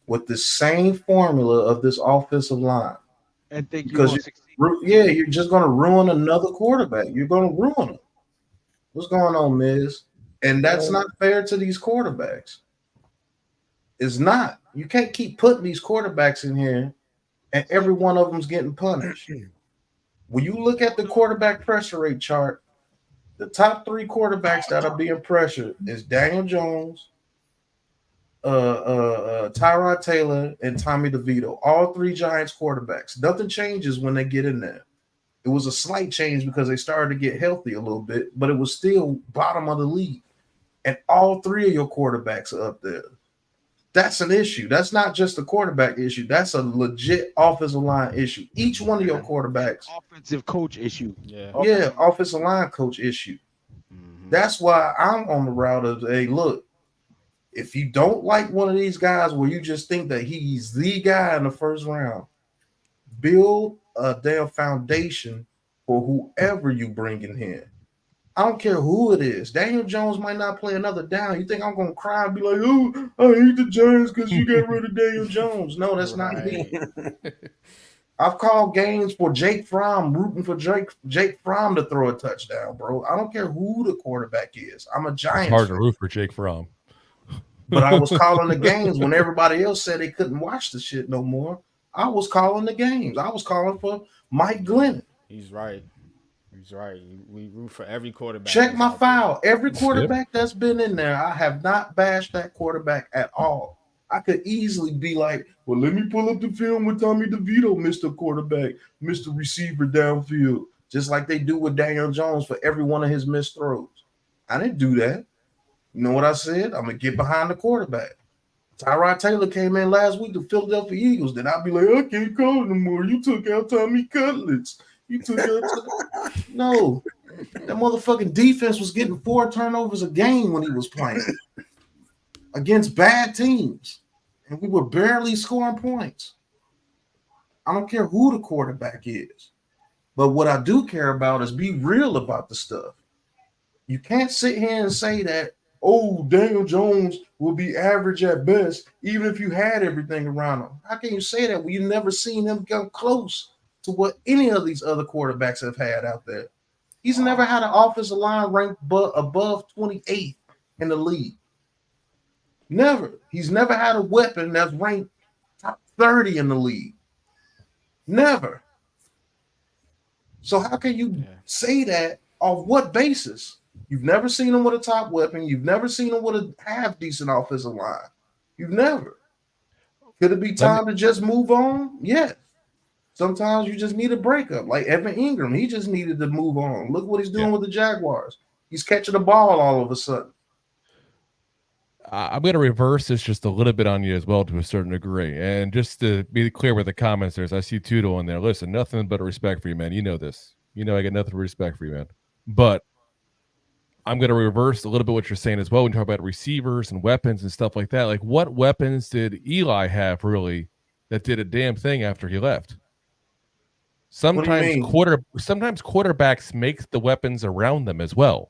with the same formula of this offensive line. And think Because you succeed. you're just going to ruin another quarterback. You're going to ruin him. What's going on, Miz? And that's not fair to these quarterbacks. It's not. You can't keep putting these quarterbacks in here and every one of them's getting punished. When you look at the quarterback pressure rate chart, the top three quarterbacks that are being pressured is Daniel Jones, Tyrod Taylor, and Tommy DeVito. All three Giants quarterbacks. Nothing changes when they get in there. It was a slight change because they started to get healthy a little bit, but it was still bottom of the league. And all three of your quarterbacks are up there. That's an issue. That's not just a quarterback issue. That's a legit offensive line issue. Each one of your quarterbacks. Offensive coach issue. Yeah. Offensive line coach issue. Mm-hmm. That's why I'm on the route of, hey, look, if you don't like one of these guys where you just think that he's the guy in the first round, build a damn foundation for whoever you bring in here. I don't care who it is. Daniel Jones might not play another down. You think I'm going to cry and be like, oh, I hate the Giants because you got rid of Daniel Jones. No, that's not me. I've called games for Jake Fromm, rooting for Jake Fromm to throw a touchdown, bro. I don't care who the quarterback is. I'm a Giants It's hard fan. to root for Jake Fromm. But I was calling the games when everybody else said they couldn't watch the shit no more. I was calling the games. I was calling for Mike Glennon. He's right. He's right. We root for every quarterback. Check my file. Every quarterback that's been in there, I have not bashed that quarterback at all. I could easily be like, well, let me pull up the film with Tommy DeVito, Mr. Quarterback, Mr. Receiver downfield, just like they do with Daniel Jones for every one of his missed throws. I didn't do that. You know what I said? I'm going to get behind the quarterback. Tyrod Taylor came in last week, the Philadelphia Eagles. Then I'll be like, I can't call it no more. You took out Tommy Cutlets. You took out No. That motherfucking defense was getting 4 turnovers a game when he was playing against bad teams. And we were barely scoring points. I don't care who the quarterback is. But what I do care about is be real about the stuff. You can't sit here and say that, oh, Daniel Jones will be average at best, even if you had everything around him. How can you say that when you've never seen him come close to what any of these other quarterbacks have had out there? He's never had an offensive line ranked above 28 in the league. Never. He's never had a weapon that's ranked top 30 in the league. Never. So how can you say that? Off what basis? You've never seen him with a top weapon. You've never seen him with a half decent offensive line. You've never. Could it be time to just move on? Yeah. Sometimes you just need a breakup. Like Evan Ingram, he just needed to move on. Look what he's doing with the Jaguars. He's catching the ball all of a sudden. I'm going to reverse this just a little bit on you as well to a certain degree. And just to be clear with the comments, I see Tudo in there. Listen, nothing but respect for you, man. You know this. You know I got nothing but respect for you, man. But I'm going to reverse a little bit what you're saying as well when you talk about receivers and weapons and stuff like that. Like, what weapons did Eli have really that did a damn thing after he left? Sometimes quarterbacks make the weapons around them as well.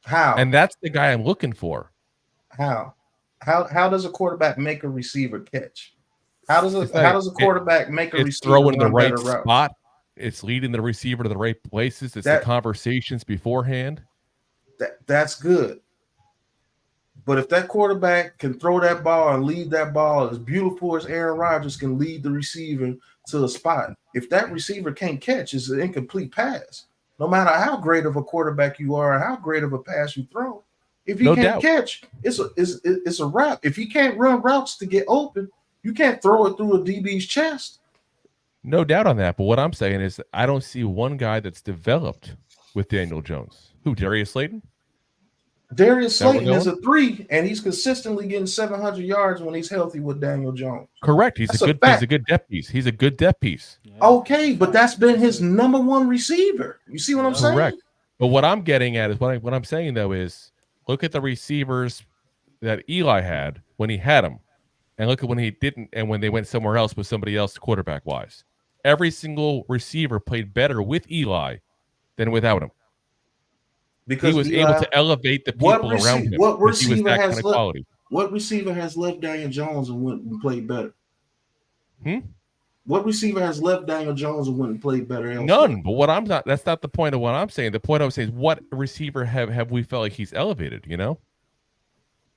How? And that's the guy I'm looking for. How does a quarterback make a receiver catch? How does a quarterback make a receiver throwing the right spot? Route? It's leading the receiver to the right places. It's the conversations beforehand. That's good. But if that quarterback can throw that ball and lead that ball as beautiful as Aaron Rodgers can lead the receiver to a spot, if that receiver can't catch, it's an incomplete pass. No matter how great of a quarterback you are, how great of a pass you throw, if he can't catch, it's a wrap. If he can't run routes to get open, you can't throw it through a DB's chest. No doubt on that. But what I'm saying is I don't see one guy that's developed with Daniel Jones. Who, Darius Slayton? Darius Slayton is a 3, and he's consistently getting 700 yards when he's healthy with Daniel Jones. Correct. He's a good depth piece. He's a good depth piece. Okay, but that's been his number one receiver. You see what I'm saying? Correct. But what I'm getting at is what I'm saying though is look at the receivers that Eli had when he had them, and look at when he didn't, and when they went somewhere else with somebody else quarterback wise. Every single receiver played better with Eli than without him. Because he was able to elevate the people around him. What receiver he was that has kind of quality. What receiver has left Daniel Jones and went and played better? What receiver has left Daniel Jones and went and played better elsewhere? None. But that's not the point of what I'm saying. The point I'm saying is what receiver have we felt like he's elevated, you know?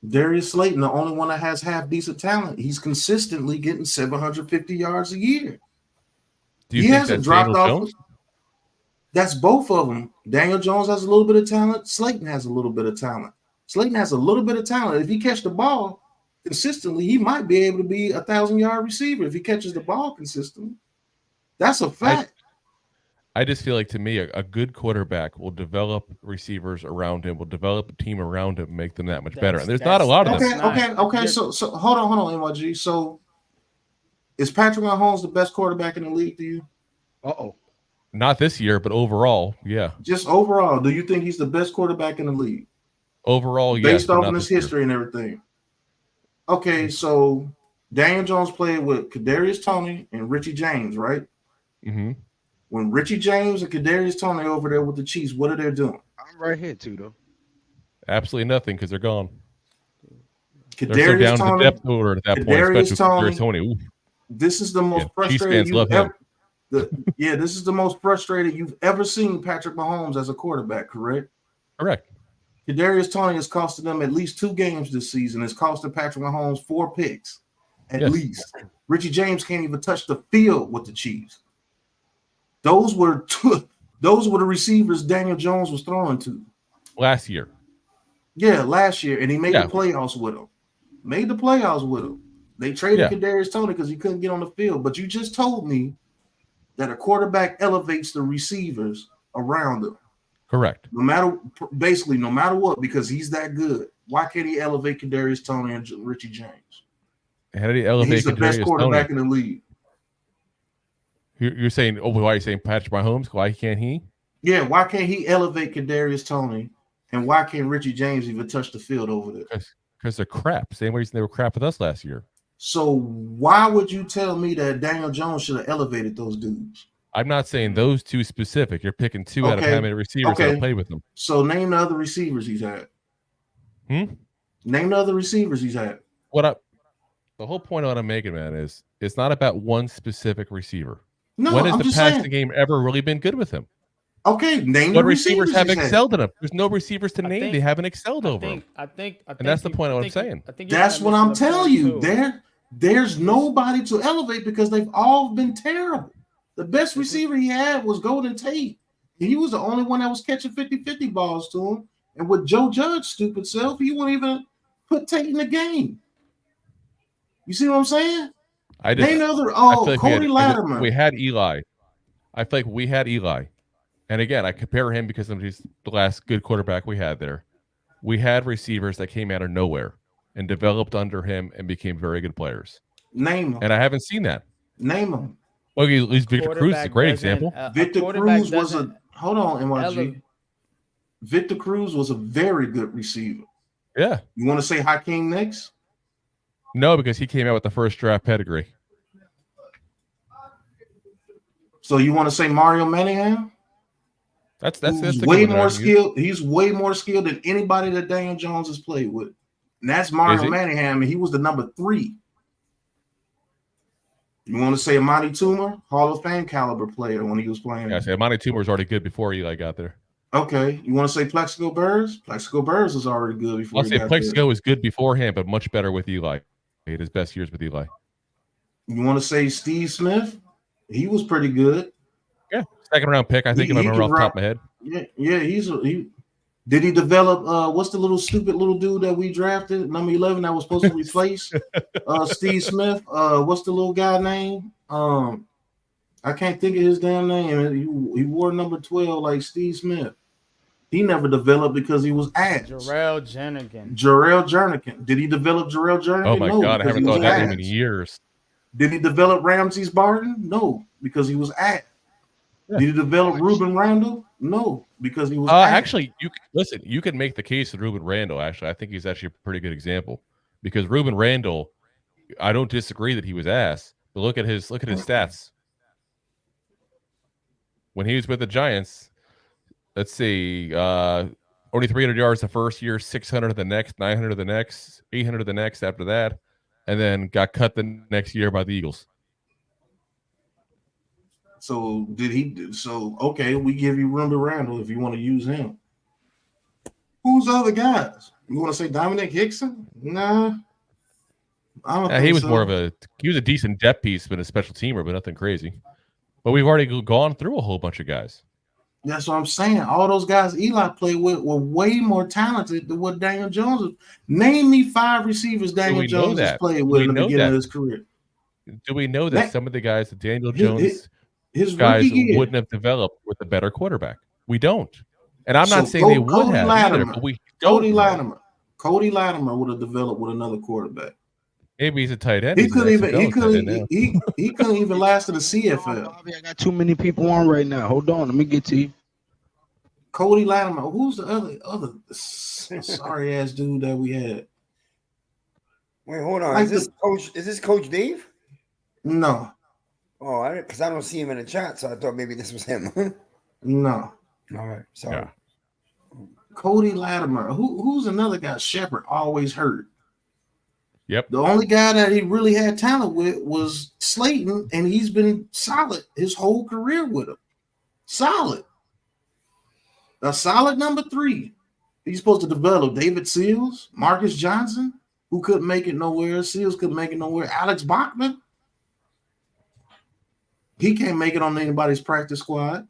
Darius Slayton, the only one that has half decent talent. He's consistently getting 750 yards a year. Do you think hasn't dropped off. Jones? That's both of them. Daniel Jones has a little bit of talent. Slayton has a little bit of talent. Slayton has a little bit of talent. If he catch the ball consistently, he might be able to be a 1,000-yard receiver if he catches the ball consistently. That's a fact. I just feel like, to me, a good quarterback will develop receivers around him, will develop a team around him, and make them that much better. And there's not a lot of them. Okay. So hold on, NYG. So is Patrick Mahomes the best quarterback in the league to you? Not this year, but overall, yeah. Just overall, do you think he's the best quarterback in the league? Overall, yes. Based off of his history and everything. Okay, so Daniel Jones played with Kadarius Toney and Richie James, right? Mm-hmm. When Richie James and Kadarius Toney over there with the Chiefs, what are they doing? I'm right here too, though. Absolutely nothing because they're gone. Kadarius they're so down Toney, to depth order at that point, especially Kadarius Toney. This is the most frustrated you've ever. This is the most frustrated you've ever seen Patrick Mahomes as a quarterback, correct? Correct. Kadarius Toney has costed them at least 2 games this season. It's costed Patrick Mahomes 4 picks, at least. Richie James can't even touch the field with the Chiefs. Those were the receivers Daniel Jones was throwing to last year. Yeah, last year, and he made the playoffs with them. They traded Kadarius Toney because he couldn't get on the field. But you just told me that a quarterback elevates the receivers around him. Correct. No matter what, because he's that good. Why can't he elevate Kadarius Toney and Richie James? How did he elevate? He's the best quarterback in the league. You're saying, why are you saying Patrick Mahomes? Why can't he? Yeah, why can't he elevate Kadarius Toney, and why can't Richie James even touch the field over there? Because they're crap. Same reason they were crap with us last year. So why would you tell me that Daniel Jones should have elevated those dudes? I'm not saying those two specific. You're picking 2 out of how many receivers that played with them. So name the other receivers he's had. Name the other receivers he's had. The whole point of what I'm making, man, is it's not about one specific receiver. No, when has the passing game ever really been good with him? Okay, name what the receivers have excelled in him. There's no receivers to name. They haven't excelled over him. I think and that's the point of what I'm saying. That's what I'm telling you. There's nobody to elevate because they've all been terrible. The best receiver he had was Golden Tate, He was the only one that was catching 50-50 balls to him. And with Joe Judge's stupid self, he wouldn't even put Tate in the game. You see what I'm saying? I just, Name other. I feel like Cody Latimer. we had Eli. I feel like we had Eli. And again, I compare him because he's the last good quarterback we had there. We had receivers that came out of nowhere and developed under him and became very good players. Name them. And I haven't seen that. Name them. Well, at least Victor Cruz is a great example. Victor Cruz was a hold on, NYG. Victor Cruz was a very good receiver. Yeah. You want to say Hakeem next? No, because he came out with the first draft pedigree. So you want to say Mario Manningham? That's way more skilled. He's way more skilled than anybody that Daniel Jones has played with. And that's Mario Manningham, and he was the number 3. You want to say Amani Toomer, Hall of Fame caliber player when he was playing? Yeah, I say Amani Toomer was already good before Eli got there. Okay, you want to say Plexico Burrs? Plexico Burrs was already good before. I'll say Plexico was good beforehand, but much better with Eli. He had his best years with Eli. You want to say Steve Smith? He was pretty good. Yeah, second round pick. I think if I remember off the top of my head. Yeah. Did he develop? What's the stupid little dude that we drafted, number 11, that was supposed to replace Steve Smith? What's the little guy name? I can't think of his damn name. He wore number 12 like Steve Smith. He never developed because he was ass. Jarrell Jernigan. Did he develop Jarrell Jernigan? Oh my God, I haven't thought that name in years. Did he develop Ramses Barton? No, because he was ass. Yeah. Did he develop Ruben Randall? No, because he was actually, you can make the case with Ruben Randall. Actually, I think he's actually a pretty good example because Ruben Randall, I don't disagree that he was ass, but look at his stats. When he was with the Giants, let's see, only 300 yards the first year, 600 the next, 900 the next, 800 the next after that, and then got cut the next year by the Eagles. So okay, we give you Ruben Randall if you want to use him. Who's the other guys? You want to say Dominic Hickson? Nah. I don't think he was so. he was a decent depth piece, but a special teamer, but nothing crazy. But we've already gone through a whole bunch of guys. That's what I'm saying. All those guys Eli played with were way more talented than what Daniel Jones was. Name me 5 receivers Daniel Jones has played with in the beginning of his career. Do we know that some of the guys that Daniel Jones his guys wouldn't have developed with a better quarterback? We don't. And I'm not saying they would have either, but we don't. Cody Latimer would have developed with another quarterback. Maybe he's a tight end. He couldn't even last in the CFL. Bobby, I got too many people on right now. Hold on, let me get to you. Cody Latimer. Who's the other sorry ass dude that we had? Wait, hold on. Is this Coach Dave? No. Oh, because I don't see him in the chat, so I thought maybe this was him. No. All right, sorry. Yeah. Cody Latimer. Who's another guy? Shepard, always hurt. Yep. The only guy that he really had talent with was Slayton, and he's been solid his whole career with him. Solid. A solid number 3. He's supposed to develop David Seals, Marcus Johnson, who couldn't make it nowhere. Seals couldn't make it nowhere. Alex Bachman. He can't make it on anybody's practice squad.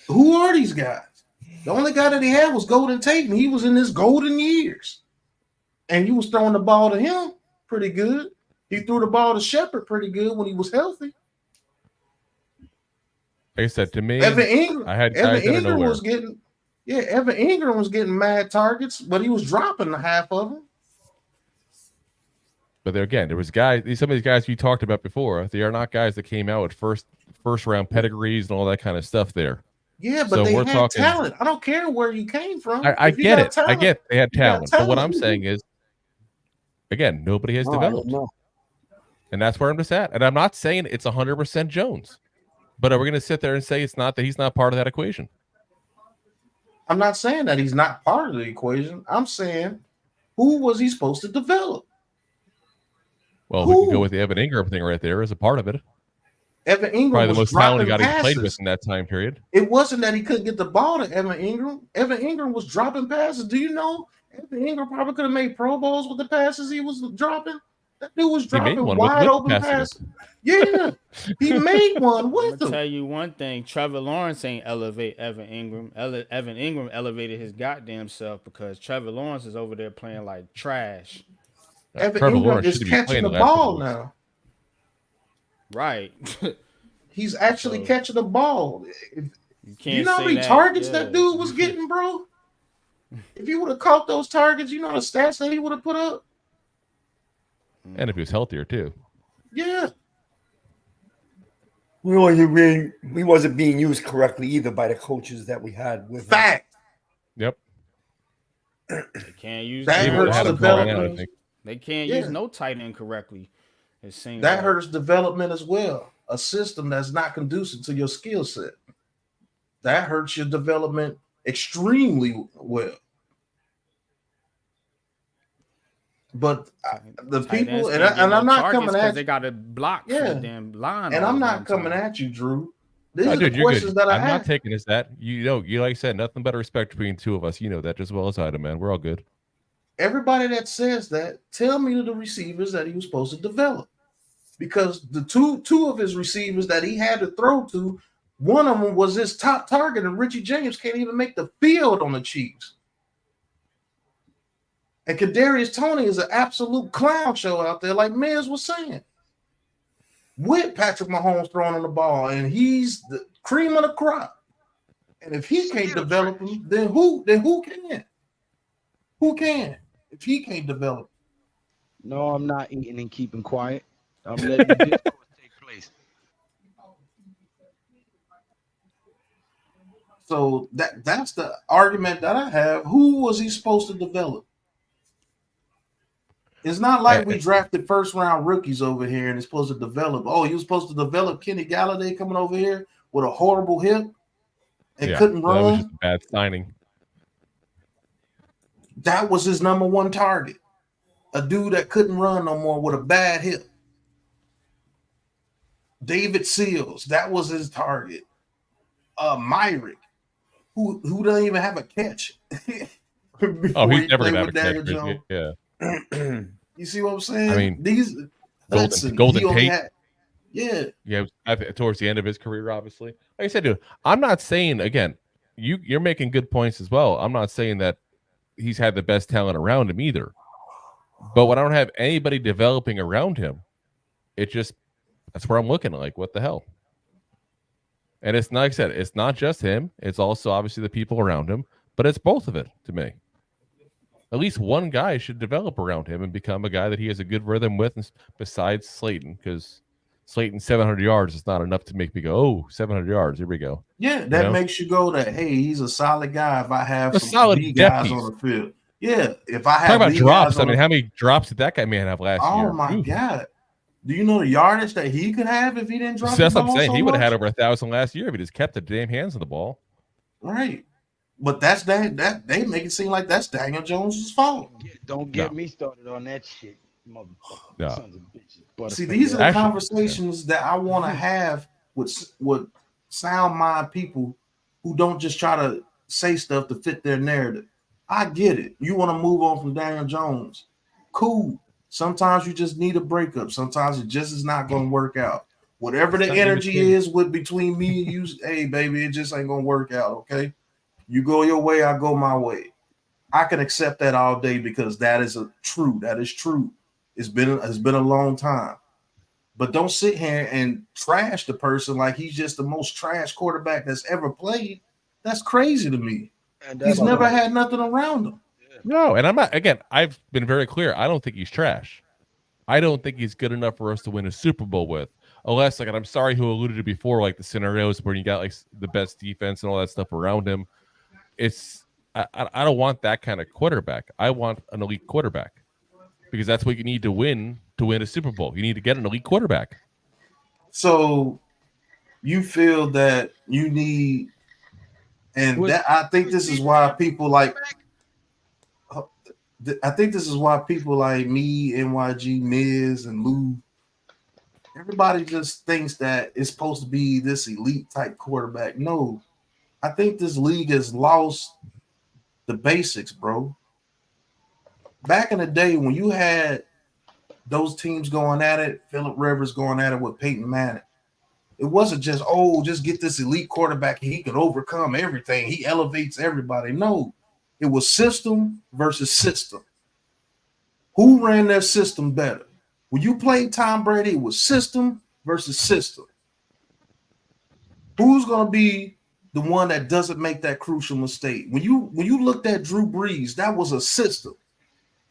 Who are these guys? The only guy that he had was Golden Tate, and he was in his golden years. And you was throwing the ball to him pretty good. He threw the ball to Shepard pretty good when he was healthy. Like I said, to me, Evan Ingram, Evan Ingram was getting mad targets, but he was dropping half of them. But there was guys. Some of these guys you talked about before. They are not guys that came out with first round pedigrees and all that kind of stuff. There. Yeah, but they had talent. I don't care where you came from. I get it. I get they had talent. But what I'm saying is, again, nobody has developed. And that's where I'm just at. And I'm not saying it's 100% Jones. But are we going to sit there and say it's not, that he's not part of that equation? I'm not saying that he's not part of the equation. I'm saying, who was he supposed to develop? Well, we can go with the Evan Ingram thing right there as a part of it. Evan Ingram probably was the most talented guy he played with in that time period. It wasn't that he couldn't get the ball to Evan Ingram. Evan Ingram was dropping passes. Do you know Evan Ingram probably could have made Pro Bowls with the passes he was dropping? That dude was He made dropping one wide with open capacity. passes. Yeah, he made one I'm with gonna him. tell you one thing: Trevor Lawrence ain't elevate Evan Ingram. Evan Ingram elevated his goddamn self because Trevor Lawrence is over there playing like trash. Evan Trevor Ingram Lawrence is shouldn't be catching playing the the last couple ball weeks. now. Right. He's actually So, catching the ball. you Do you can't know how say many that. targets Yeah. that dude was getting, bro? If he would have caught those targets, you know the stats that he would have put up? And if he was healthier too. Yeah. We wasn't being used correctly either by the coaches that we had with him. Fact. Yep. They can't use That They hurts had him call right out, I development. think. They can't Yeah. use no tight end correctly. It seems That like. hurts development as well. A system that's not conducive to your skill set. That hurts your development extremely well. But the Tight ends people, and can't get I'm no not targets coming because at they you. got to block for Yeah. the damn line. And all I'm the not damn coming time. at you, Drew. These No, are dude, the you're questions good. that I I'm not ask. taking as that. You know, you like I said, nothing but respect between two of us. You know that just as well as I do, man. We're all good. Everybody that says that, tell me the receivers that he was supposed to develop. Because the two of his receivers that he had to throw to, one of them was his top target, and Richie James can't even make the field on the Chiefs. And Kadarius Toney is an absolute clown show out there, like Miz was saying. With Patrick Mahomes throwing on the ball, and he's the cream of the crop. And if he can't develop him, then who can? Who can? If he can't develop. No, I'm not eating and keeping quiet. I'm letting the discourse take place. So that's the argument that I have. Who was he supposed to develop? It's not like we drafted first round rookies over here and it's supposed to develop. Oh, he was supposed to develop Kenny Galladay coming over here with a horrible hip and couldn't run. That was just a bad signing. That was his number one target. A dude that couldn't run no more with a bad hip. David Seals, that was his target. Myrick, who doesn't even have a catch. Oh, he's never gonna have a catch. Yeah. You see what I'm saying? I mean, these Golden Tate. Yeah, towards the end of his career, obviously. Like I said, dude, I'm not saying again. You're making good points as well. I'm not saying that he's had the best talent around him either. But when I don't have anybody developing around him, that's where I'm looking like, what the hell? And it's not, like I said, it's not just him. It's also obviously the people around him, but it's both of it to me. At least one guy should develop around him and become a guy that he has a good rhythm with, besides Slayton, because Slayton's 700 yards is not enough to make me go, oh, 700 yards. Here we go. Yeah, that makes you go that, hey, he's a solid guy if I have some solid B guys on the field. Yeah, if I have talk about drops. I mean, how many drops did that guy man have last year? Oh my God. Do you know the yardage that he could have if he didn't drop the ball? That's what I'm saying. He would have had over 1,000 last year if he just kept the damn hands on the ball. Right. But that's that they make it seem like that's Daniel Jones' fault. Don't get me started on that shit, motherfucker. Sons of bitches. See, these are the conversations that I want to have with sound mind people who don't just try to say stuff to fit their narrative. I get it. You want to move on from Daniel Jones. Cool. Sometimes you just need a breakup. Sometimes it just is not going to work out. Whatever the energy is between me and you, hey, baby, it just ain't going to work out, okay? You go your way, I go my way. I can accept that all day because that is true. That is true. It's been a long time. But don't sit here and trash the person like he's just the most trash quarterback that's ever played. That's crazy to me. He's never had nothing around him. No, and I'm not, again, I've been very clear. I don't think he's trash. I don't think he's good enough for us to win a Super Bowl with. Unless, and I'm sorry who alluded to before, like the scenarios where you got like the best defense and all that stuff around him. I don't want that kind of quarterback. I want an elite quarterback because that's what you need to win a Super Bowl. You need to get an elite quarterback. So you feel that you need, and that I think this is why people like. I think this is why people like me, NYG, Miz, and Lou, everybody just thinks that it's supposed to be this elite type quarterback. No, I think this league has lost the basics, bro. Back in the day when you had those teams going at it, Phillip Rivers going at it with Peyton Manning. It wasn't just, just get this elite quarterback. He can overcome everything. He elevates everybody. No, it was system versus system. Who ran their system better? When you played Tom Brady, it was system versus system. Who's going to be the one that doesn't make that crucial mistake? When you looked at Drew Brees, that was a system.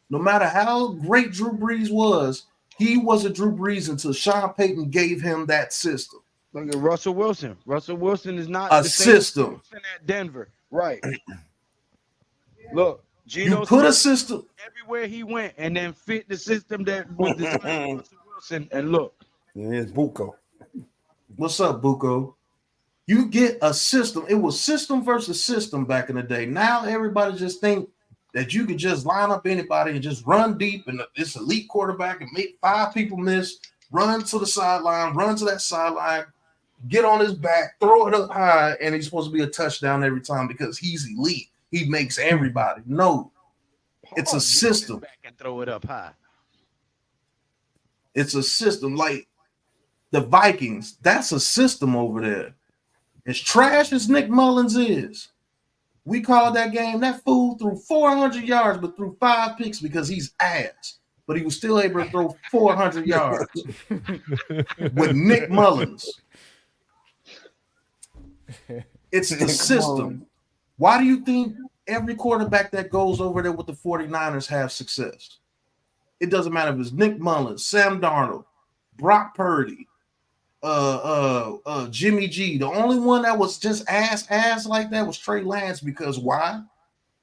No matter how great Drew Brees was, he wasn't Drew Brees until Sean Payton gave him that system. Look at Russell Wilson. Russell Wilson is not A the same system at Denver. Right. Look, Geno You put a Smith system. everywhere he went and then fit the system that was designed for Russell Wilson. And look. Here's Buko. What's up, Buko? You get a system. It was system versus system back in the day. Now everybody just think that you could just line up anybody and just run deep and this elite quarterback and make 5 people miss, run to the sideline, run to that sideline, get on his back, throw it up high, and he's supposed to be a touchdown every time because he's elite. He makes everybody. No, it's a system. Back and throw it up high. It's a system. Like the Vikings, that's a system over there. As trash as Nick Mullins is, we called that game, that fool threw 400 yards but threw 5 picks because he's ass. But he was still able to throw 400 yards with Nick Mullins. It's the system. Why do you think every quarterback that goes over there with the 49ers have success? It doesn't matter if it's Nick Mullins, Sam Darnold, Brock Purdy, Jimmy G. The only one that was just ass like that was Trey Lance, because why?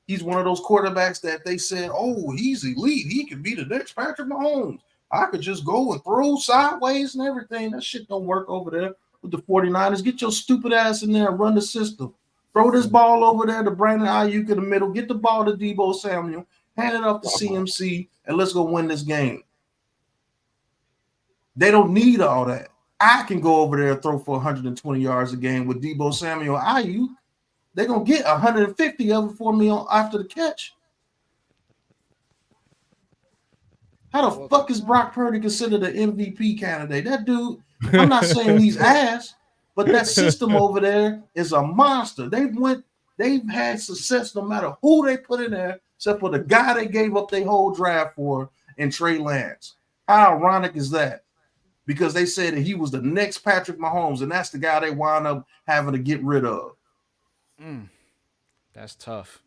He's one of those quarterbacks that they said, he's elite. He could be the next Patrick Mahomes. I could just go and throw sideways and everything. That shit don't work over there with the 49ers. Get your stupid ass in there and run the system. Throw this ball over there to Brandon Ayuk in the middle. Get the ball to Deebo Samuel. Hand it off to CMC, and let's go win this game. They don't need all that. I can go over there and throw for 120 yards a game with Deebo Samuel Ayuk. They're going to get 150 of it for me after the catch. How the fuck is Brock Purdy considered an MVP candidate? That dude, I'm not saying he's ass, but that system over there is a monster. They've had success no matter who they put in there, except for the guy they gave up their whole draft for in Trey Lance. How ironic is that? Because they said that he was the next Patrick Mahomes, and that's the guy they wound up having to get rid of. That's tough.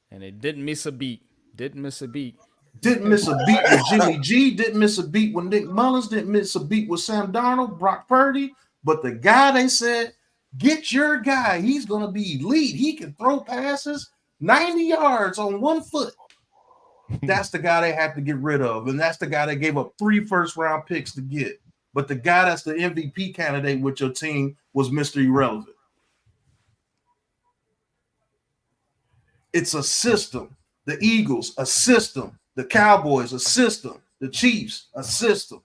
And they didn't miss a beat. Didn't miss a beat with Jimmy G. Didn't miss a beat with Nick Mullins. Didn't miss a beat with Sam Darnold, Brock Purdy. But the guy they said, get your guy. He's going to be elite. He can throw passes 90 yards on one foot. That's the guy they had to get rid of. And that's the guy they gave up 3 first-round picks to get. But the guy that's the MVP candidate with your team was Mr. Irrelevant. It's a system. The Eagles, a system. The Cowboys, a system. The Chiefs, a system.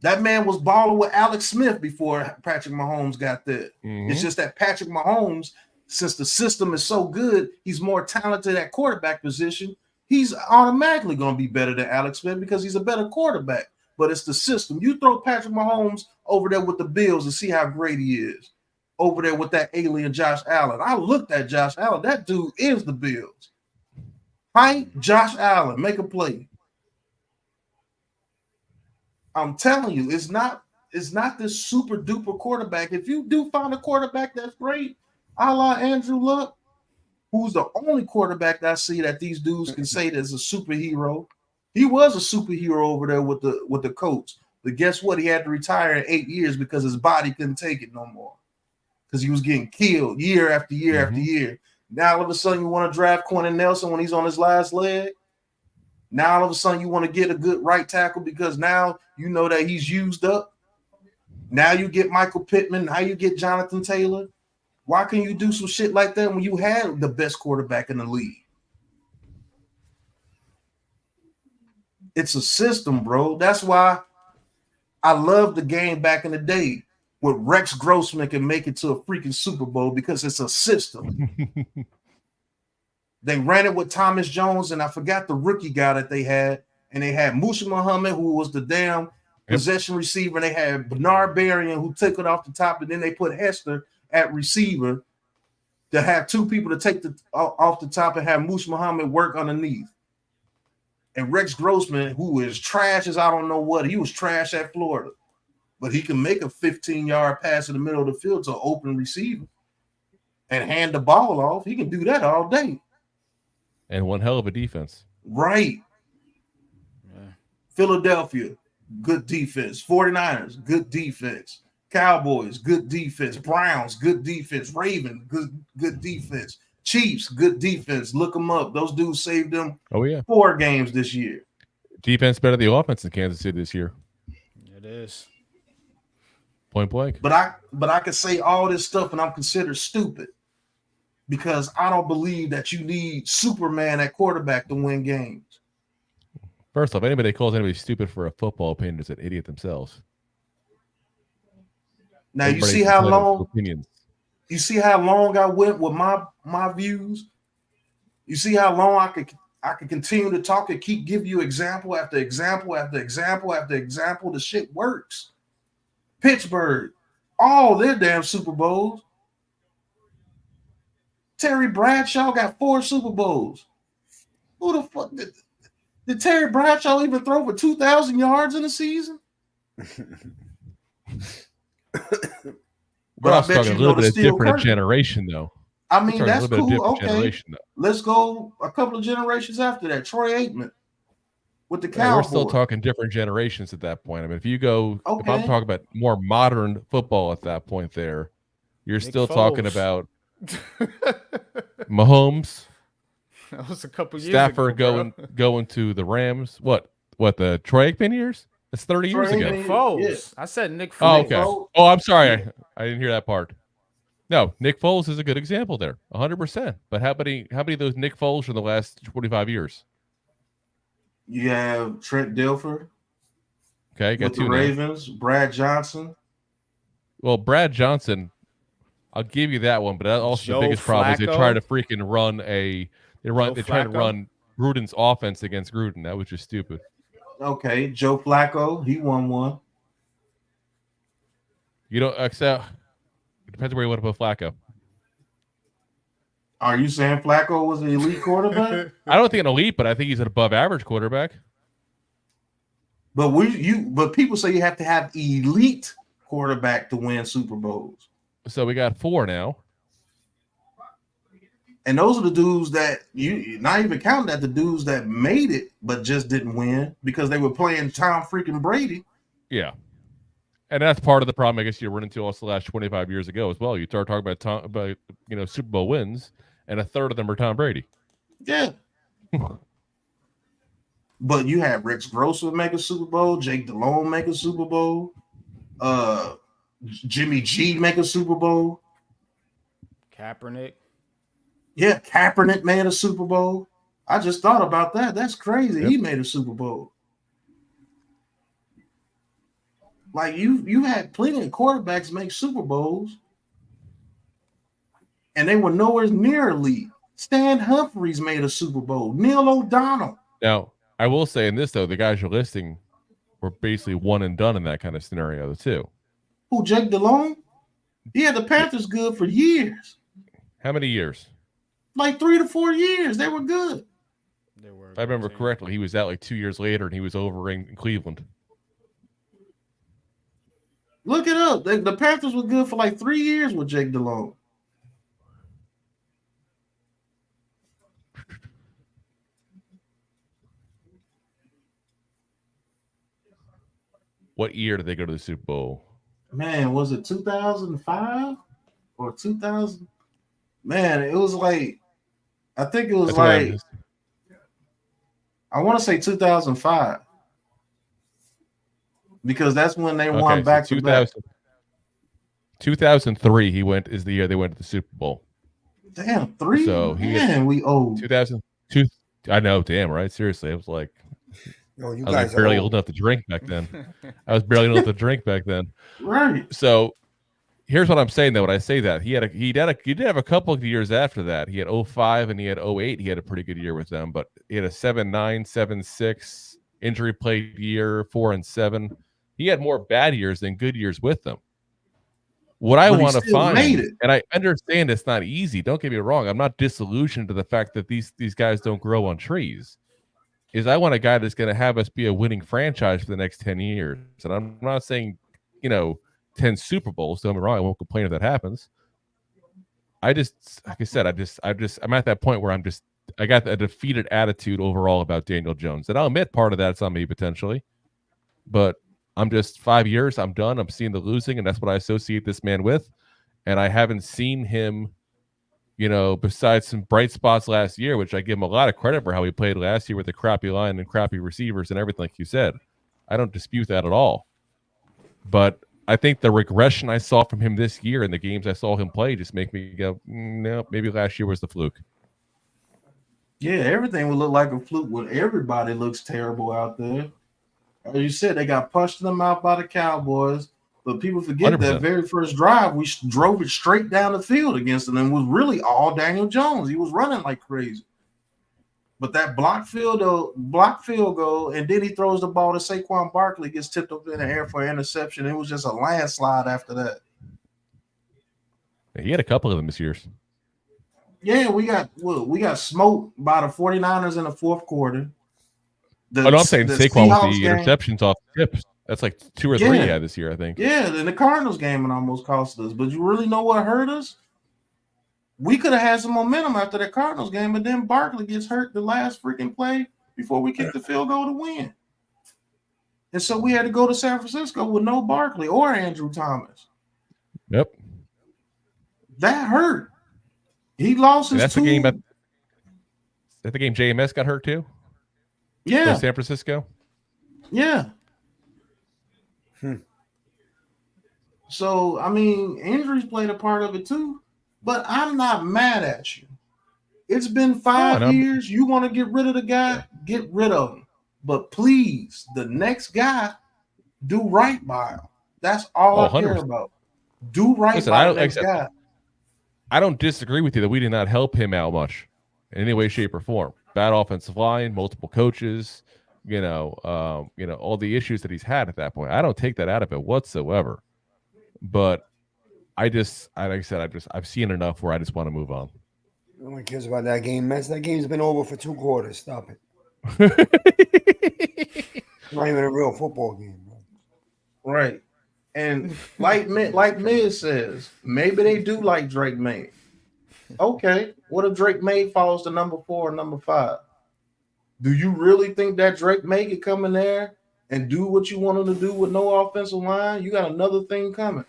That man was balling with Alex Smith before Patrick Mahomes got there. Mm-hmm. It's just that Patrick Mahomes, since the system is so good, he's more talented at quarterback position. He's automatically going to be better than Alex Smith because he's a better quarterback. But it's the system. You throw Patrick Mahomes over there with the Bills and see how great he is. Over there with that alien Josh Allen. I looked at Josh Allen. That dude is the Bills. Height, Josh Allen, make a play. I'm telling you, it's not this super duper quarterback. If you do find a quarterback that's great, a la Andrew Luck, who's the only quarterback that I see that these dudes can say that's a superhero. He was a superhero over there with the Colts. But guess what? He had to retire in 8 years because his body couldn't take it no more. Because he was getting killed year after year after year. Now all of a sudden you want to draft Quentin Nelson when he's on his last leg. Now all of a sudden you want to get a good right tackle because now you know that he's used up. Now you get Michael Pittman. Now you get Jonathan Taylor. Why can you do some shit like that when you had the best quarterback in the league? It's a system, bro. That's why I love the game back in the day where Rex Grossman can make it to a freaking Super Bowl because it's a system. They ran it with Thomas Jones, and I forgot the rookie guy that they had. and they had Musa Muhammad, who was the damn possession receiver, and they had Bernard Berrien, who took it off the top, and then they put Hester at receiver to have two people to take the off the top and have Musa Muhammad work underneath. And Rex Grossman, who is trash as I don't know what, he was trash at Florida, but he can make a 15-yard pass in the middle of the field to an open receiver and hand the ball off. He can do that all day. And one hell of a defense. Right. Yeah. Philadelphia, good defense. 49ers, good defense. Cowboys, good defense. Browns, good defense. Ravens, good defense. Chiefs, good defense. Look them up. Those dudes saved them 4 games this year. Defense better than the offense in Kansas City this year. It is. Point blank. But I can say all this stuff and I'm considered stupid because I don't believe that you need Superman at quarterback to win games. First off, anybody that calls anybody stupid for a football opinion is an idiot themselves. Now you see how long I went with my views. You see how long I could continue to talk and keep giving you example after example after example after example. The shit works. Pittsburgh, all their damn Super Bowls. Terry Bradshaw got 4 Super Bowls. Who the fuck did Terry Bradshaw even throw for 2,000 yards in a season? We're also talking a little bit of different generation, though. I mean, that's cool. Okay, let's go a couple of generations after that. Troy Aikman with the Cowboys. We're still talking different generations at that point. I mean, if you go, if I'm talking about more modern football at that point, there, you're still talking about Mahomes. That was a couple years Stafford ago, going to the Rams. What the Troy Aikman years? That's 30 years ago. Nick Foles. Yeah. I said Nick Foles. Oh, okay. Oh, I'm sorry. I didn't hear that part. No, Nick Foles is a good example there, 100%. But how many of those Nick Foles from the last 25 years? You have Trent Dilfer. Okay, got with 2 the Ravens. Brad Johnson. Well, Brad Johnson, I'll give you that one, but also Joe the biggest problem is they Flacco. try to freaking run they try to run Gruden's offense against Gruden. That was just stupid. Okay, Joe Flacco, he won one. You don't accept. It depends where you want to put Flacco. Are you saying Flacco was an elite quarterback? I don't think an elite, but I think he's an above average quarterback. But but people say you have to have elite quarterback to win Super Bowls. So we got 4 now. And those are the dudes that you not even counting that the dudes that made it but just didn't win because they were playing Tom freaking Brady. Yeah. And that's part of the problem I guess you run into also the last 25 years ago as well. You start talking about Super Bowl wins, and a third of them are Tom Brady. Yeah. But you had Rex Grossman make a Super Bowl, Jake Delhomme make a Super Bowl, Jimmy G make a Super Bowl. Kaepernick. Yeah, Kaepernick made a Super Bowl. I just thought about that. That's crazy. Yep. He made a Super Bowl. Like you had plenty of quarterbacks make Super Bowls, and they were nowhere near elite. Stan Humphries made a Super Bowl. Neil O'Donnell. Now, I will say in this though, the guys you're listing were basically one and done in that kind of scenario too. Who, Jake Delhomme? He had the Panthers good for years. How many years? Like 3 to 4 years. They were good. If I remember correctly, he was out like 2 years later, and he was over in Cleveland. Look it up. The Panthers were good for like 3 years with Jake Delhomme. What year did they go to the Super Bowl? Man, was it 2005 or 2000? Man, it was like, I think it was I want to say 2005. Because that's when they won back to back. 2003 is the year they went to the Super Bowl. Damn, 3? So we old. 2002. I know, damn, right? Seriously, I was like, no, you I was guys barely old enough to drink back then. Right. So here's what I'm saying though. When I say that, he did have a couple of years after that. He had 05 and he had 08. He had a pretty good year with them, but he had a 7-9, 7-6, injury played year 4 and 7. He had more bad years than good years with them. What I But he want to still find, made it. and I understand it's not easy. Don't get me wrong. I'm not disillusioned to the fact that these guys don't grow on trees. Is I want a guy that's going to have us be a winning franchise for the next 10 years. And I'm not saying, 10 Super Bowls. Don't get me wrong. I won't complain if that happens. I just, like I said, I'm at that point where I got a defeated attitude overall about Daniel Jones. And I'll admit part of that's on me potentially. But I'm just 5 years. I'm done. I'm seeing the losing, and that's what I associate this man with. And I haven't seen him, besides some bright spots last year, which I give him a lot of credit for how he played last year with the crappy line and crappy receivers and everything, like you said. I don't dispute that at all. But I think the regression I saw from him this year in the games I saw him play just make me go, no, maybe last year was the fluke. Yeah, everything would look like a fluke when everybody looks terrible out there. As you said, they got punched in the mouth by the Cowboys. But people forget 100%. that very first drive, we drove it straight down the field against them, and it was really all Daniel Jones. He was running like crazy. But that block field goal, and then he throws the ball to Saquon Barkley, gets tipped up in the air for an interception. It was just a landslide after that. Yeah, he had a couple of them this year. Yeah, we got smoked by the 49ers in the fourth quarter. I'm saying Saquon with the Seahawks interceptions off the tips. That's like 2 or 3 he had this year, I think. Yeah, in the Cardinals game it almost cost us. But you really know what hurt us? We could have had some momentum after that Cardinals game, but then Barkley gets hurt the last freaking play before we kicked the field goal to win. And so we had to go to San Francisco with no Barkley or Andrew Thomas. Yep. That hurt. He lost his the game. That the game JMS got hurt too? Yeah. For San Francisco? Yeah. So, I mean, injuries played a part of it too. But I'm not mad at you. It's been 5 years. You want to get rid of the guy? Get rid of him. But please, the next guy, do right by him. That's all I care about. Do right by the next guy. I don't disagree with you that we did not help him out much in any way, shape, or form. Bad offensive line, multiple coaches, all the issues that he's had at that point. I don't take that out of it whatsoever. But like I said, I've seen enough where I just want to move on. No one cares about that game, Mess. That game's been over for 2 quarters. Stop it. It's not even a real football game, bro. Right. And like Miz says, maybe they do like Drake May. Okay. What if Drake May falls to number 4 or number 5? Do you really think that Drake May could come in there and do what you want him to do with no offensive line? You got another thing coming.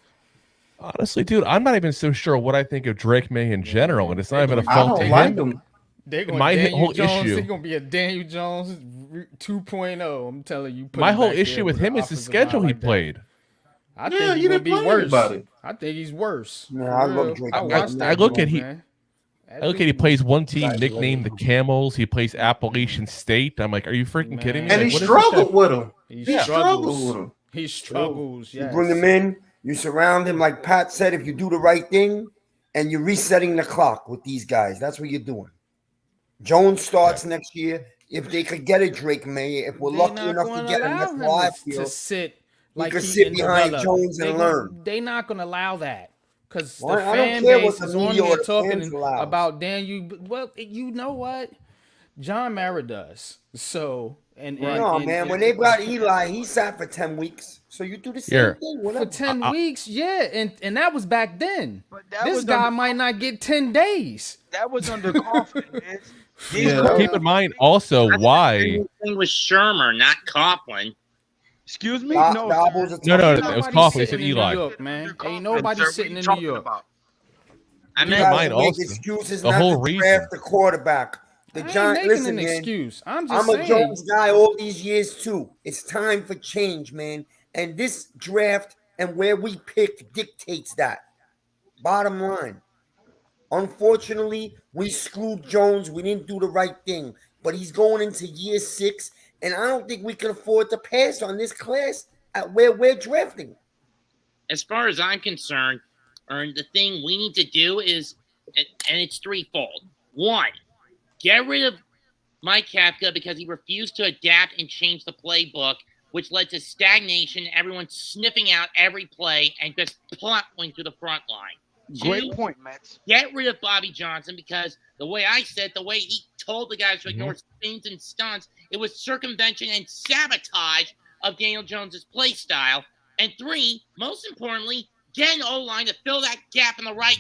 Honestly, dude, I'm not even so sure what I think of Drake May in general, and it's not even a fault to him. My whole issue, he's gonna be a Daniel Jones 2.0. I'm telling you. My whole issue with him is the schedule he played. I think he's gonna be worse. I think he's worse. Yeah, I love Drake. I look at he plays one team nicknamed the Camels. He plays Appalachian State. I'm like, are you freaking kidding me? And like, he struggled with him. He struggles with him. He struggles. You bring him in. You surround him, like Pat said, if you do the right thing, and you're resetting the clock with these guys. That's what you're doing. Jones starts next year. If they could get a Drake May, if we're lucky enough to get him, that's how I feel. To sit like he could sit behind Jones and learn. They're not going to allow that. Because the I fan don't care base what is the on media here or the talking fans allow. about Daniel. Well, you know what? John Mara does. So... man, when they brought Eli, he sat for 10 weeks. So you do the same thing. Whatever. For 10 weeks, yeah. And that was back then. This guy might not get 10 days. That was under Coughlin, man. Keep in mind also why. Thing was Shermer, not Coughlin. Excuse me? No, it was Coughlin. He said Eli. New York, man. Ain't nobody sitting in New York. I mean, also excuses the whole reason. Draft the quarterback. The Giants, listen, man. Excuse. I'm a Jones guy all these years too. It's time for change, man. And this draft and where we pick dictates that. Bottom line. Unfortunately, we screwed Jones. We didn't do the right thing. But he's going into year 6, and I don't think we can afford to pass on this class at where we're drafting. As far as I'm concerned, the thing we need to do is, and it's threefold. 1, get rid of Mike Kafka because he refused to adapt and change the playbook, which led to stagnation, everyone sniffing out every play and just plowing to the front line. Great Two, point, Mets. get rid of Bobby Johnson because the way I said, the way he told the guys to ignore spins and stunts, it was circumvention and sabotage of Daniel Jones's play style. And three, most importantly, get an O-line to fill that gap on the right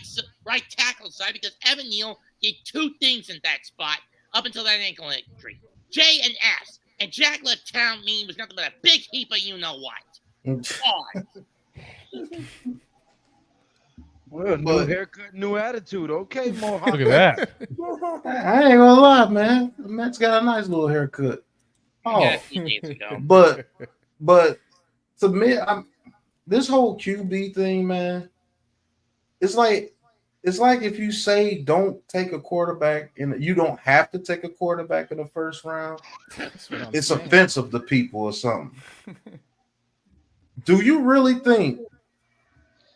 tackle side because Evan Neal did two things in that spot up until that ankle injury. J and S. And Jack left town mean was nothing but a big heap of you-know-what. God. Well, new haircut, new attitude. Okay, Mohawk. Look at that. I ain't gonna lie, man. The Mets got a nice little haircut. Oh, Yeah, a few days ago. but to me, this whole QB thing, man. It's like if you say don't take a quarterback and you don't have to take a quarterback in the first round, it's offensive to people or something. Do you really think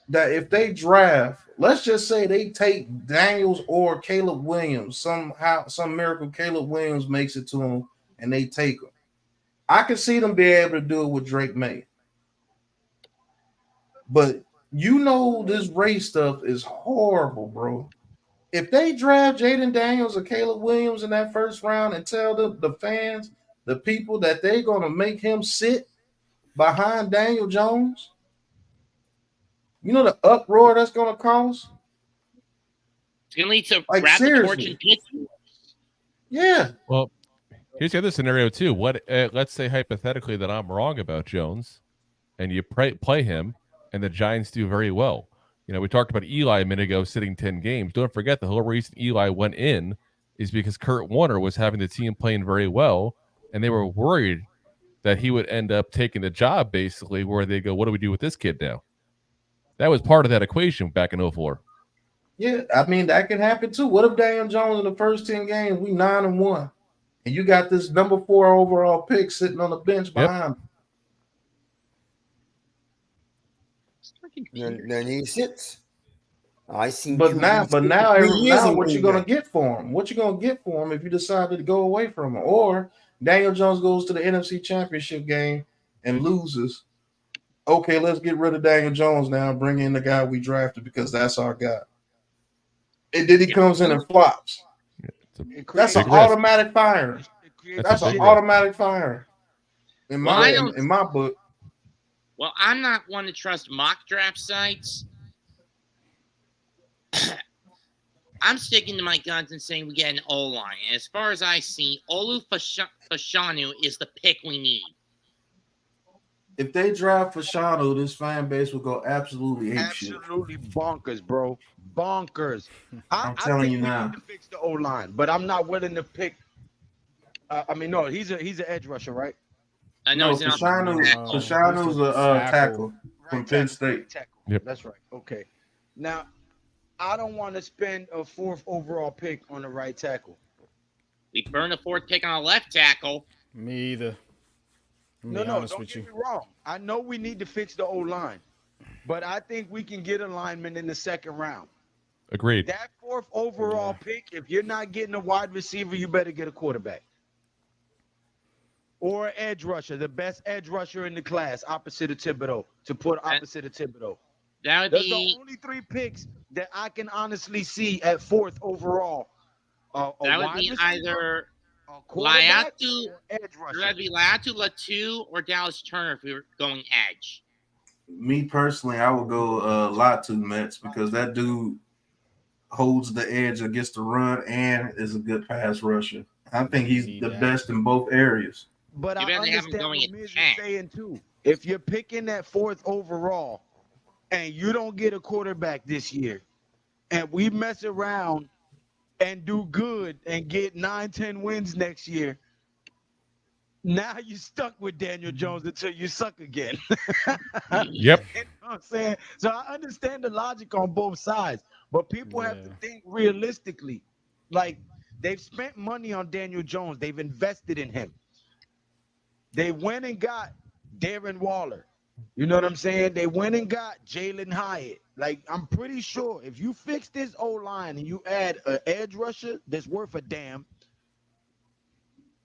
that if they draft, let's just say they take Daniels or Caleb Williams, somehow, some miracle Caleb Williams makes it to them and they take him, I can see them be able to do it with Drake May. But you know this race stuff is horrible, bro. If they draft Jaden Daniels or Caleb Williams in that first round and tell the fans, the people, that they're going to make him sit behind Daniel Jones, you know the uproar that's going to cause? It's going to lead to like, grab the torch seriously. and get. Yeah. Well, here's the other scenario too. What? Let's say hypothetically that I'm wrong about Jones, and you play him, and the Giants do very well. You know, we talked about Eli a minute ago sitting 10 games. Don't forget the whole reason Eli went in is because Kurt Warner was having the team playing very well, and they were worried that he would end up taking the job, basically, where they go, what do we do with this kid now? That was part of that equation back in 2004. Yeah, I mean, that can happen too. What if Daniel Jones in the first 10 games, we 9-1, and you got this number 4 overall pick sitting on the bench behind him? Then he sits. I see. But now what you gonna get for him? What you gonna get for him if you decide to go away from him? Or Daniel Jones goes to the NFC Championship game and loses. Okay, let's get rid of Daniel Jones now and bring in the guy we drafted because that's our guy. And then he comes in and flops. That's an automatic fire. That's an automatic fire. In my book. Well, I'm not one to trust mock draft sites. I'm sticking to my guns and saying we get an O-line. And as far as I see, Olu Fashanu is the pick we need. If they draft Fashanu, this fan base will go absolutely apeshit. Absolutely bonkers, bro. Bonkers. I'm telling you now. We need to fix the O-line, but I'm not willing to pick. No, he's an edge rusher, right? I know Fashanu's a tackle from Penn State. Yep. That's right. Okay. Now, I don't want to spend a 4th overall pick on the right tackle. We burned a 4th pick on a left tackle. Me either. No, don't get me wrong. I know we need to fix the O-line, but I think we can get a lineman in the 2nd round. Agreed. That 4th overall pick, if you're not getting a wide receiver, you better get a quarterback. Or an edge rusher, the best edge rusher in the class, opposite of Thibodeau, to put opposite of Thibodeau. That would Those are the only 3 picks that I can honestly see at 4th overall. That would be either Laiatu, Latu, or Dallas Turner if we were going edge. Me personally, I would go Latu Mets because that dude holds the edge against the run and is a good pass rusher. I think he's the best in both areas. But I understand what Miz is saying too. If you're picking that 4th overall and you don't get a quarterback this year, and we mess around and do good and get 9-10 wins next year, now you're stuck with Daniel Jones until you suck again. Yep. You know what I'm saying? So I understand the logic on both sides, but people have to think realistically. Like, they've spent money on Daniel Jones. They've invested in him. They went and got Darren Waller. You know what I'm saying? They went and got Jalen Hyatt. Like, I'm pretty sure if you fix this O-line and you add an edge rusher that's worth a damn,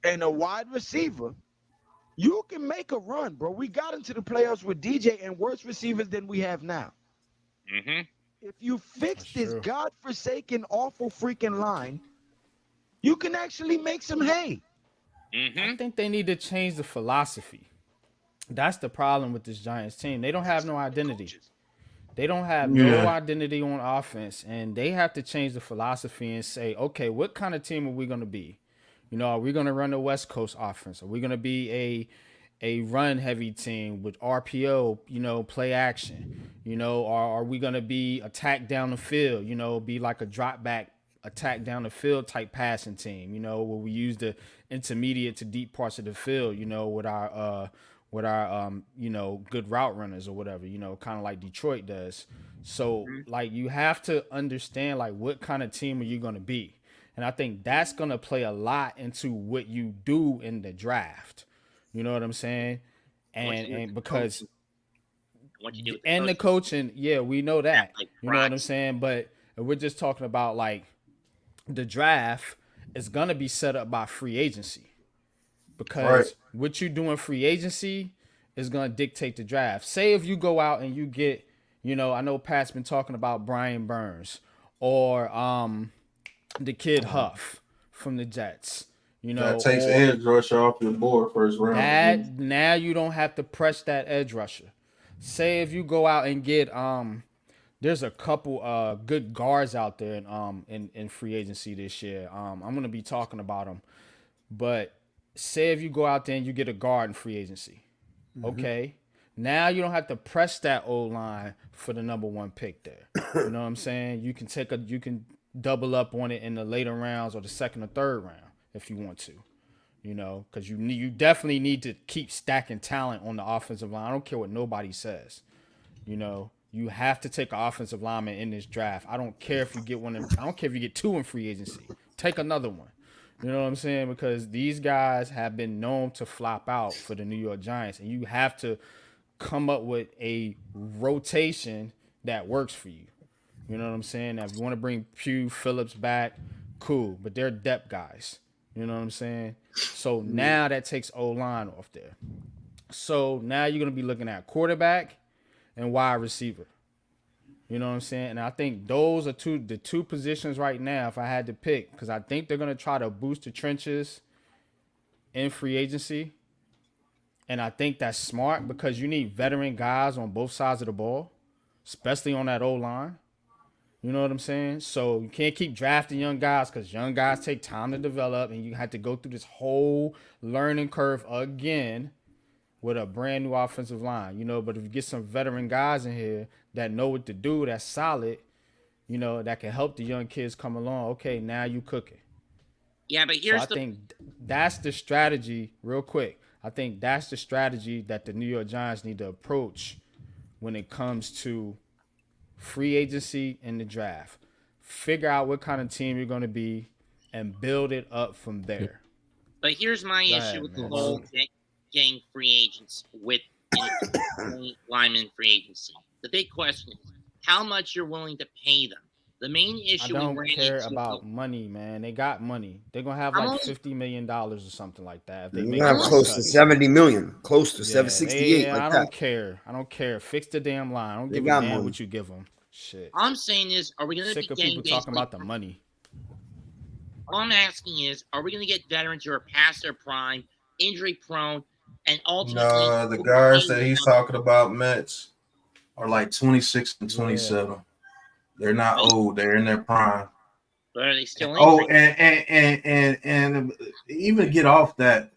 and a wide receiver, you can make a run, bro. We got into the playoffs with DJ and worse receivers than we have now. Mm-hmm. If you fix That's this true. godforsaken, awful freaking line, you can actually make some hay. Mm-hmm. I think they need to change the philosophy. That's the problem with this Giants team. They don't have no identity. They don't have no Yeah. identity on offense, and they have to change the philosophy and say, okay, what kind of team are we going to be? You know, are we going to run the West Coast offense? Are we going to be a run heavy team with RPO, you know, play action? You know, or are we going to be attack down the field, you know, be like a drop back attack down the field type passing team, you know, where we use the intermediate to deep parts of the field, you know, with our you know, good route runners or whatever, you know, kind of like Detroit does. So like you have to understand like what kind of team are you going to be? And I think that's going to play a lot into what you do in the draft. You know what I'm saying? And because What you do with and the coach. coaching, yeah, we know that. Like You know what I'm props. saying? But we're just talking about like the draft is gonna be set up by free agency Right. because what you do in free agency is gonna dictate the draft. Say if you go out and you get, you know, I know Pat's been talking about Brian Burns or the kid Huff from the Jets, you That know, takes or edge rusher off your board first round. that now you don't have to press that edge rusher. Say if you go out and get there's a couple good guards out there in free agency this year. I'm gonna be talking about them. But say if you go out there and you get a guard in free agency, okay. Now you don't have to press that old line for the number one pick there. You know what I'm saying? You can double up on it in the later rounds or the second or third round if you want to. You know, because you definitely need to keep stacking talent on the offensive line. I don't care what nobody says. You know, you have to take an offensive lineman in this draft. I don't care if you get one. I don't care if you get two in free agency. Take another one. You know what I'm saying? Because these guys have been known to flop out for the New York Giants, and you have to come up with a rotation that works for you. You know what I'm saying? Now, if you want to bring Pugh Phillips back, cool, but they're depth guys. You know what I'm saying? So now that takes O-line off there. So now you're going to be looking at quarterback and wide receiver. You know what I'm saying? And I think those are the two positions right now if I had to pick, because I think they're going to try to boost the trenches in free agency. And I think that's smart because you need veteran guys on both sides of the ball, especially on that O-line. You know what I'm saying? So you can't keep drafting young guys because young guys take time to develop, and you have to go through this whole learning curve again with a brand new offensive line. You know, but if you get some veteran guys in here that know what to do, that's solid, you know, that can help the young kids come along. Okay, now you cooking. Yeah, but So here's I think that's the strategy, real quick. I think that's the strategy that the New York Giants need to approach when it comes to free agency and the draft. Figure out what kind of team you're going to be and build it up from there. But here's my Go issue ahead, with man. the whole getting free agents with lineman free agency. The big question is how much you're willing to pay them. The main I issue we don't ran care into about money, man. They got money. They're going to have I'm like only- $50 million or something like that if they You make have the right close to cuts. 70 million, close to Yeah, 768. I Like don't that. care. I don't care. Fix the damn line. I don't They give a got damn money. what you give them. Shit. all I'm saying is, are we going to be Sick of getting people talking basically- about the money. All I'm asking is, are we going to get veterans who are past their prime, injury prone, and ultimately No, the guys that he's talking about, Mets, are like 26 and 27. They're not old. They're in their prime. But are they still Oh, injured? and even get off that.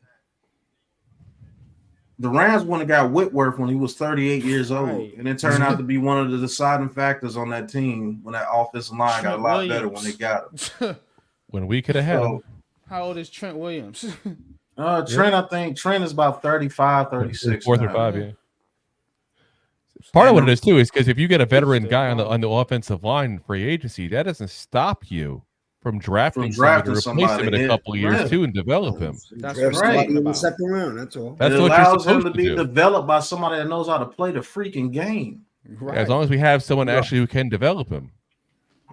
The Rams went and got Whitworth when he was 38 years old, Right. and it turned out to be one of the deciding factors on that team when that offensive line got a lot better when they got him. When we could have had him. How old is Trent Williams? Trent, I think Trent is about 35, 36. 4 through now. 5, yeah. Part of what it is too is because if you get a veteran guy on the offensive line in free agency, that doesn't stop you from drafting somebody to replace him in a couple of years too and develop him. That's Draft what I'm somebody talking in the about. second round. That's all. That's it what you're allows him supposed to to be do. developed by somebody that knows how to play the freaking game. Right. As long as we have someone actually who can develop him.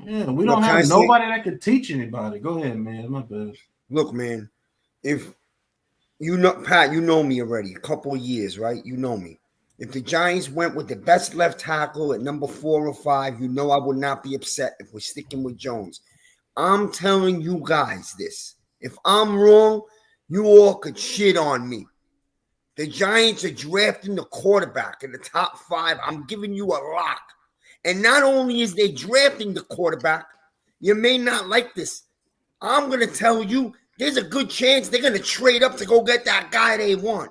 Yeah, we Look, don't can I have say- nobody that can teach anybody. Go ahead, man. My bad. Look, man, if You know, Pat, you know me already. A couple of years, right? You know me. If the Giants went with the best left tackle at number 4 or 5, you know I would not be upset if we're sticking with Jones. I'm telling you guys this. If I'm wrong, you all could shit on me. The Giants are drafting the quarterback in the top 5. I'm giving you a lock. And not only is they drafting the quarterback, you may not like this. I'm going to tell you, there's a good chance they're going to trade up to go get that guy they want.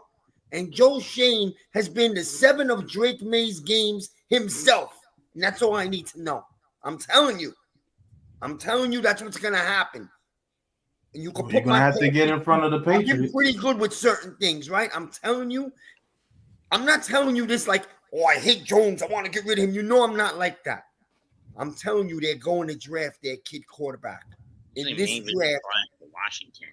And Joe Shane has been to 7 of Drake May's games himself. And that's all I need to know. I'm telling you that's what's going to happen. And you can You're going to have to get in front of the Patriots. I'm pretty good with certain things, right? I'm telling you. I'm not telling you this like, oh, I hate Jones. I want to get rid of him. You know I'm not like that. I'm telling you they're going to draft their kid quarterback. In this draft, Washington.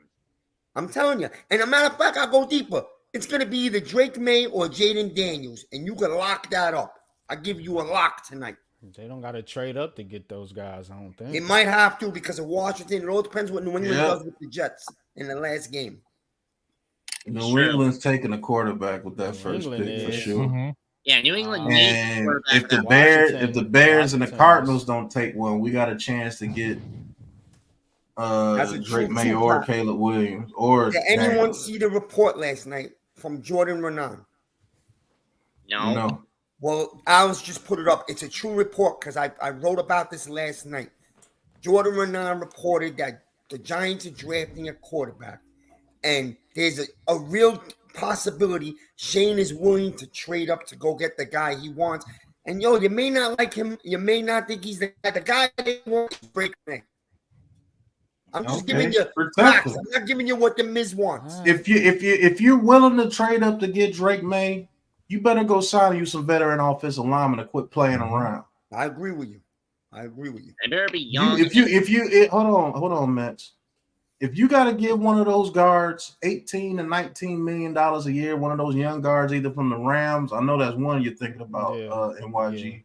I'm telling you. And a matter of fact, I'll go deeper. It's going to be either Drake May or Jaden Daniels, and you can lock that up. I give you a lock tonight. They don't got to trade up to get those guys, I don't think. They might have to because of Washington. It all depends what New England does with the Jets in the last game. New England's taking a quarterback with that first pick for sure. Mm-hmm. Yeah, New England and if the Bears and the Cardinals don't take one, we got a chance to get Drake May or Caleb Williams. Or did anyone see the report last night from Jordan Renan? No. Well, Alice just put it up. It's a true report because I wrote about this last night. Jordan Renan reported that the Giants are drafting a quarterback, and there's a real possibility Shane is willing to trade up to go get the guy he wants. And you may not like him. You may not think he's the guy. The guy they want is Drake May. I'm just giving you facts. I'm not giving you what the Miz wants. If you're willing to trade up to get Drake May, you better go sign you some veteran offensive linemen to quit playing around. I agree with you. They better be young. Hold on, Max. If you got to give one of those guards $18 to $19 million a year, one of those young guards, either from the Rams, I know that's one you're thinking about, NYG,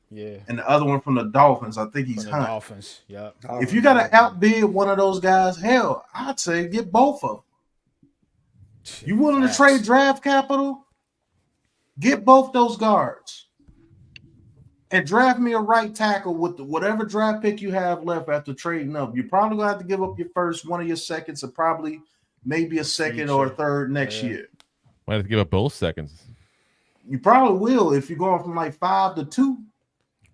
and the other one from the Dolphins, I think he's Hunt. Dolphins, yeah. If you got to outbid one of those guys, hell, I'd say get both of them. You willing to trade draft capital? Get both those guards. And draft me a right tackle with whatever draft pick you have left after trading up. You're probably going to have to give up your first, one of your seconds, or probably maybe a second or a third next year. Might have to give up both seconds. You probably will if you're going from like 5 to 2.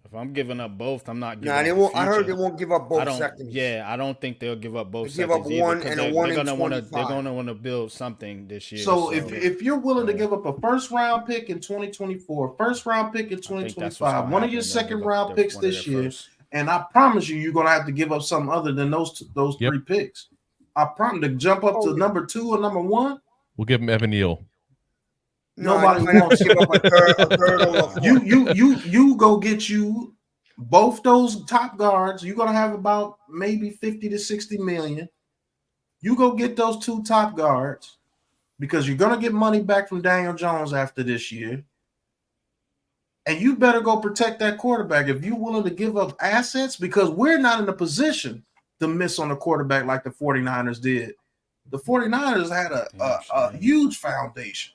If I'm giving up both, I'm not giving up. They won't. I heard they won't give up both seconds. Yeah, I don't think they'll give up both seconds. Give up one and a 1 and 25. They're going to want to build something this year. So if you're willing to give up a first round pick in 2024, first round pick in 2025, one of your second round picks this year, and I promise you're going to have to give up something other than those 3 picks. I promise to jump up to number 2 or number 1. We'll give him Evan Neal. Nobody wants to give up a third or a you go get you both those top guards. You're gonna have about maybe 50 to 60 million. You go get those 2 top guards because you're gonna get money back from Daniel Jones after this year. And you better go protect that quarterback if you're willing to give up assets, because we're not in a position to miss on a quarterback like the 49ers did. The 49ers had a huge foundation.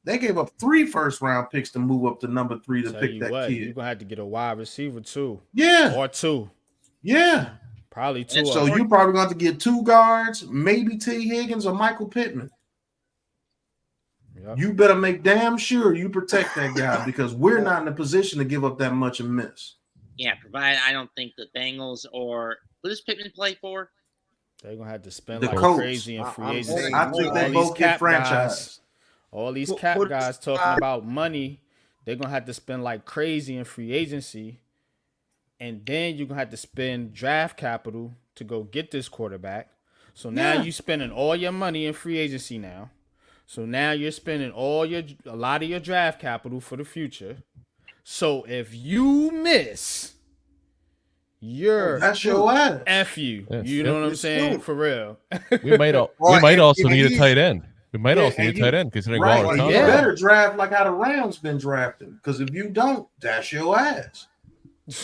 They gave up 3 first-round picks to move up to number 3 to pick that kid. You're going to have to get a wide receiver, too. Yeah. Or 2. Yeah. Probably 2. So you're probably going to have to get 2 guards, maybe T. Higgins or Michael Pittman. Yep. You better make damn sure you protect that guy because we're not in a position to give up that much and miss. Yeah, provided I don't think the Bengals or – what does Pittman play for? They're going to have to spend the like Colts. Crazy in free agency. I think they both get franchised. All these cap guys talking about money, they're going to have to spend like crazy in free agency. And then you're going to have to spend draft capital to go get this quarterback. So now you're spending all your money in free agency now. So now you're spending a lot of your draft capital for the future. So if you miss, that's your ass. F you. You know what I'm saying? For real. We might also need a tight end. We might also need a tight end considering Waller's contract. You better draft like how the Rams been drafting, because if you don't, that's your ass.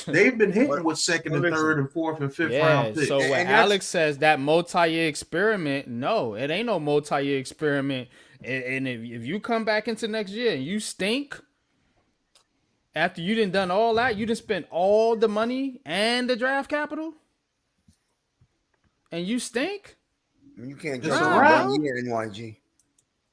They've been hitting But- with second and listen. third and fourth and fifth Yeah, round picks. so when And that's- Alex says that multi-year experiment, no, it ain't no multi-year experiment. And if you come back into next year and you stink, after you done all that, you done spent all the money and the draft capital, and you stink. You can't It's jump a in wrap. 1 year, NYG.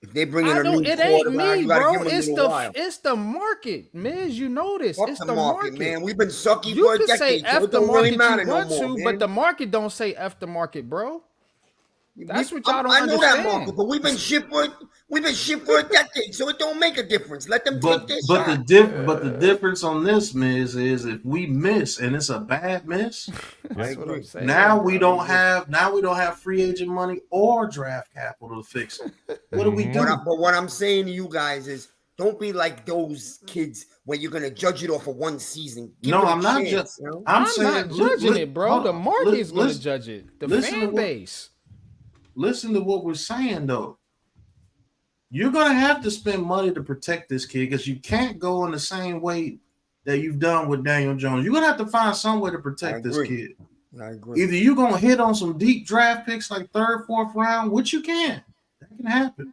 If they bring in I a don't. new It ain't quarterback, me, you gotta bro. give them a It's little while. the market, Miz. You know this. Fuck It's the market, man. We've been sucky You for a can say decade, so F it the don't really market matter you no want more, to, man. but the market don't say F the market, bro. That's what y'all don't I know understand. that market, but we've been shit for a decade, so it don't make a difference. Let them take their shot. The difference on this, Miz, is if we miss and it's a bad miss, That's what I'm agree. saying. now we bro. don't have free agent money or draft capital to fix it. What do we do? But what I'm saying to you guys is, don't be like those kids where you're gonna judge it off of one season. Give No, it a I'm not chance, just. you know? I'm I'm saying, not judging it, bro. hold The on. market's gonna Listen- judge it. The listen to fan what- base. Listen to what we're saying, though. You're gonna have to spend money to protect this kid because you can't go in the same way that you've done with Daniel Jones. You're gonna have to find some way to protect this agree. kid. I agree. Either you're gonna hit on some deep draft picks like third, fourth round, which you can. That can happen.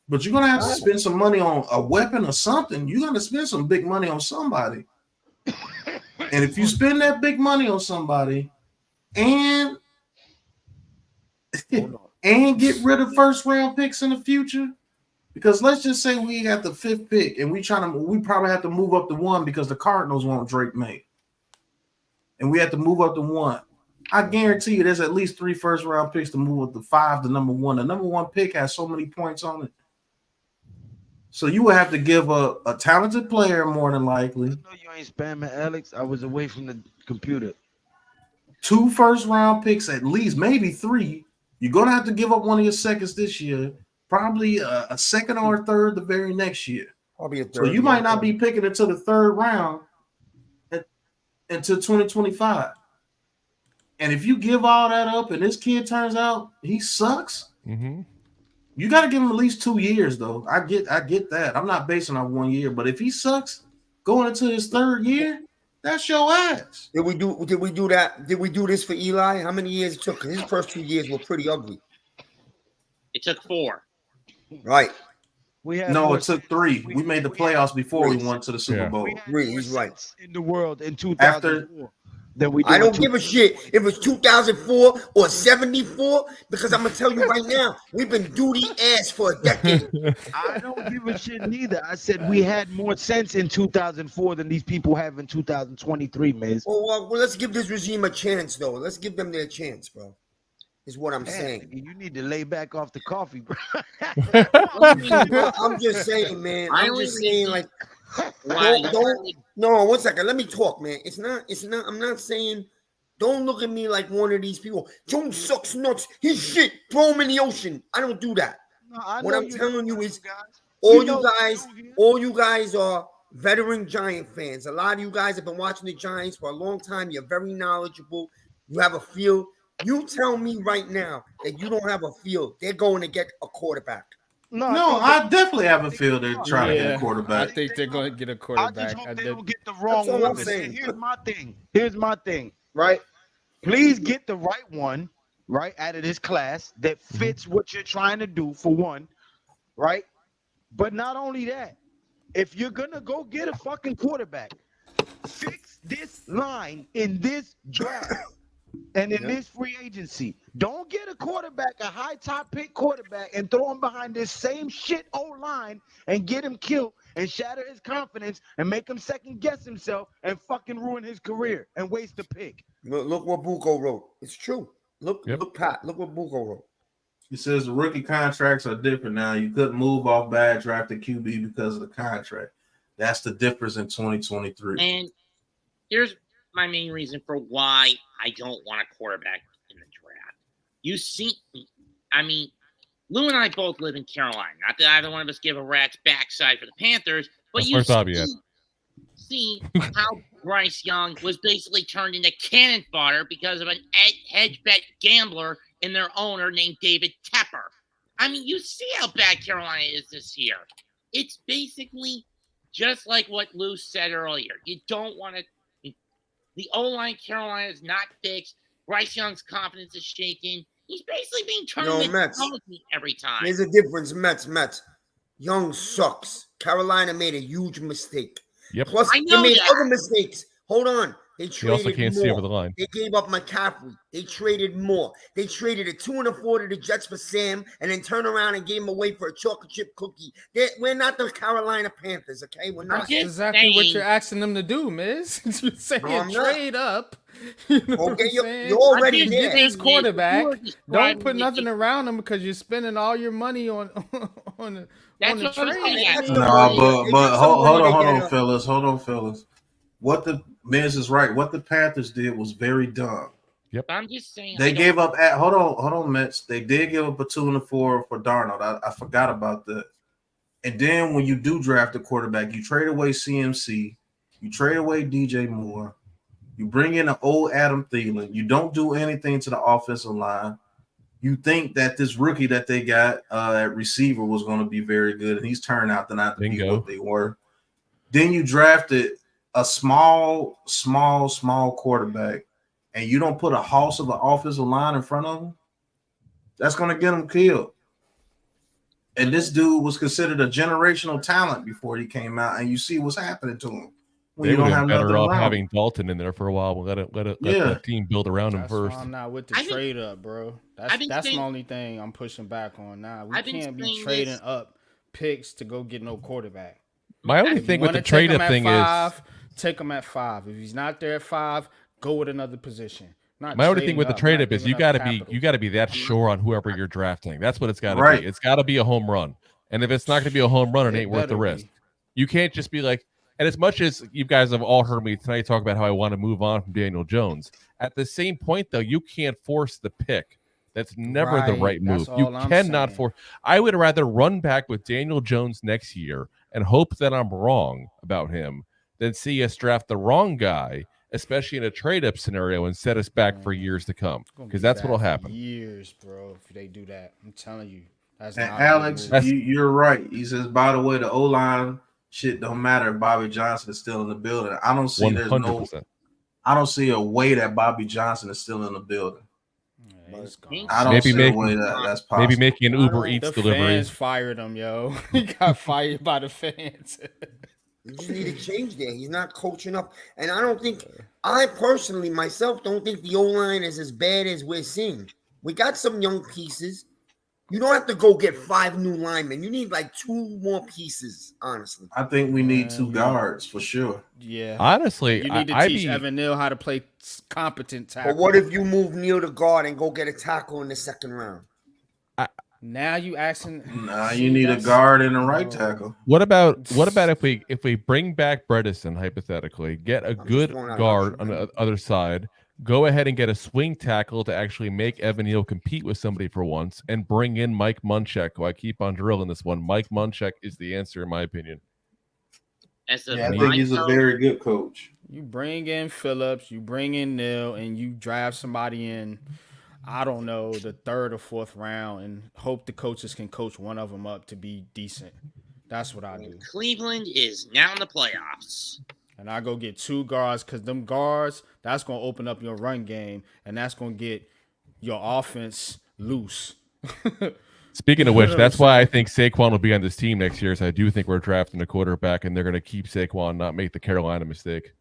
But you're gonna have to spend some money on a weapon or something. You're gonna spend some big money on somebody. And if you spend that big money on somebody and get rid of first round picks in the future, because let's just say we got the 5th pick and we probably have to move up to 1 because the Cardinals want Drake May. And we have to move up to 1. I guarantee you there's at least 3 first round picks to move up to 5 to number 1. The number 1 pick has so many points on it. So you would have to give a talented player more than likely. I know you ain't spamming, Alex. I was away from the computer. 2 first round picks, at least, maybe 3. You're gonna have to give up one of your seconds this year, probably a second or a third the very next year. Probably a third. So you might not be picking until the 3rd round until 2025. And if you give all that up and this kid turns out he sucks, you got to give him at least 2 years, though. I get that. I'm not basing on 1 year, but if he sucks going into his 3rd year, that's your ass. Did we do that? Did we do this for Eli? How many years it took? His first 2 years were pretty ugly. It took 4. Right. It took 3. We made the playoffs before we went to the Super Bowl. He's right. In the world in 2004. I don't give a shit if it's 2004 or 74 because I'm gonna tell you right now, we've been duty ass for a decade. I don't give a shit neither. I said we had more sense in 2004 than these people have in 2023, man. Well, let's give this regime a chance, though. Let's give them their chance, bro. Is what I'm saying. You need to lay back off the coffee, bro. I'm just saying, man. I'm just saying, like, no, 1 second. Let me talk, man. It's not. I'm not saying. Don't look at me like one of these people. Jones sucks nuts. He's shit. Throw him in the ocean. I don't do that. No, what I'm telling you is, all you guys are veteran Giant fans. A lot of you guys have been watching the Giants for a long time. You're very knowledgeable. You have a feel. You tell me right now that you don't have a feel. They're going to get a quarterback. No, I definitely have a feel they're trying to get a quarterback. I think they're going to get a quarterback. I just hope they don't get the wrong one. one. Here's my thing, right? Please get the right one, right, out of this class that fits what you're trying to do, for one, right? But not only that, if you're going to go get a fucking quarterback, fix this line in this draft. And in this free agency, don't get a quarterback, a high top pick quarterback, and throw him behind this same shit O-line and get him killed and shatter his confidence and make him second guess himself and fucking ruin his career and waste a pick. Look what Buko wrote. It's true. Look, Pat. Look what Buko wrote. He says the rookie contracts are different now. You couldn't move off bad drafted QB because of the contract. That's the difference in 2023. And here's my main reason for why I don't want a quarterback in the draft. You see, I mean, Lou and I both live in Carolina. Not that either one of us give a rat's backside for the Panthers, but you see how Bryce Young was basically turned into cannon fodder because of an hedge bet gambler and their owner named David Tepper. I mean, you see how bad Carolina is this year. It's basically just like what Lou said earlier. You don't want to The O-line Carolina is not fixed. Bryce Young's confidence is shaken. He's basically being tournament Mets. every time. There's a difference. Mets. Young sucks. Carolina made a huge mistake. Yep. Plus, I they know made that. other mistakes. Hold on. They He also traded can't more. see over the line. They gave up McCaffrey. They traded more. They traded a 2 and a 4 to the Jets for Sam, and then turned around and gave him away for a chocolate chip cookie. We're not the Carolina Panthers, okay? We're not. Just That's exactly what saying. you're asking them to do, Miz. You're saying No, I'm not. trade up. You know what Okay, I'm you're saying? already I'm just there. Get this saying, quarterback. you are Don't describing put it- nothing around him because you're spending all your money on the That's the what I'm trade. saying. That's No, the money. but They but got some hold money on, to get hold on, fellas. What the Miz is right. What the Panthers did was very dumb. I'm just saying. They gave up at hold on, Mets. They did give up a 2 and a 4 for Darnold. I forgot about that. And then when you do draft a quarterback, you trade away CMC, you trade away DJ Moore, you bring in an old Adam Thielen. You don't do anything to the offensive line. You think that this rookie that they got at receiver was going to be very good, and he's turned out to not be what they were. Then you drafted a small quarterback, and you don't put a house of an offensive line in front of him. That's going to get him killed. And this dude was considered a generational talent before he came out, and you see what's happening to him. When They you would don't have have been better nothing off around having him. Dalton in there for a while. Let the team build around him That's first. why I'm not with the I've been- trade up, bro. I've been That's saying- my only thing I'm pushing back on now. We I've been can't be saying trading this- up picks to go get no quarterback. My only If you thing with wanna the take trade him up at thing is 5, take him at 5. If he's not there at 5, go with another position. Not my only thing trading with the up, trade not up is giving you up got to capital. be that sure on whoever you're drafting. That's what it's got to Right. be. It's got to be a home run. And if it's not going to be a home run, it ain't worth the better risk. be. You can't just be like, and as much as you guys have all heard me tonight talk about how I want to move on from Daniel Jones, at the same point, though, you can't force the pick. That's never the Right. right move. That's You all I'm cannot saying. force. I would rather run back with Daniel Jones next year and hope that I'm wrong about him than see us draft the wrong guy, especially in a trade-up scenario, and set us back for years to come. Gonna Because be that's bad what'll for happen. Years, bro. If they do that, I'm telling you, that's And not Alex, a good move. you're right. He says, by the way, the O-line shit don't matter if Bobby Johnson is still in the building. I don't see 100%. I don't see a way that Bobby Johnson is still in the building. Yeah, he's gone. I don't Maybe see making- a way that's possible. Maybe making an Uber The Eats delivery. fans fired him, yo. He got fired by the fans. You just need a change there. He's not coaching up. And I personally, myself, don't think the O-line is as bad as we're seeing. We got some young pieces. You don't have to go get 5 new linemen. You need like 2 more pieces, honestly. I think we need 2 guards for sure. Yeah. Honestly, You need to I'd teach be Evan Neal how to play competent tackle. But what if you move Neal to guard and go get a tackle in the second round? Now you asking? Nah, See, you need a that's- guard and a right tackle. What about if we bring back Bredesen hypothetically, get a just good throwing out guard options, on man. the other side, go ahead and get a swing tackle to actually make Evan Neal compete with somebody for once, and bring in Mike Munchak, who I keep on drilling this one. Mike Munchak is the answer in my opinion. As a Yeah, I think he's a very good coach. You bring in Phillips, you bring in Neal, and you draft somebody in, I don't know, the 3rd or 4th round, and hope the coaches can coach one of them up to be decent. That's what I do. Cleveland is now in the playoffs. And I go get 2 guards, because them guards, that's going to open up your run game, and that's going to get your offense loose. Speaking of You which, know that's what I'm why I think Saquon will be on this team next year. So I do think we're drafting a quarterback, and they're going to keep Saquon, not make the Carolina mistake.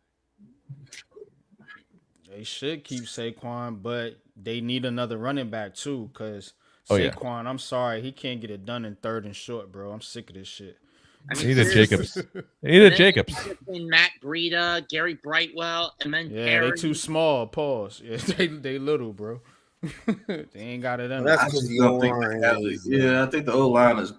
They should keep Saquon, but they need another running back too, because Oh, yeah. Saquon, I'm sorry, he can't get it done in 3rd and short, bro. I'm sick of this shit. I They need a seriously. Jacobs. They need a then Jacobs. in Matt Breida, Gary Brightwell, and then Yeah, Perry. they too small. Pause. Yeah, they little, bro. They ain't got it under. That's I because just the don't think O-line they have it. Yeah, I think the O-line is.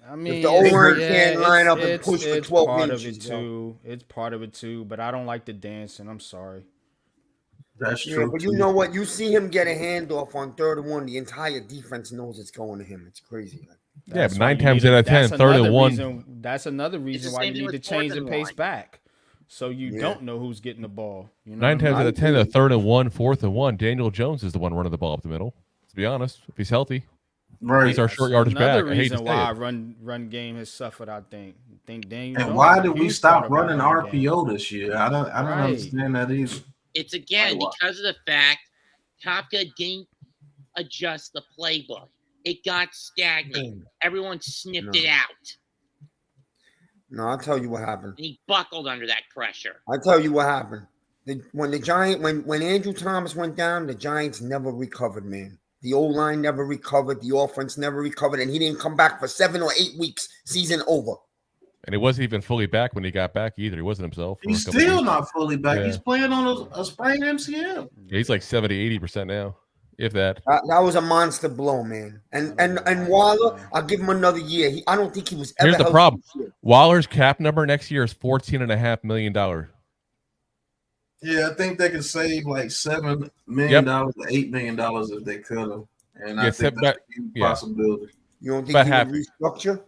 I mean, the O-line yeah, can't line up and it's- push for it's 12 part inches, of it too. It's part of it too, but I don't like the dancing. I'm sorry. That's Yeah, true. but you too. know what? You see him get a handoff on 3rd and 1. The entire defense knows it's going to him. It's crazy. Yeah, That's but why 9 you times need out a- of 10, that's 3rd and another 1. reason- That's another reason the why same you thing need to with change the 4th and pace 1. back, so you Yeah. don't know who's getting the ball. You know 9 what I times mean? out of 10, the 3rd and 1, 4th and 1, Daniel Jones is the one running the ball up the middle. To be honest, if he's healthy, Right. he's our short yardage Another back. I hate to reason say why it. run game has suffered. I think Daniel. And Jones why is a did we huge stop part of our running running game. RPO this year? I don't Right. understand that either. It's again because of the fact Kafka didn't adjust the playbook. It got stagnant. Everyone sniffed it out. No, I'll tell you what happened. And he buckled under that pressure. I'll tell you what happened. When Andrew Thomas went down, the Giants never recovered, man. The O-line never recovered. The offense never recovered. And he didn't come back for 7 or 8 weeks. Season over. And he wasn't even fully back when he got back either. He wasn't himself. He's still not fully back. Yeah. He's playing on a sprained MCL. Yeah, he's like 70-80% now, if that. That was a monster blow, man. And Waller, I'll give him another year. I don't think he was ever. Here's the problem. Waller's cap number next year is $14.5 million. Yeah, I think they could save like $7 million to $8 million if they cut him. And I think that's a possibility. You don't think he would restructure?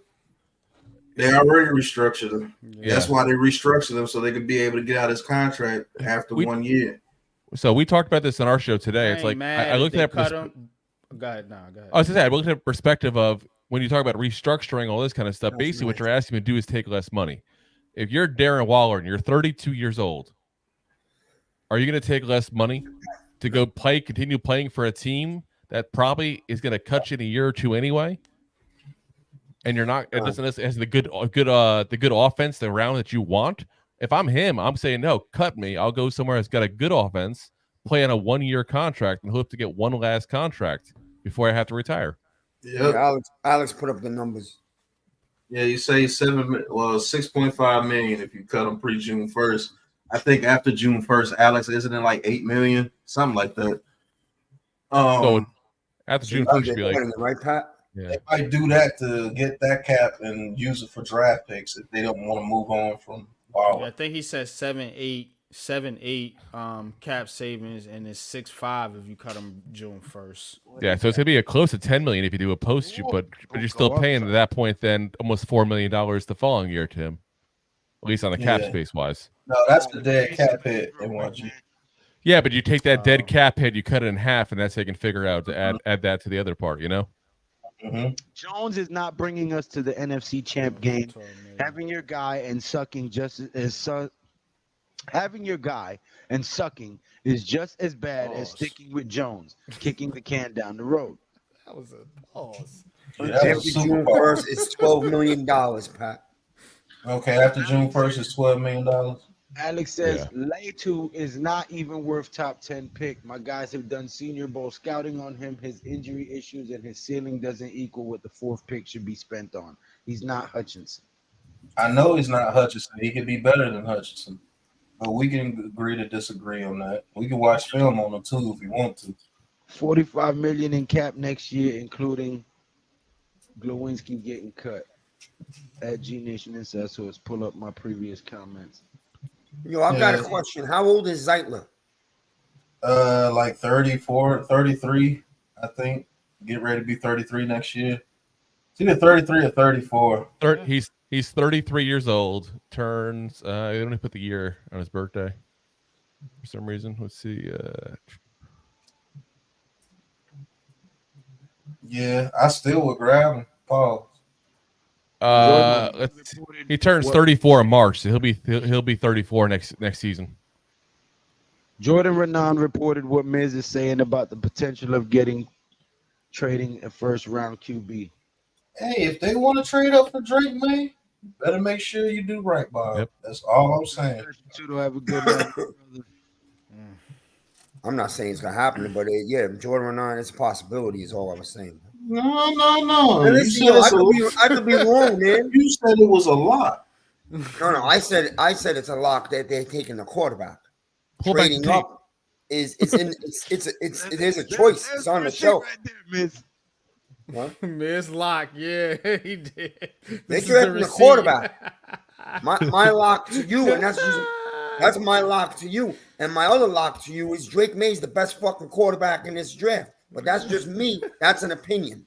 They already restructured him. Yeah. That's why they restructured him, so they could be able to get out his contract after 1 year. So we talked about this on our show today. It's like I looked at cut him. Go ahead. I was saying I looked at the perspective of when you talk about restructuring all this kind of stuff. Basically, what you're asking me to do is take less money. If you're Darren Waller and you're 32 years old, are you going to take less money to go continue playing for a team that probably is going to cut you in a year or two anyway? And you're not, it doesn't has the good offense around that you want. If I'm him, I'm saying no, cut me. I'll go somewhere that's got a good offense, play on a 1-year contract, and hope to get one last contract before I have to retire. Yep. Yeah, Alex put up the numbers. Yeah, you say 6.5 million if you cut him pre-June 1st. I think after June 1st, Alex, isn't it like 8 million? Something like that. So after June 1st, should be like, right, Pat? Yeah. They might do that to get that cap and use it for draft picks if they don't want to move on from Waller. Yeah, I think he said 7-8 cap savings, and it's 6.5 if you cut him June 1st. Yeah, so it's gonna be a close to 10 million if you do a post shoot, but you're still paying at that point then almost $4 million the following year to him, at least on the cap space wise. No, that's the dead cap hit they want you. Yeah, but you take that dead cap hit, you cut it in half, and that's how you can figure out to add that to the other part, you know. Mm-hmm. Jones is not bringing us to the NFC champ game. Having your guy and sucking having your guy and sucking is just as bad as sticking with Jones, kicking the can down the road. That was a pause. After June 1st, it's $12 million, Pat. Okay, after June 1st, it's $12 million. Alex says Latu is not even worth top 10 pick. My guys have done Senior Bowl scouting on him. His injury issues and his ceiling doesn't equal what the 4th pick should be spent on. He's not Hutchinson. I know he's not Hutchinson. He could be better than Hutchinson. But we can agree to disagree on that. We can watch film on him too if we want to. $45 million in cap next year, including Glowinski getting cut. At G Nation Insight, so let's pull up my previous comments. Yo, I've got a question. How old is Zeitler? Like 34, 33, I think. Get ready to be 33 next year. It's either 33 or 34. He's 33 years old. Turns. I only put the year on his birthday for some reason. Let's see. Yeah, I still would grab him. Paul. He turns 34 in March, so he'll be 34 next season. Jordan Renan reported what Miz is saying about the potential of trading a first-round QB. Hey, if they want to trade up for Drake, man, better make sure you do right by him. Yep. That's all I'm saying. Have a good night, I'm not saying it's gonna happen, but Jordan Renan, it's a possibility. Is all I was saying. No. I could be wrong, man. You said it was a lock. No. I said it's a lock that they're taking the quarterback. Trading up there's a choice. It's on the show. Right there, Miss Lock, yeah, he did. They're drafting the quarterback. My lock to you, and that's my lock to you. And my other lock to you is Drake May's the best fucking quarterback in this draft. But that's just me. That's an opinion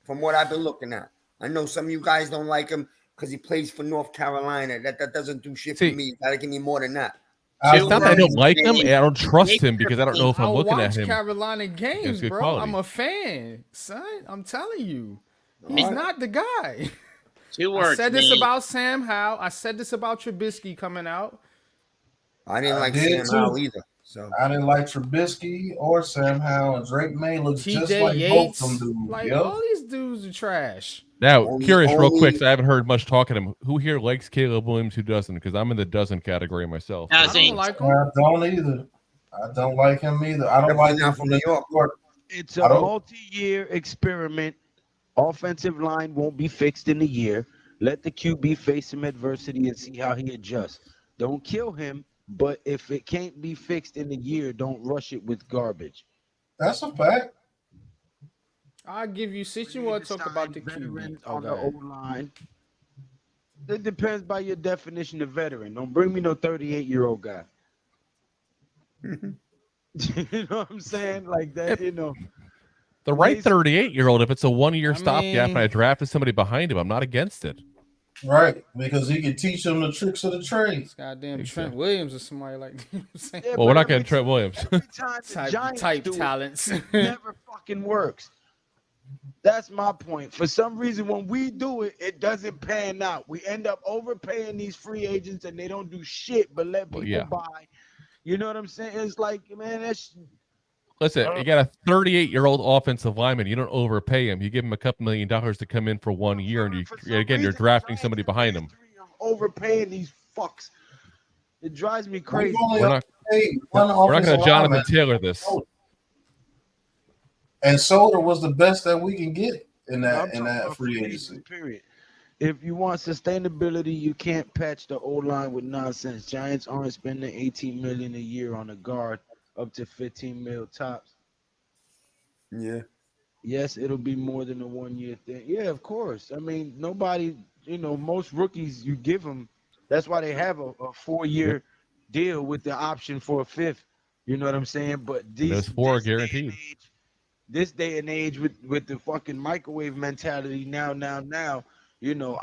from what I've been looking at. I know some of you guys don't like him because he plays for North Carolina. That doesn't do shit for me. You got to give me more than that. It's not that I don't like him. I don't trust him because I don't know if I'm looking at him. Carolina games, bro. Quality. I'm a fan, son. I'm telling you. He's not the guy. 2 words. I said this about Sam Howell. I said this about Trubisky coming out. I didn't like Sam Howell either. So I didn't like Trubisky or Sam Howell, and Drake May looks just TJ like both them Yates, dudes. like Yep. all these dudes are trash. Now, Only- curious, real quick, only- 'cause I haven't heard much talking to him. Who here likes Caleb Williams? Who doesn't? Because I'm in the doesn't category myself. Now, I see, don't like I him. don't either. I don't like him either. I don't Definitely like him not from from the New York. New York. It's I a don't- multi-year experiment. Offensive line won't be fixed in a year. Let the QB face some adversity and see how he adjusts. Don't kill him, but if it can't be fixed in a year, don't rush it with garbage. That's a fact. I'll give you since you We need want to to talk sign about the veterans QB. Oh, on go the ahead. O-line. It depends by your definition of veteran. Don't bring me no 38-year-old guy. You know what I'm saying? Like that, you know. The right Mason- 38-year-old, if it's a 1-year I stopgap and I mean- drafted somebody behind him, I'm not against it. Right. Because he can teach them the tricks of the trade. It's goddamn Exactly. Trent Williams or somebody like that. You know what I'm saying? Yeah, Well, we're but not getting every Trent time- Williams. Every time the Giants type do it, talents. it never fucking works. That's my point. For some reason, when we do it, it doesn't pan out. We end up overpaying these free agents, and they don't do shit but let Well, people yeah. buy. You know what I'm saying? It's like, man, that's Listen, you got a 38-year-old offensive lineman. You don't overpay him. You give him a couple $1 million to come in for 1 year, and For some you're reason, drafting Giants somebody have a behind him. history of overpaying these fucks. It drives me We crazy. only We're not- paid one We're not offensive going to Jonathan lineman, Taylor this. and Soder was the best that we can get in I'm that talking about free free agency. agents, period. If you want sustainability, you can't patch the O line with nonsense. Giants aren't spending $18 million a year on a guard, up to 15 mil tops. yeah. Yes, it'll be more than a 1 year thing. Yeah, of course. I mean, nobody, most rookies you give them. That's why they have a 4-year deal with the option for a fifth. You know what I'm saying? But Those 4 are guaranteed. This day and age with the fucking microwave mentality now,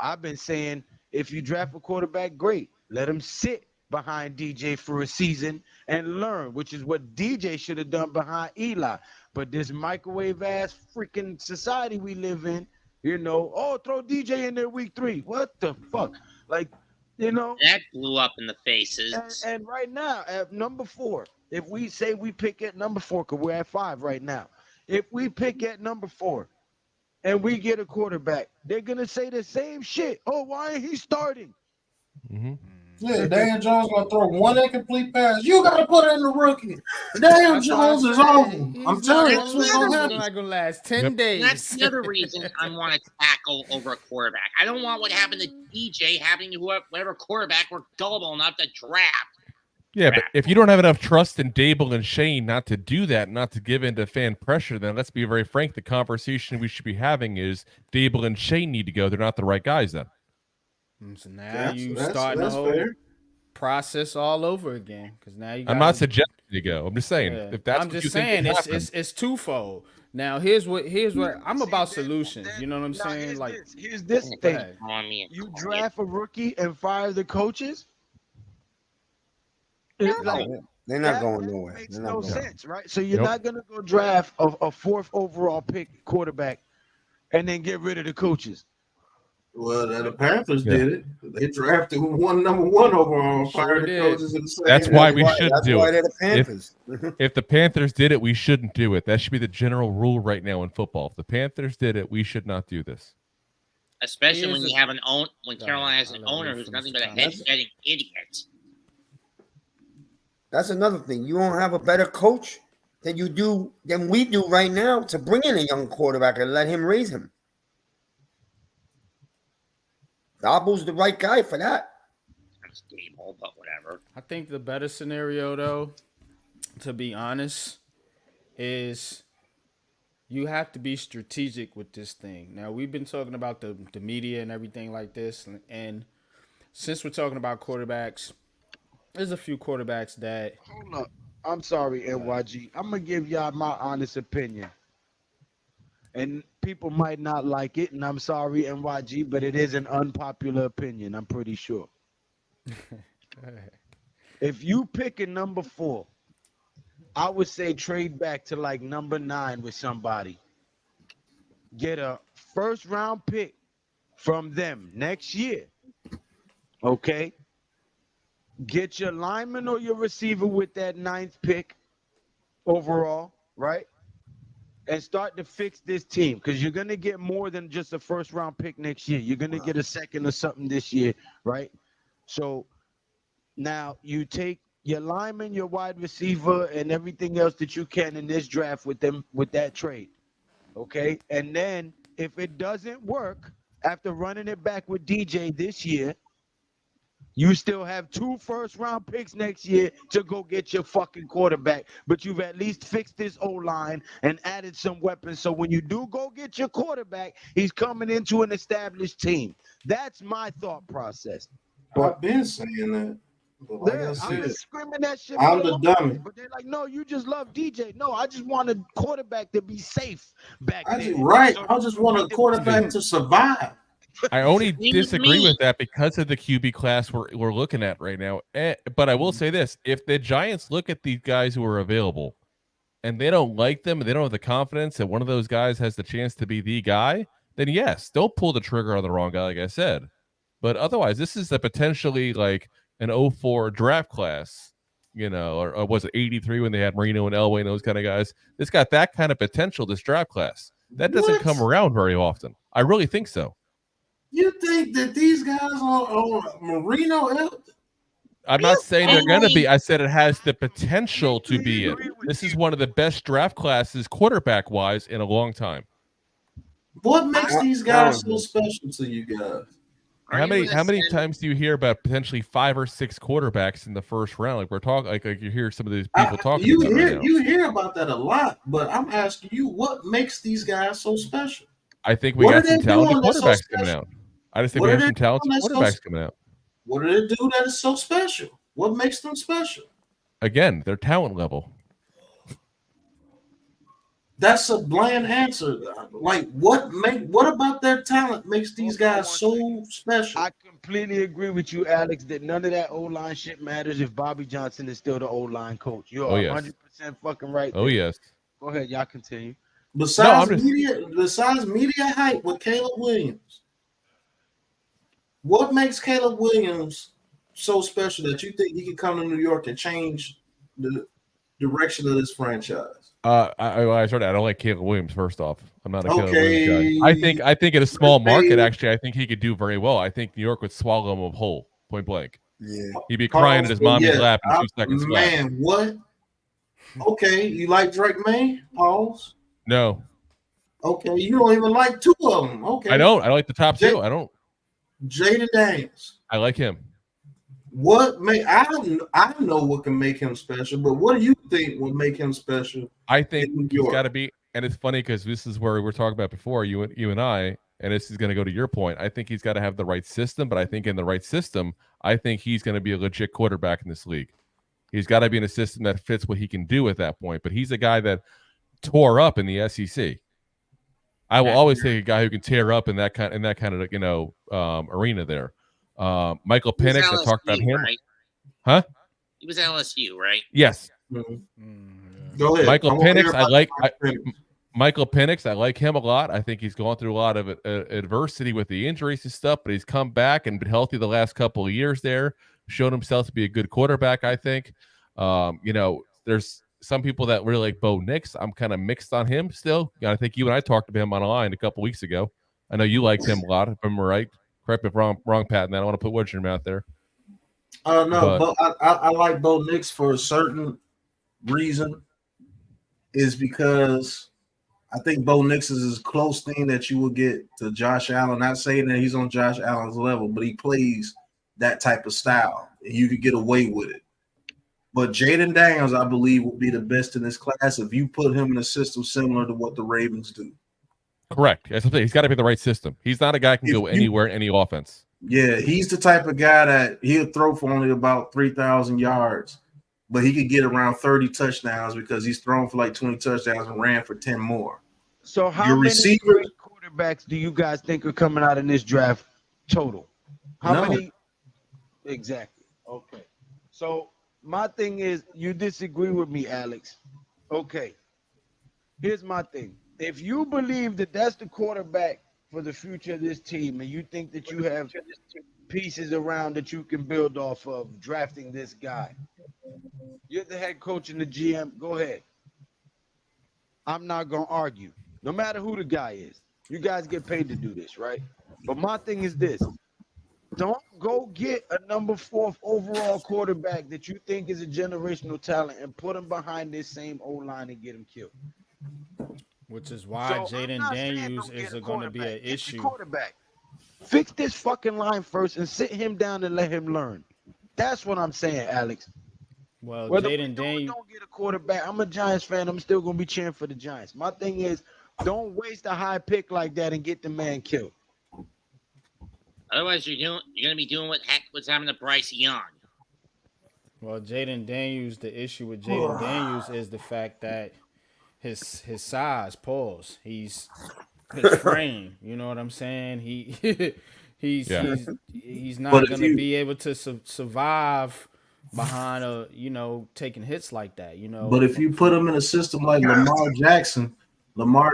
I've been saying if you draft a quarterback, great. Let him sit behind DJ for a season and learn, which is what DJ should have done behind Eli. But this microwave ass freaking society we live in, throw DJ in there week 3. What the fuck? Like, that blew up in the faces. and right now at number 4, if we say we pick at number 4, because we're at 5 right now. If we pick at number 4 and we get a quarterback, they're going to say the same shit. Oh, why ain't he starting? Mm-hmm. Yeah, Daniel Jones gonna throw one incomplete pass. You gotta put in the rookie. Daniel That's why I Jones is said on. he's I'm telling you, not that's one what's of gonna those happen. It's not gonna last 10 Yep. days. That's the other reason I want to tackle over a quarterback. I don't want what happened to DJ happening to whatever quarterback we're gullible enough to draft. Yeah, but if you don't have enough trust in Dable and Shane not to do that, not to give in to fan pressure, then let's be very frank. The conversation we should be having is Dable and Shane need to go. They're not the right guys then. So now That's- you that's- starting the that's whole fair. process all over again because now you. I'm not suggesting you go. I'm just saying if that's I'm what you just think saying should it's, happen. it's twofold. Now here's what I'm about solutions. You know what I'm saying? Like Here's this go thing. ahead. On me. You draft a rookie and fire the coaches? It's like, They're not that going nowhere. makes They're not no going. sense, right? So you're Nope. not going to go draft a 4th overall pick quarterback and then get rid of the coaches. Well, the Panthers Yeah. did it. They drafted one number 1 overall. Sure Fired the did. coaches in the second. That's why we That's should that's do why it. they're the Panthers. If the Panthers did it, we shouldn't do it. That should be the general rule right now in football. If the Panthers did it, we should not do this. Especially Here's when the- you have when Go Carolina ahead. has an I'll let owner you who's finish nothing the but a comment. head-setting idiot. That's another thing. You don't have a better coach than we do right now to bring in a young quarterback and let him raise him. Dabo's the right guy for that. That's Gable, but whatever. I think the better scenario, though, to be honest, is you have to be strategic with this thing. Now, we've been talking about the media and everything like this, and since we're talking about quarterbacks, there's a few quarterbacks that Hold up. I'm sorry, NYG. I'm going to give y'all my honest opinion. And people might not like it, and I'm sorry, NYG, but it is an unpopular opinion, I'm pretty sure. If you pick a number 4, I would say trade back to like number 9 with somebody. Get a 1st round pick from them next year. Okay? get your lineman or your receiver with that 9th pick overall, right? And start to fix this team because you're going to get more than just a first round pick next year. You're going to get a second or something this year, right? So now you take your lineman, your wide receiver, and everything else that you can in this draft with them with that trade. Okay. And then if it doesn't work after running it back with DJ this year, you still have 2 first-round picks next year to go get your fucking quarterback, but you've at least fixed this O-line and added some weapons. So when you do go get your quarterback, he's coming into an established team. That's my thought process. But I've been saying that. But like I I've said, been screaming that shit I'm for the long. dummy. But they're like, no, you just love DJ. No, I just want a quarterback to be safe back I there. just, right. So I just want a quarterback to survive. I only Same with disagree me. with that because of the QB class we're looking at right now. But I will say this: if the Giants look at these guys who are available and they don't like them and they don't have the confidence that one of those guys has the chance to be the guy, then yes, don't pull the trigger on the wrong guy, like I said. But otherwise, this is a potentially like an 04 draft class, or was it 83 when they had Marino and Elway and those kind of guys? It's got that kind of potential, this draft class. That doesn't come What? around very often. I really think so. You think that these guys are Marino? I'm not saying they're going to be. Really? I said it has the potential to completely be it. agree with This is you. one of the best draft classes quarterback-wise in a long time. What makes I- these guys so special to you guys? How Are you many listening? times do you hear about potentially 5 or 6 quarterbacks in the first round? Like we're talking, like you hear some of these people talking about right now. You hear about that a lot, but I'm asking you, what makes these guys so special? I think we What got are some they talented doing that's so quarterbacks coming special? out. I just think What we are have they some talented doing that's so? quarterbacks coming out. What do they do that is so special? What makes them special? Again, their talent level. That's a bland answer. Like, what about their talent makes these Hold on guys one so second. special? I completely agree with you, Alex, that none of that O-line shit matters if Bobby Johnson is still the O-line coach. Oh You're yes. 100% fucking right Oh there. yes. Go ahead, y'all continue. Besides I'm just- media hype with Caleb Williams, what makes Caleb Williams so special that you think he could come to New York and change the direction of this franchise? I don't like Caleb Williams. First off, I'm not a Caleb Okay. Williams guy. I think in a small market, Okay. actually, I think he could do very well. I think New York would swallow him whole, point blank. Yeah. He'd be crying at his mommy's lap in 2 seconds flat. Man, what? Okay, you like Drake May? Pause. No, Okay, you don't even like 2 of them. Okay, I don't. I like the top 2. I don't. Jaden Daniels. I like him. What make I don't know what can make him special, but what do you think will make him special? I think in New he's York? got to be, and it's funny because this is where we were talking about before, you and I, and this is going to go to your point. I think he's got to have the right system, but I think in the right system, I think he's going to be a legit quarterback in this league. He's got to be in a system that fits what he can do at that point. But he's a guy that tore up in the SEC. I will always take a guy who can tear up in that kind of arena there. Michael He was Penix, I talked about LSU, him. right? Huh? He was LSU, right? Yes. Go ahead. Michael I wanna hear Penix, about Michael Penix, I like him a lot. I think he's gone through a lot of adversity with the injuries and stuff, but he's come back and been healthy the last couple of years there, shown himself to be a good quarterback, I think. There's some people that really like Bo Nix. I'm kind of mixed on him still. I think you and I talked to him on a line a couple weeks ago. I know you liked him a lot, if I'm right. Correct me if wrong, Pat, and I don't want to put words in your mouth there. No, but I like Bo Nix for a certain reason, is because I think Bo Nix is a close thing that you will get to Josh Allen. Not saying that he's on Josh Allen's level, but he plays that type of style, and you could get away with it. But Jaden Daniels, I believe, will be the best in this class if you put him in a system similar to what the Ravens do. Correct. That's the thing. He's got to be the right system. He's not a guy who can go anywhere, any offense. Yeah, he's the type of guy that he'll throw for only about 3,000 yards, but he could get around 30 touchdowns because he's thrown for like 20 touchdowns and ran for 10 more. So how Your many receivers- great quarterbacks do you guys think are coming out in this draft total? How None. many? Exactly. Okay. So my thing is, you disagree with me, Alex. Okay. Here's my thing. If you believe that that's the quarterback for the future of this team, and you think that you have pieces around that you can build off of drafting this guy. You're the head coach and the GM. Go ahead. I'm not gonna argue. No matter who the guy is, you guys get paid to do this, right? But my thing is this: don't go get a number 4 overall quarterback that you think is a generational talent and put him behind this same O line and get him killed. Which is why So I'm Jaden not saying Daniels don't get is a going to be quarterback. an Get the issue. quarterback. Fix this fucking line first and sit him down and let him learn. That's what I'm saying, Alex. Well, Whether we Jaden do or Daniels. don't get a quarterback, I'm a Giants fan. I'm still gonna be cheering for the Giants. My thing is, don't waste a high pick like that and get the man killed. Otherwise, you're gonna be doing what heck was happening to Bryce Young. Well, Jaden Daniels. The issue with Jaden Daniels is the fact that his size, pause. His frame. You know what I'm saying? Yeah. He's But not if gonna you- be able to survive behind taking hits like that. But if you put him in a system like Lamar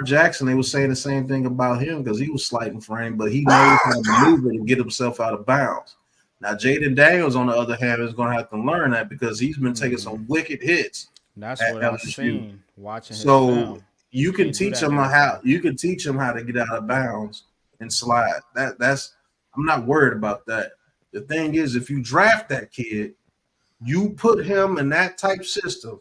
Jackson, they were saying the same thing about him because he was slight in frame, but he knows how to maneuver to get himself out of bounds. Now, Jaden Daniels, on the other hand, is going to have to learn that because he's been taking some wicked hits. That's at what I've LSU. seen watching his So film. you can Can't do teach that him no how more. you can teach him how to get out of bounds and slide. That's I'm not worried about that. The thing is, if you draft that kid, you put him in that type system,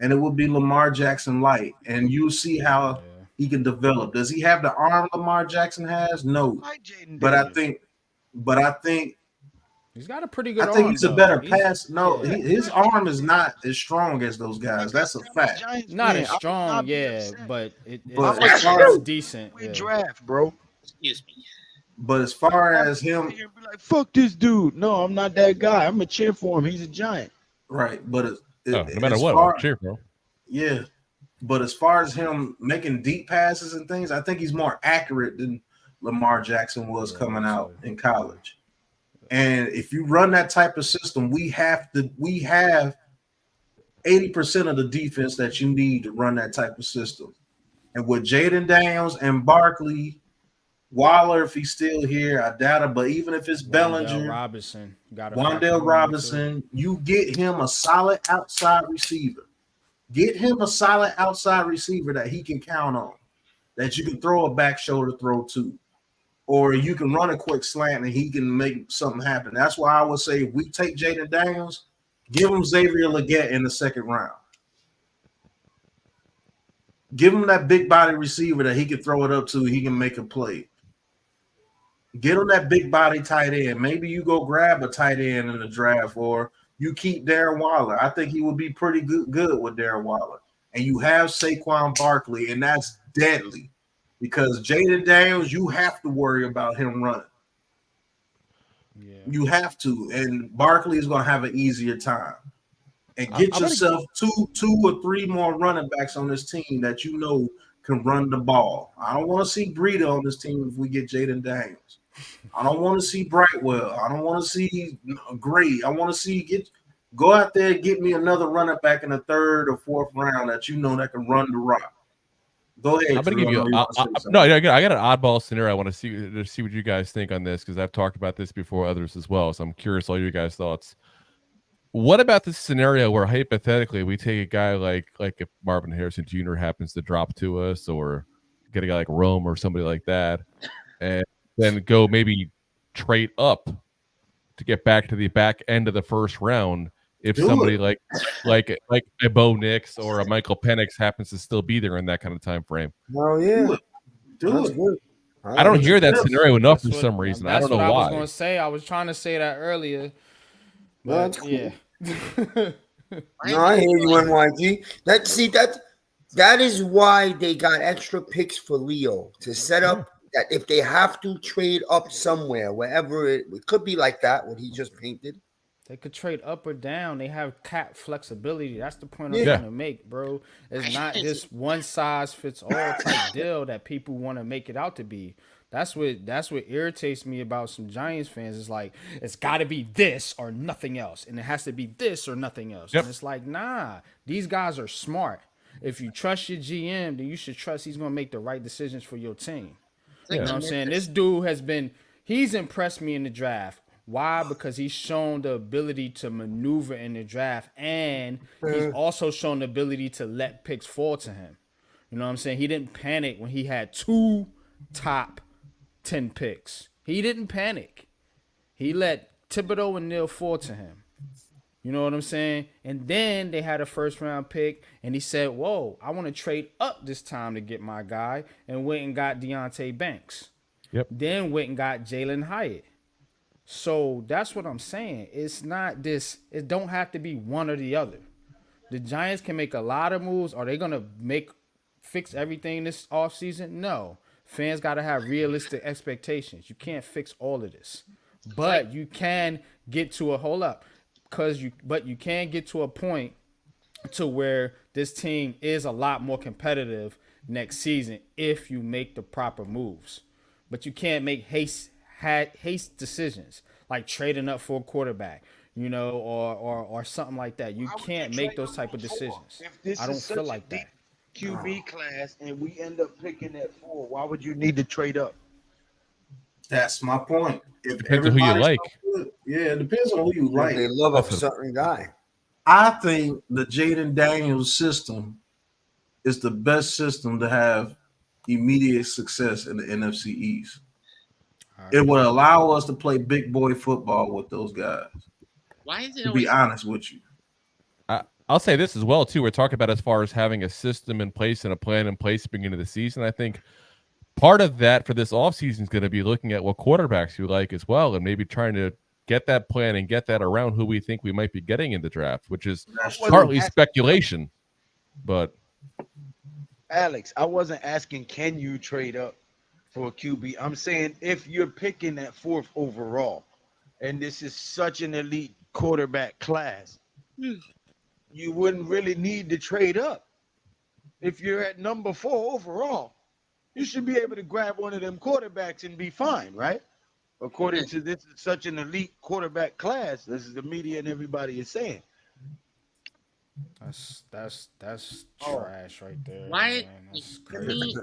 and it will be Lamar Jackson light, and you'll see how he can develop. Does he have the arm Lamar Jackson has? No, Like Jaden but I Daniels. think He's got a pretty good I think arm, he's a though. better pass. No, yeah. his arm is not as strong as those guys. That's a I'm a fact. Giants Not fan. as I would strong, not be yeah, upset. but But I'm a as far it's as, decent. we Yeah. draft, bro. Excuse me. but as far I'm as not gonna him, sit here and be like, fuck this dude. No, I'm not that guy. I'm a cheer for him. He's a Giant. right? But Oh, no matter as what, far, cheer, bro. yeah. But as far as him making deep passes and things, I think he's more accurate than Lamar Jackson was coming out in college. And if you run that type of system, we have 80% of the defense that you need to run that type of system. And with Jaden Daniels and Barkley, Waller, if he's still here, I doubt it. But even if it's Bellinger, Robinson, Wandale Robinson, you get him a solid outside receiver. Get him a solid outside receiver that he can count on, that you can throw a back shoulder throw to, or you can run a quick slant and he can make something happen. That's why I would say if we take Jaden Daniels, give him Xavier Legette in the second round. Give him that big body receiver that he can throw it up to, he can make a play. Get him that big body tight end. Maybe you go grab a tight end in the draft, or you keep Darren Waller. I think he would be pretty good with Darren Waller. And you have Saquon Barkley, and that's deadly because Jaden Daniels, you have to worry about him running. Yeah. You have to, and Barkley is going to have an easier time. And get yourself two or three more running backs on this team that you know can run the ball. I don't want to see Breida on this team if we get Jaden Daniels. I don't want to see Brightwell. I don't want to see Gray. I want to see go out there and get me another running back in the third or fourth round that you know that can run the rock. Go ahead. I'm going to give you I got an oddball scenario. I want to see what you guys think on this because I've talked about this before others as well. So I'm curious all your guys' thoughts. What about this scenario where hypothetically we take a guy like if Marvin Harrison Jr. happens to drop to us, or get a guy like Rome or somebody like that, and then go maybe trade up to get back to the back end of the first round if somebody like a Bo Nix or a Michael Penix happens to still be there in that kind of time frame. Oh yeah, do it. Good. I don't hear that scenario enough for some reason. I don't know why. I was going to say. I was trying to say that earlier. But cool. Yeah. No, I hear you, NYG. That is why they got extra picks for Leo to set up that if they have to trade up somewhere, wherever it could be like that, what he just painted. They could trade up or down. They have cap flexibility. That's the point I'm trying to make, bro. It's not this one size fits all type deal that people want to make it out to be. That's what irritates me about some Giants fans. It's like, it's got to be this or nothing else. And it has to be this or nothing else. Yep. And it's like, nah, these guys are smart. If you trust your GM, then you should trust he's going to make the right decisions for your team. You know what I'm saying? This dude he's impressed me in the draft Why? Because he's shown the ability to maneuver in the draft, and he's also shown the ability to let picks fall to him. You know what I'm saying? He didn't panic when he had 2 top 10 picks. He didn't panic. He let Thibodeau and Neal fall to him. You know what I'm saying? And then they had a first round pick, and he said, whoa, I want to trade up this time to get my guy, and went and got Deonte Banks. Yep. Then went and got Jalen Hyatt. So that's what I'm saying. It's not this, it don't have to be one or the other. The Giants can make a lot of moves. Are they going to fix everything this offseason? No. Fans got to have realistic expectations. You can't fix all of this. But you can get to but you can get to a point to where this team is a lot more competitive next season if you make the proper moves. But you can't make haste decisions like trading up for a quarterback, or something like that. You can't make those type of decisions. I don't feel like that. QB class, and we end up picking at 4. Why would you need to trade up? That's my point. If Depends on who you like. Yeah, it depends on who you like. They love a certain guy. I think the Jaden Daniels system is the best system to have immediate success in the NFC East. It would allow us to play big boy football with those guys. Why is it? To be honest with you, I'll say this as well too. We're talking about as far as having a system in place and a plan in place beginning of the season. I think part of that for this offseason is going to be looking at what quarterbacks you like as well, and maybe trying to get that plan and get that around who we think we might be getting in the draft, which is partly speculation. But Alex, I wasn't asking can you trade up for a QB. I'm saying if you're picking at 4th overall, and this is such an elite quarterback class, you wouldn't really need to trade up. If you're at number 4 overall, you should be able to grab one of them quarterbacks and be fine, right? According to this is such an elite quarterback class. This is the media and everybody is saying. That's trash right there. Why? That's For crazy. me,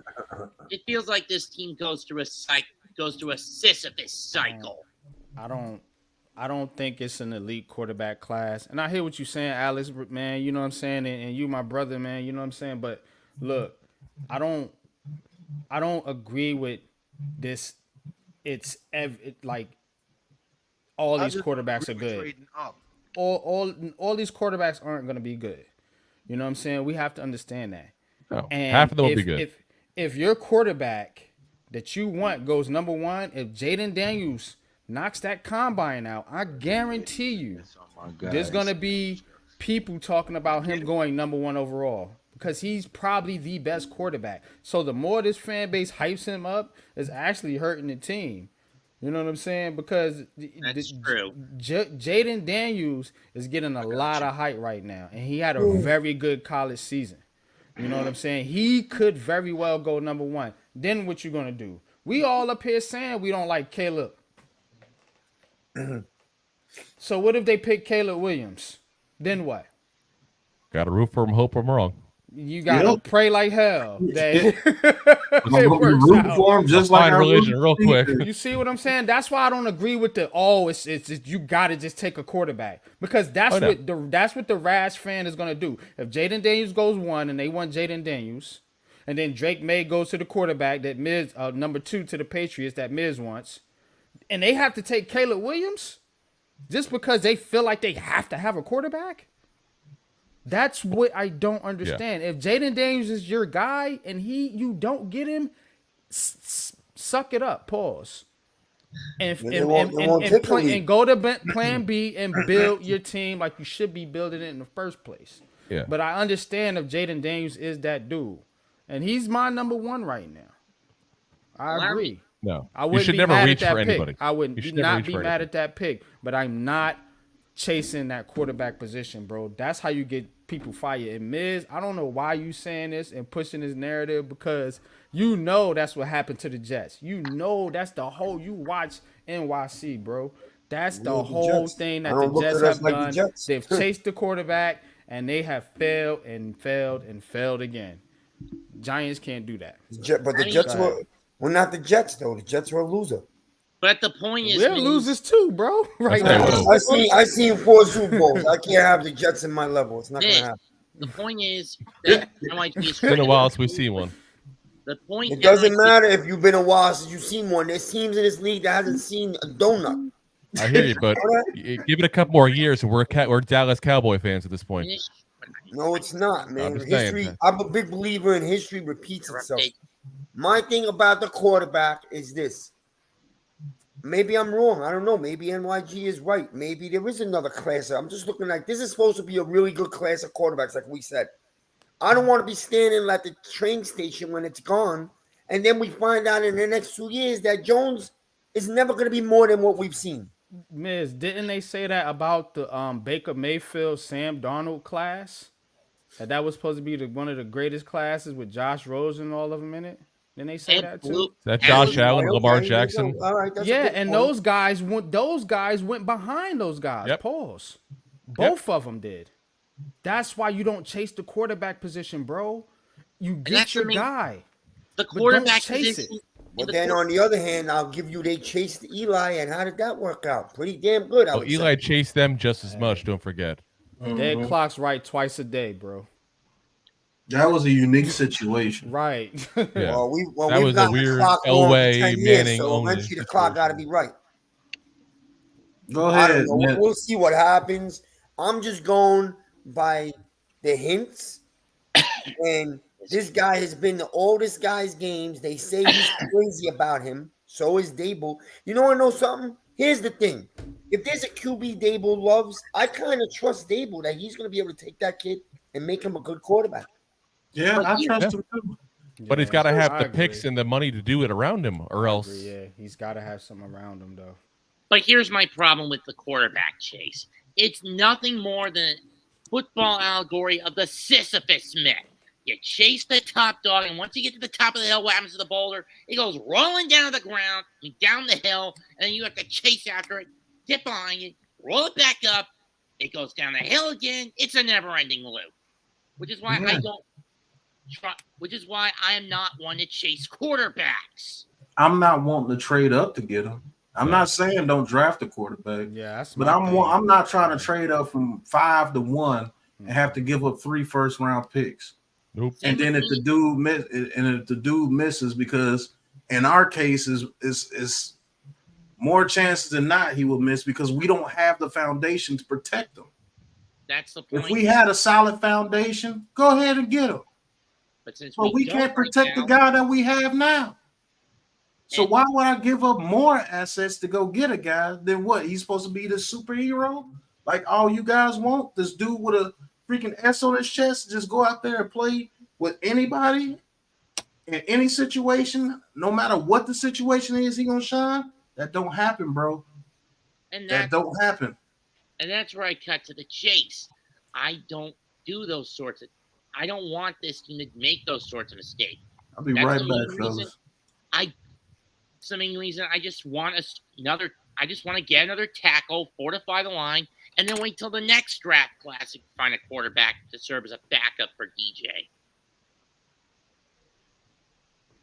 it feels like this team goes through a Sisyphus cycle. I don't think it's an elite quarterback class. And I hear what you're saying, Alex, man, you know what I'm saying? And you, my brother, man, you know what I'm saying? But look, I don't agree with this. Like all these quarterbacks are good. All these quarterbacks aren't going to be good. You know what I'm saying? We have to understand that. no, And half of them will be good. If your quarterback that you want goes number 1, if Jaden Daniels knocks that combine out, I guarantee you there's going to be people talking about him going number 1 overall because he's probably the best quarterback. So the more this fan base hypes him up, it's actually hurting the team. You know what I'm saying? Because That's true. Jaden Daniels is getting a lot of hype right now, and he had a very good college season. You know what I'm saying? He could very well go number 1. Then what you gonna do? We all up here saying we don't like Caleb. So what if they pick Caleb Williams? Then what? Got to root for him, hope I'm wrong. You gotta pray like hell that I'm it gonna be works rooting out. for him just like Find I religion root real for quick. Steve. You see what I'm saying? That's why I don't agree with it's you gotta just take a quarterback because that's what the Rash fan is gonna do. If Jaden Daniels goes 1 and they want Jaden Daniels, and then Drake May goes to the quarterback that Miz number 2 to the Patriots that Miz wants, and they have to take Caleb Williams just because they feel like they have to have a quarterback. That's what I don't understand. Yeah. If Jaden Daniels is your guy and you don't get him, suck it up. Pause. And go to plan B and build your team like you should be building it in the first place. Yeah. But I understand if Jaden Daniels is that dude, and he's my number 1 right now. I agree. No, I wouldn't you should be never mad reach at that for pick. anybody. I would not be mad anybody. at that pick, but I'm not chasing that quarterback position, bro. That's how you get people fired. And Miz, I don't know why you saying this and pushing this narrative because you know that's what happened to the Jets. You know that's the whole. You watch NYC, bro. That's the whole thing that the Jets have done. They've chased the quarterback and they have failed and failed and failed again. Giants can't do that. But the Jets were not the Jets though. The Jets were a loser. But the point is, We're losers too, bro. Right Hey, now. whoa. I seen 4 Super Bowls. I can't have the Jets in my level. It's not gonna Nick, happen. the point is that NYG is It's been a while since we've seen one. The point It doesn't NYG matter if you've been a while since you've seen one. There's teams in this league that hasn't seen a donut. I hear you, but give it a couple more years, and we're Dallas Cowboy fans at this point. finish. No, it's not, man. just saying, History. man. I'm a big believer in history repeats itself. My thing about the quarterback is this. Maybe I'm wrong. I don't know. Maybe NYG is right. Maybe there is another class. I'm just looking like this is supposed to be a really good class of quarterbacks, like we said. I don't want to be standing at the train station when it's gone, and then we find out in the next 2 years that Jones is never going to be more than what we've seen. Miz, didn't they say that about the Baker Mayfield, Sam Darnold class? That was supposed to be one of the greatest classes with Josh Rosen and all of them in it. Didn't they say that too? Is that Josh Allen, Okay, Lamar there you Jackson? go. All right, that's a Yeah, good and point. those guys went behind those guys. Yep. Pause. Both of them did. That's why you don't chase the quarterback position, bro. You get that's your what I mean. guy. The don't quarterback chase position. it. But then on the other hand, I'll give you they chased Eli, and how did that work out? Pretty damn good. I Oh, would Eli say. chased them just as much. Don't forget. Dead clock's right twice a day, bro. That was a unique situation. Right. Yeah. Well, That we've was a got the weird clock wrong for Elway, 10 years, Manning so only eventually the clock got to be right. Go I ahead. don't know. Nick. We'll see what happens. I'm just going by the hints. And this guy has been to all this guy's games. They say he's crazy about him. So is Dable. You know, I know something. Here's the thing. If there's a QB Dable loves, I kind of trust Dable that he's going to be able to take that kid and make him a good quarterback. Yeah, I trust him too. But he's got to have I the picks agree. and the money to do it around him, or I else. agree, yeah, he's got to have some around him though. But here's my problem with the quarterback chase. It's nothing more than football allegory of the Sisyphus myth. You chase the top dog, and once you get to the top of the hill, what happens to the boulder? It goes rolling down to the ground, down the hill, and then you have to chase after it, get behind it, roll it back up. It goes down the hill again. It's a never-ending loop, which is why I don't. Which is why I am not one to chase quarterbacks. I'm not wanting to trade up to get him. I'm not saying don't draft a quarterback. Yeah, that's But my I'm thing. I'm not trying to trade up from 5 to 1 and have to give up 3 first-round picks. Nope. And then if the dude misses, because in our case is more chances than not he will miss because we don't have the foundation to protect him. That's the point. If we had a solid foundation, go ahead and get him. But since But we don't can't right protect now, the guy that we have now. So And- why would I give up more assets to go get a guy than what? He's supposed to be the superhero? Like all you guys want? This dude with a freaking S on his chest just go out there and play with anybody in any situation, no matter what the situation is, he gonna shine? That don't happen, bro. and That don't happen. And that's where I cut to the chase. I don't do those sorts of. I don't want this team to make those sorts of mistakes. I'll be That's right the main back, reason fellas. It's the main reason I just want another. I just want to get another tackle, fortify the line, and then wait till the next draft class to find a quarterback to serve as a backup for DJ.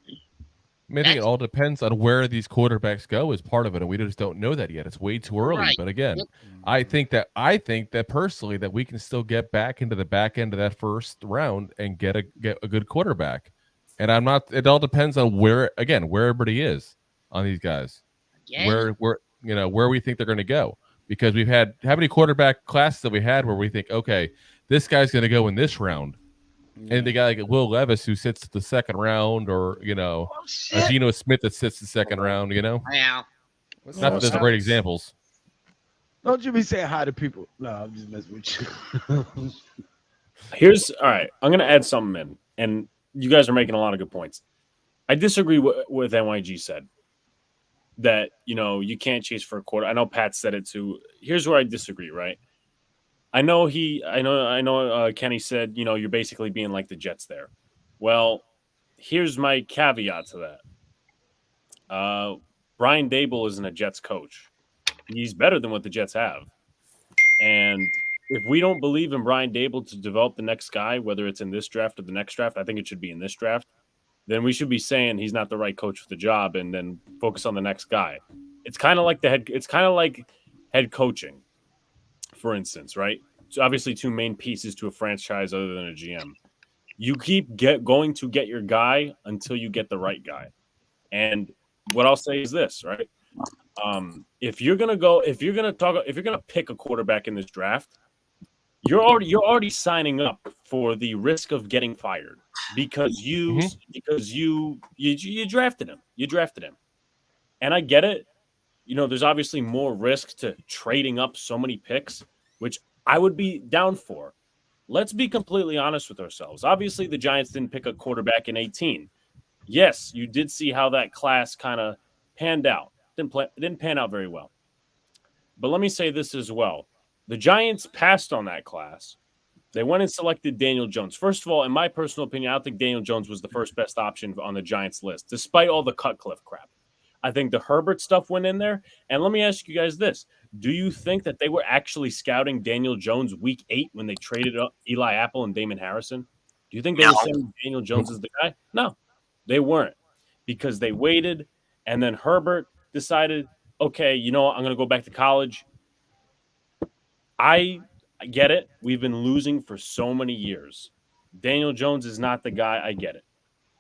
I mean, I think it all depends on where these quarterbacks go as part of it, and we just don't know that yet. It's way too early. Right. But again, Yep. I think that personally that we can still get back into the back end of that first round and get a good quarterback. And I'm not. It all depends on where everybody is on these guys. Again, Where we think they're going to go, because we've had how many quarterback classes that we had where we think, okay, this guy's going to go in this round. And the guy like Will Levis who sits the second round, or a Geno Smith that sits the second round, Wow. What's Not that up, there's Alex? great examples. Don't you be saying hi to people. No, I'm just messing with you. All right. I'm going to add something in, and you guys are making a lot of good points. I disagree with NYG said that, you can't chase for a quarter. I know Pat said it too. Here's where I disagree, right? I know Kenny said, you're basically being like the Jets there. Well, here's my caveat to that. Brian Dable isn't a Jets coach. He's better than what the Jets have. And if we don't believe in Brian Dable to develop the next guy, whether it's in this draft or the next draft, I think it should be in this draft, then we should be saying he's not the right coach for the job and then focus on the next guy. It's kind of like head coaching, for instance, right? So obviously, two main pieces to a franchise other than a GM. You keep going to get your guy until you get the right guy. And what I'll say is this, right? If you're gonna pick a quarterback in this draft, you're already signing up for the risk of getting fired because you drafted him. You drafted him. And I get it. There's obviously more risk to trading up so many picks, which I would be down for. Let's be completely honest with ourselves. Obviously, the Giants didn't pick a quarterback in 18. Yes, you did see how that class kind of panned out. Didn't pan out very well. But let me say this as well. The Giants passed on that class. They went and selected Daniel Jones. First of all, in my personal opinion, I don't think Daniel Jones was the first best option on the Giants list, despite all the Cutcliffe crap. I think the Herbert stuff went in there. And let me ask you guys this. Do you think that they were actually scouting Daniel Jones week 8 when they traded up Eli Apple and Damon Harrison? Do you think they were saying Daniel Jones is the guy? No, they weren't, because they waited. And then Herbert decided, okay, you know what? I'm going to go back to college. I get it. We've been losing for so many years. Daniel Jones is not the guy. I get it.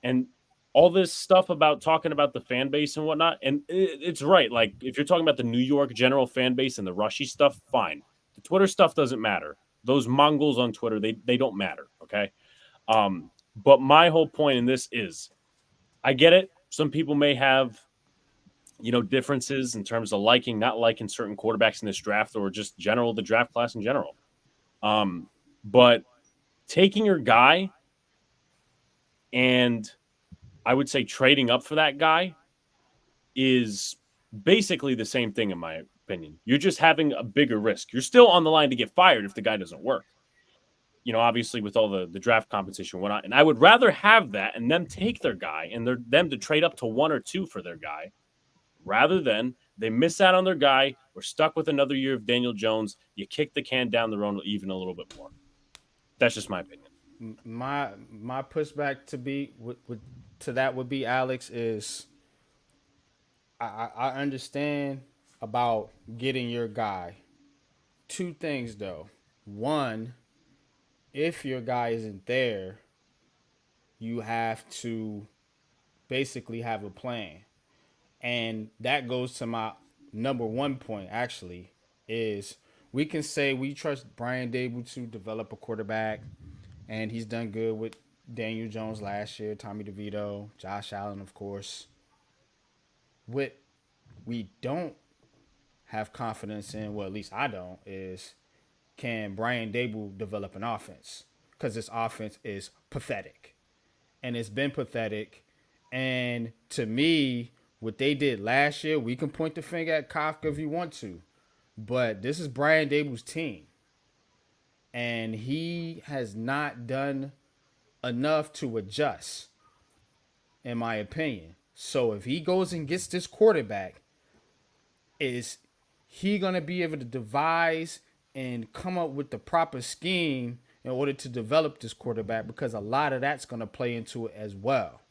And all this stuff about talking about the fan base and whatnot, and it's right. Like, if you're talking about the New York general fan base and the Rushy stuff, fine. The Twitter stuff doesn't matter. Those Mongols on Twitter, they don't matter, okay? But my whole point in this is, I get it. Some people may have, differences in terms of liking, not liking certain quarterbacks in this draft, or just the draft class in general. But taking your guy and I would say trading up for that guy is basically the same thing, in my opinion. You're just having a bigger risk. You're still on the line to get fired if the guy doesn't work. Obviously with all the draft compensation and whatnot. And I would rather have that and them take their guy and them to trade up to 1 or 2 for their guy, rather than they miss out on their guy. We're stuck with another year of Daniel Jones. You kick the can down the road even a little bit more. That's just my opinion. My pushback to that would be, Alex, is I understand about getting your guy. 2 things though. One, if your guy isn't there, you have to basically have a plan. And that goes to my number 1 point, actually, is we can say we trust Brian Dable to develop a quarterback, and he's done good with Daniel Jones last year, Tommy DeVito, Josh Allen, of course. What we don't have confidence in, well, at least I don't, is can Brian Dable develop an offense? Because this offense is pathetic. And it's been pathetic. And to me, what they did last year, we can point the finger at Kafka if you want to. But this is Brian Dable's team. And he has not done enough to adjust, in my opinion. So if he goes and gets this quarterback, is he going to be able to devise and come up with the proper scheme in order to develop this quarterback? Because a lot of that's going to play into it as well.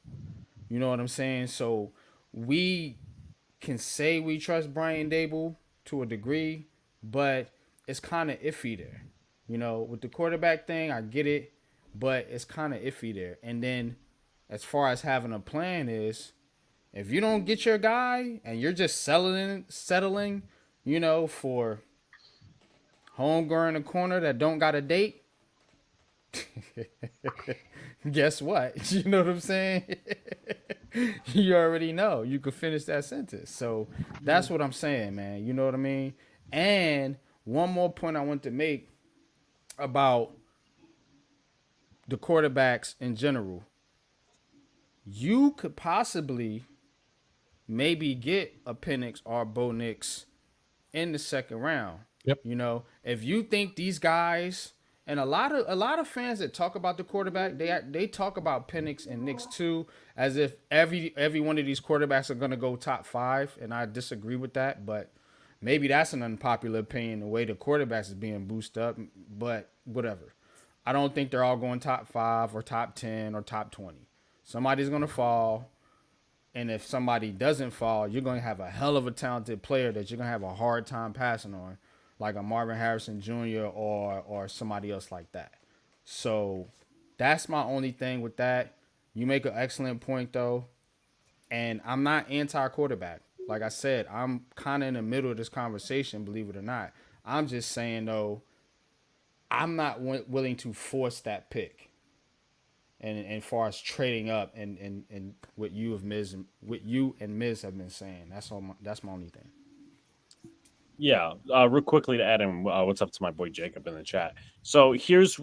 You know what I'm saying? So we can say we trust Brian Dable to a degree, but it's kind of iffy there. With the quarterback thing, I get it, but it's kind of iffy there. And then as far as having a plan is, if you don't get your guy and you're just settling, for homegirl in the corner that don't got a date, guess what? You know what I'm saying? You already know. You could finish that sentence. So that's what I'm saying, man. You know what I mean? And one more point I want to make about the quarterbacks in general. You could possibly maybe get a Penix or Bo Nix in the second round. Yep. If you think these guys, and a lot of fans that talk about the quarterback, they talk about Penix and Nix too, as if every one of these quarterbacks are gonna go top 5, and I disagree with that. But maybe that's an unpopular opinion, the way the quarterbacks is being boosted up. But whatever. I don't think they're all going top 5 or top 10 or top 20. Somebody's gonna fall. And if somebody doesn't fall, you're going to have a hell of a talented player that you're going to have a hard time passing on, like a Marvin Harrison Jr. or somebody else like that. So that's my only thing with that. You make an excellent point though, and I'm not anti-quarterback. Like I said, I'm kind of in the middle of this conversation, believe it or not. I'm just saying though, I'm not willing to force that pick. And far as trading up and what you and Miz have been saying, that's my only thing. Yeah, real quickly to add in, what's up to my boy Jacob in the chat. So here's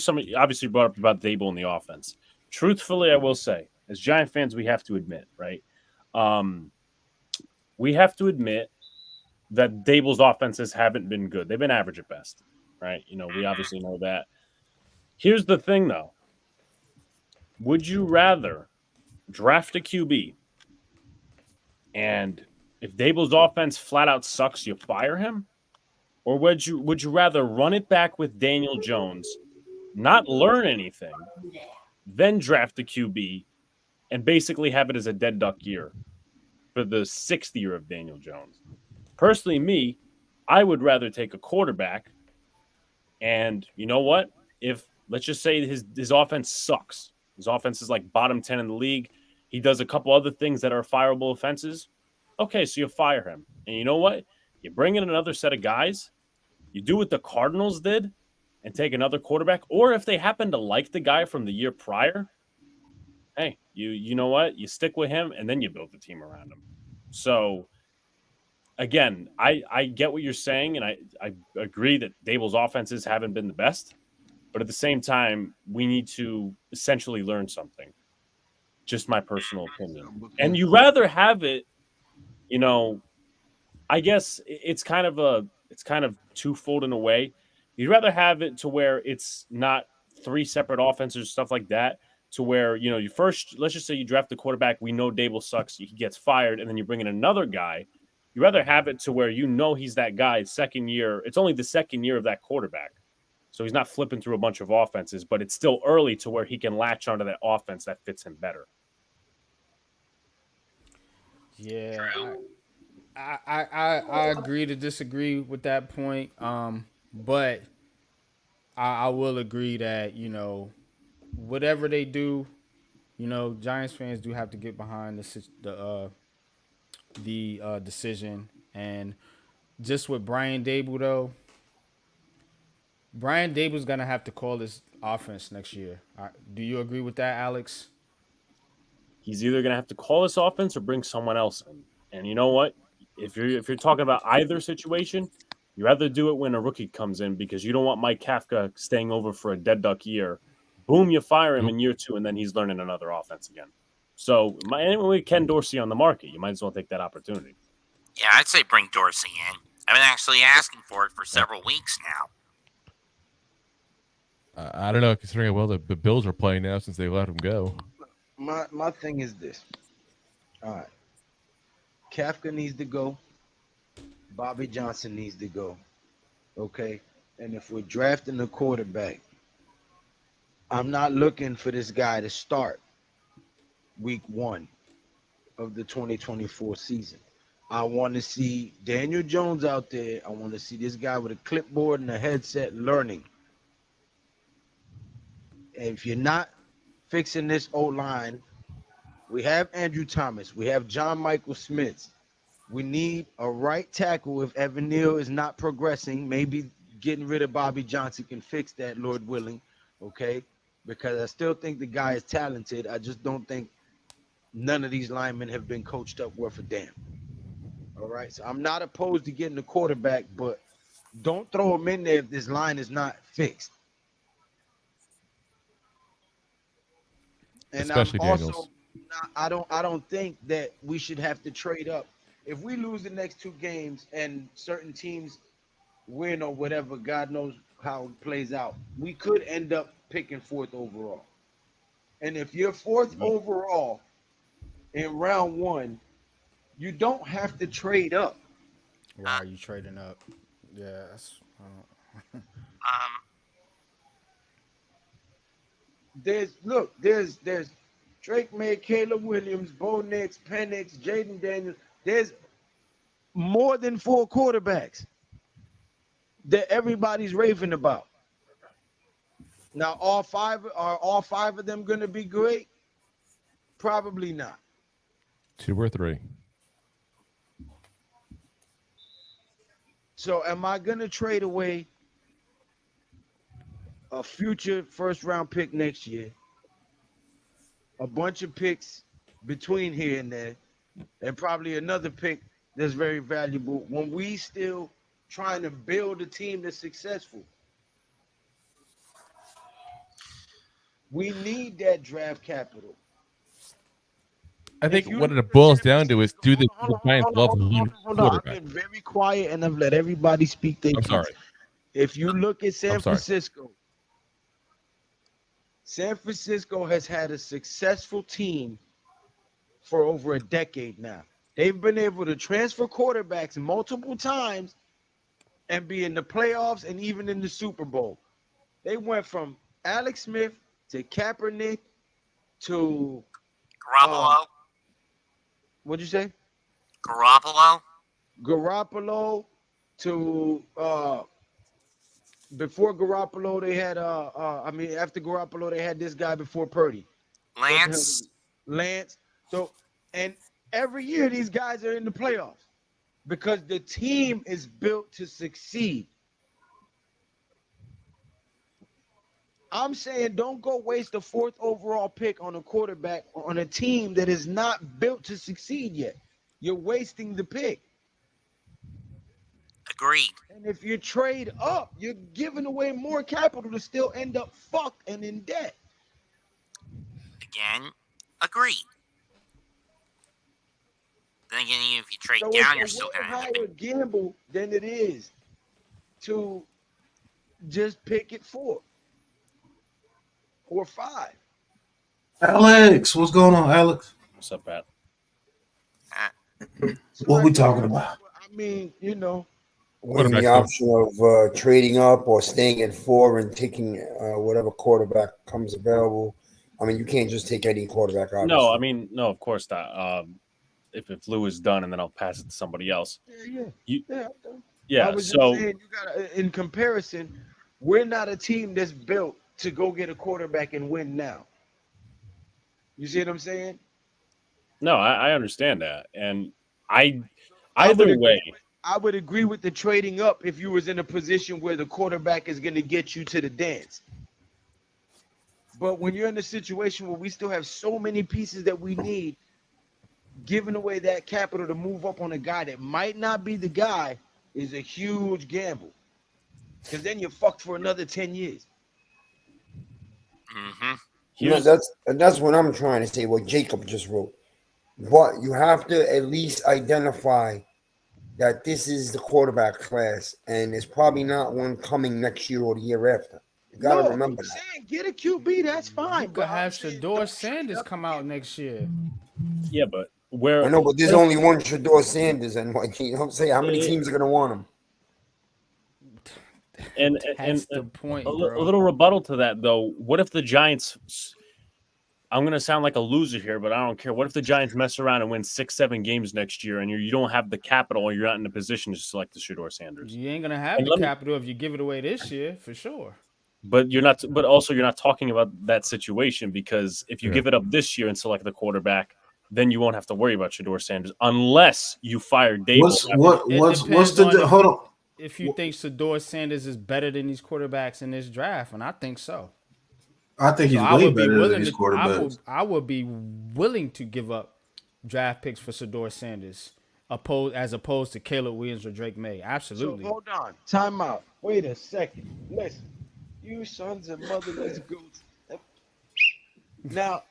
some, obviously brought up about Dable in the offense. Truthfully, I will say, as Giant fans, we have to admit, right? We have to admit that Dable's offenses haven't been good. They've been average at best, right? You know, we obviously know that. Here's the thing, though. Would you rather draft a QB and if Dable's offense flat out sucks, you fire him? Or would you rather run it back with Daniel Jones, not learn anything, then draft the QB and basically have it as a dead duck year for the sixth year of Daniel Jones? Personally, me, I would rather take a quarterback. And you know what? If let's just say his offense sucks, his offense is like bottom 10 in the league. He does a couple other things that are fireable offenses. Okay, so you fire him. And you know what? You bring in another set of guys. You do what the Cardinals did and take another quarterback. Or if they happen to like the guy from the year prior, hey, you know what? You stick with him and then you build the team around him. So again, I get what you're saying, and I agree that Dable's offenses haven't been the best. But at the same time, we need to essentially learn something. Just my personal opinion. And you rather have it, you know, I guess it's kind of twofold in a way. You'd rather have it to where it's not three separate offenses, stuff like that, to where, you know, you first, let's just say you draft the quarterback, we know Dable sucks, he gets fired, and then you bring in another guy. You'd rather have it to where you know he's that guy second year. It's only the second year of that quarterback. So he's not flipping through a bunch of offenses, but it's still early to where he can latch onto that offense that fits him better. Yeah, I agree to disagree with that point. But I will agree that, you know, whatever they do, you know, Giants fans do have to get behind the decision. And just with Brian Dable though, Brian Dable's gonna have to call this offense next year. Do you agree with that, Alex? He's either going to have to call this offense or bring someone else in. And you know what? If you're talking about either situation, you rather do it when a rookie comes in because you don't want Mike Kafka staying over for a dead duck year. Boom, you fire him in year two, and then he's learning another offense again. So, with Ken Dorsey on the market, you might as well take that opportunity. Yeah, I'd say bring Dorsey in. I've been actually asking for it for several weeks now. I don't know, considering how well the Bills are playing now since they let him go. My thing is this. All right. Kafka needs to go. Bobby Johnson needs to go. Okay? And if we're drafting a quarterback, I'm not looking for this guy to start week 1 of the 2024 season. I want to see Daniel Jones out there. I want to see this guy with a clipboard and a headset learning. And if you're not fixing this O-line, we have Andrew Thomas. We have John Michael Smith. We need a right tackle if Evan Neal is not progressing. Maybe getting rid of Bobby Johnson can fix that, Lord willing, okay? Because I still think the guy is talented. I just don't think none of these linemen have been coached up worth a damn. All right? So I'm not opposed to getting a quarterback, but don't throw him in there if this line is not fixed. And Especially I'm also Daniels. I don't think that we should have to trade up. If we lose the next 2 games and certain teams win or whatever, God knows how it plays out, we could end up picking 4th overall. And if you're 4th overall in round 1, you don't have to trade up. Why are you trading up? Yeah, that's. There's Drake May, Caleb Williams, Bo Nix, Penix, Jaden Daniels. There's more than 4 quarterbacks that everybody's raving about. Now, all five of them going to be great? Probably not. 2 or 3. So, am I going to trade away a future first-round pick next year, a bunch of picks between here and there, and probably another pick that's very valuable when we still trying to build a team that's successful? We need that draft capital. I think you what look it at boils San down to is, do the Giants love Hold on. I've quarterback? been very quiet and I've let everybody speak their I'm piece. sorry. If you look at San I'm sorry. Francisco, San Francisco has had a successful team for over a decade now. They've been able to transfer quarterbacks multiple times and be in the playoffs and even in the Super Bowl. They went from Alex Smith to Kaepernick to Garoppolo. what'd you say? Garoppolo. To before Garoppolo they had after Garoppolo they had this guy before Purdy. Lance. So, and every year these guys are in the playoffs because the team is built to succeed. I'm saying don't go waste a 4th overall pick on a quarterback on a team that is not built to succeed yet. You're wasting the pick. Agreed. And if you trade up, you're giving away more capital to still end up fucked and in debt. Again, agreed. Then again, if you trade So down, you're it's still a way going to end up higher gamble than it is to just pick it 4 or 5. Alex, what's going on, Alex? What's up, Pat? What we talking about? I mean, you know, With the option of trading up or staying at 4 and taking whatever quarterback comes available. I mean, you can't just take any quarterback, obviously. No, I mean, no, of course not. If Lou is done, and then I'll pass it to somebody else. I was just saying, you gotta, in comparison, we're not a team that's built to go get a quarterback and win now. You see what I'm saying? No, I understand that, and either way, I would agree with the trading up if you was in a position where the quarterback is going to get you to the dance. But when you're in a situation where we still have so many pieces that we need, giving away that capital to move up on a guy that might not be the guy is a huge gamble. Because then you're fucked for another 10 years. Mm-hmm. You know, that's what I'm trying to say, what Jacob just wrote. But you have to at least identify that this is the quarterback class, and there's probably not one coming next year or the year after. You got to remember that. Saying, get a QB, that's fine. You could have Shedeur Sanders come out next year. Yeah, but where I know, but there's only one Shedeur Sanders, and like, you don't say how many teams are going to want him. And That's the point, a bro. little rebuttal to that, though. What if the Giants? I'm going to sound like a loser here, but I don't care. What if the Giants mess around and win 6-7 games next year, and you don't have the capital, or you're not in a position to select the Shedeur Sanders? You ain't gonna have the capital if you give it away this year, for sure. But you're not. But also, you're not talking about that situation, because if you give it up this year and select the quarterback, then you won't have to worry about Shedeur Sanders unless you fire Dable. Hold on. If you think Shedeur Sanders is better than these quarterbacks in this draft, and I think so. I think he's way better than these quarterbacks. I would be willing to give up draft picks for Shedeur Sanders, as opposed to Caleb Williams or Drake May. Absolutely. So hold on. Time out. Wait a second. Listen. You sons of motherless goats. Now,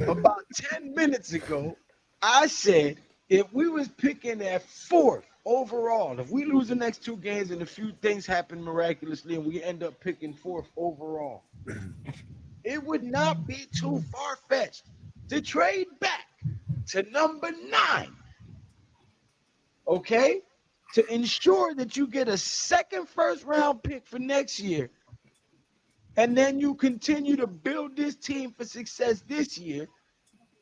about 10 minutes ago, I said if we was picking at 4th overall, if we lose the next 2 games and a few things happen miraculously and we end up picking 4th overall, it would not be too far-fetched to trade back to number 9, okay? To ensure that you get a second first-round pick for next year, and then you continue to build this team for success this year,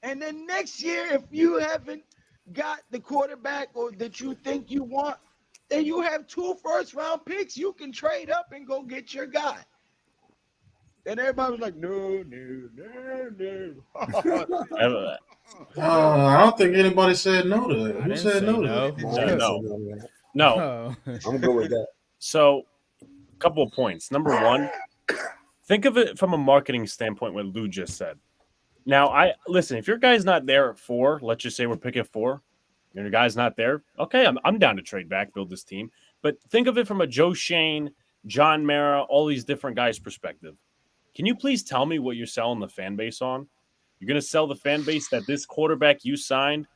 And then next year, if you haven't got the quarterback or that you think you want, then you have 2 first-round picks. You can trade up and go get your guy. And everybody was like, no. I don't think anybody said no to that. I Who didn't said say no to no. that? No, I didn't No. say no to that. No. I'm good with that. So, a couple of points. Number one, think of it from a marketing standpoint, what Lou just said. Now, listen, if your guy's not there at 4, let's just say we're picking 4, and your guy's not there, okay, I'm down to trade back, build this team. But think of it from a Joe Shane, John Mara, all these different guys' perspective. Can you please tell me what you're selling the fan base on? You're going to sell the fan base that this quarterback you signed,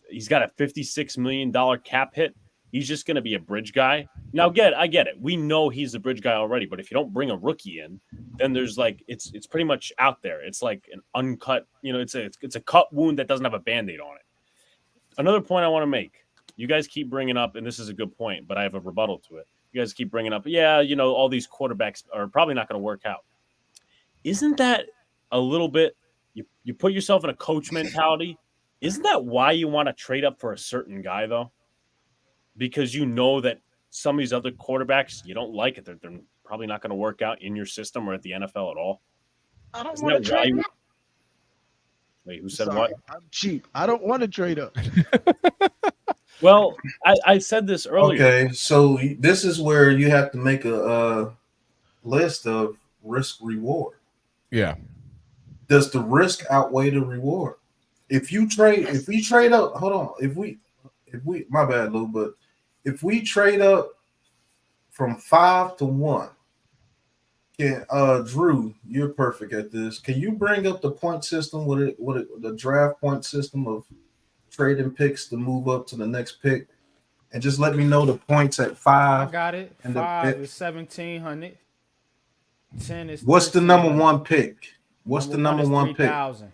he's got a $56 million cap hit. He's just going to be a bridge guy. Now, I get it. We know he's a bridge guy already, but if you don't bring a rookie in, then there's like it's pretty much out there. It's like an uncut, it's a cut wound that doesn't have a Band-Aid on it. Another point I want to make. You guys keep bringing up, and this is a good point, but I have a rebuttal to it. You guys keep bringing up, all these quarterbacks are probably not going to work out. Isn't that a little bit you put yourself in a coach mentality? Isn't that why you want to trade up for a certain guy, though? Because you know that some of these other quarterbacks, you don't like it. They're probably not going to work out in your system or at the NFL at all. I don't want to trade up. Wait, who said Sorry, what? I'm cheap. I don't want to trade up. Well, I said this earlier. Okay, so this is where you have to make a list of risk reward. Yeah. Does the risk outweigh the reward? If we trade up, hold on. If we, my bad, Lou, but if we trade up from 5 to 1, can Drew, you're perfect at this. Can you bring up the point system the draft point system of trading picks to move up to the next pick, and just let me know the points at 5? I got it. And 5 is 1,700. 10 is. What's the number 1 pick? What's the number 1 pick? 3,000.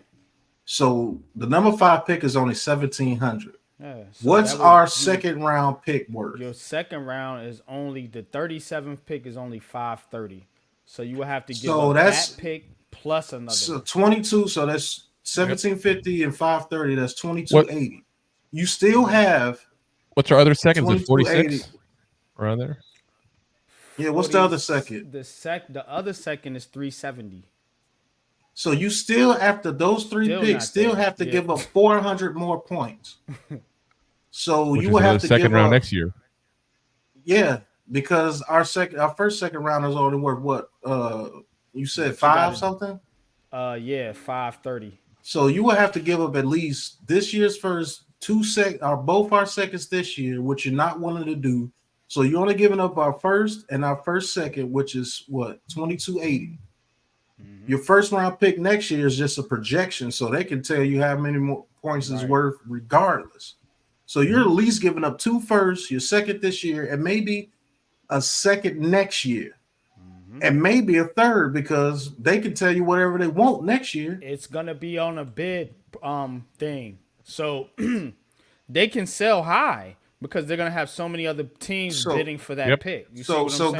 So the number 5 pick is only 1,700. Yeah, so what's our second round pick worth? Your second round is only the 37th pick is only 530. So you will have to give up that pick plus another. So 22. So that's 1,750 and 530. That's 2,280. You still have. What's our other second? Is it 46? 2280. Around there. Yeah. What's the other second? The other second is 370. So you still, after those 3 picks, have to give up 400 more points. So which you will have to second give round up, next year. Yeah, because our first second round is only worth what? You said 5 something? 530. So you will have to give up at least this year's first 2 both our seconds this year, which you're not willing to do. So you're only giving up our first and our first second, which is what, 2,280. Your first round pick next year is just a projection, so they can tell you how many more points is worth regardless. So you're at least giving up 2 firsts, your second this year, and maybe a second next year, and maybe a third, because they can tell you whatever they want next year. It's gonna be on a bid thing, so they can sell high because they're gonna have so many other teams bidding for that pick. You see what I'm saying?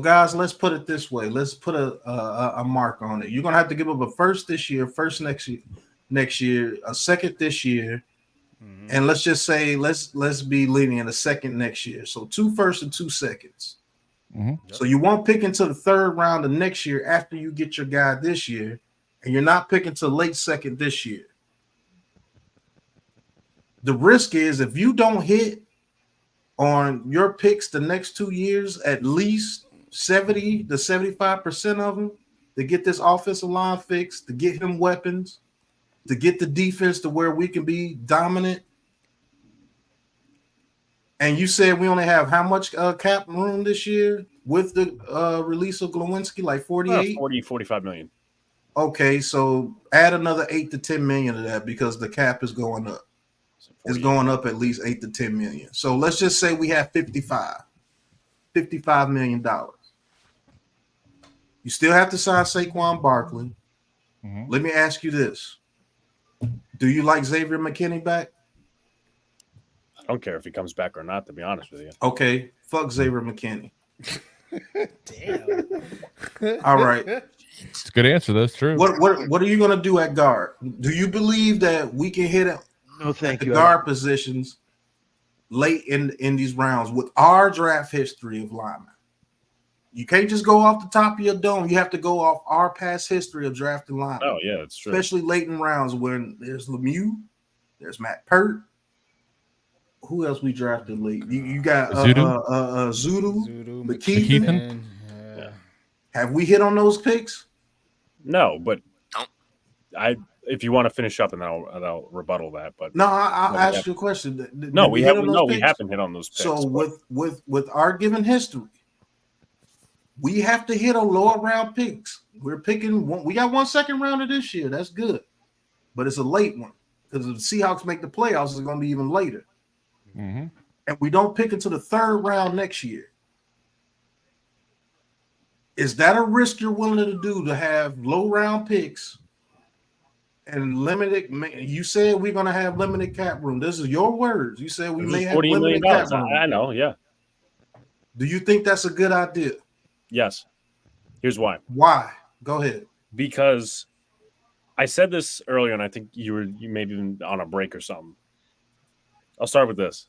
Guys, let's put it this way. Let's put a mark on it. You're gonna have to give up a first this year, first next year, a second this year, and let's just say let's be lenient, a second next year. So 2 firsts and 2 seconds. So you won't pick into the 3rd round of next year after you get your guy this year, and you're not picking till late second this year. The risk is if you don't hit on your picks the next 2 years, at least 70 to 75% of them, to get this offensive line fixed, to get him weapons, to get the defense to where we can be dominant. And you said we only have how much cap room this year with the release of Glowinski? Like 48? 45 million. Okay, so add another 8 to 10 million to that because the cap is going up. It's going up at least 8 to 10 million. So let's just say we have $55 million. You still have to sign Saquon Barkley. Let me ask you this. Do you like Xavier McKinney back? I don't care if he comes back or not, to be honest with you. Okay, fuck Xavier McKinney. Damn. All right. It's a good answer. That's true. What are you going to do at guard? Do you believe that we can hit it No, thank at you. the guard positions late in these rounds with our draft history of linemen? You can't just go off the top of your dome. You have to go off our past history of drafting linemen. Oh, yeah, that's true. Especially late in rounds when there's Lemieux, there's Matt Pert. Who else we drafted late? You got Zudu, McKeithen. Yeah. Have we hit on those picks? No, but if you want to finish up, and I'll rebuttal that. But no, I'll ask you a question. We haven't hit on those picks. So with our given history, we have to hit on lower round picks. We're picking one. We got 1 second rounder this year. That's good, but it's a late one because if the Seahawks make the playoffs, it's going to be even later. Mm-hmm. And we don't pick until the 3rd round next year. Is that a risk you're willing to do to have low round picks and limited? You said we're going to have limited cap room. This is your words. You said we may have limited cap room. I know, yeah. Do you think that's a good idea? Yes. Here's why. Why? Go ahead. Because I said this earlier, and I think you maybe even on a break or something. I'll start with this.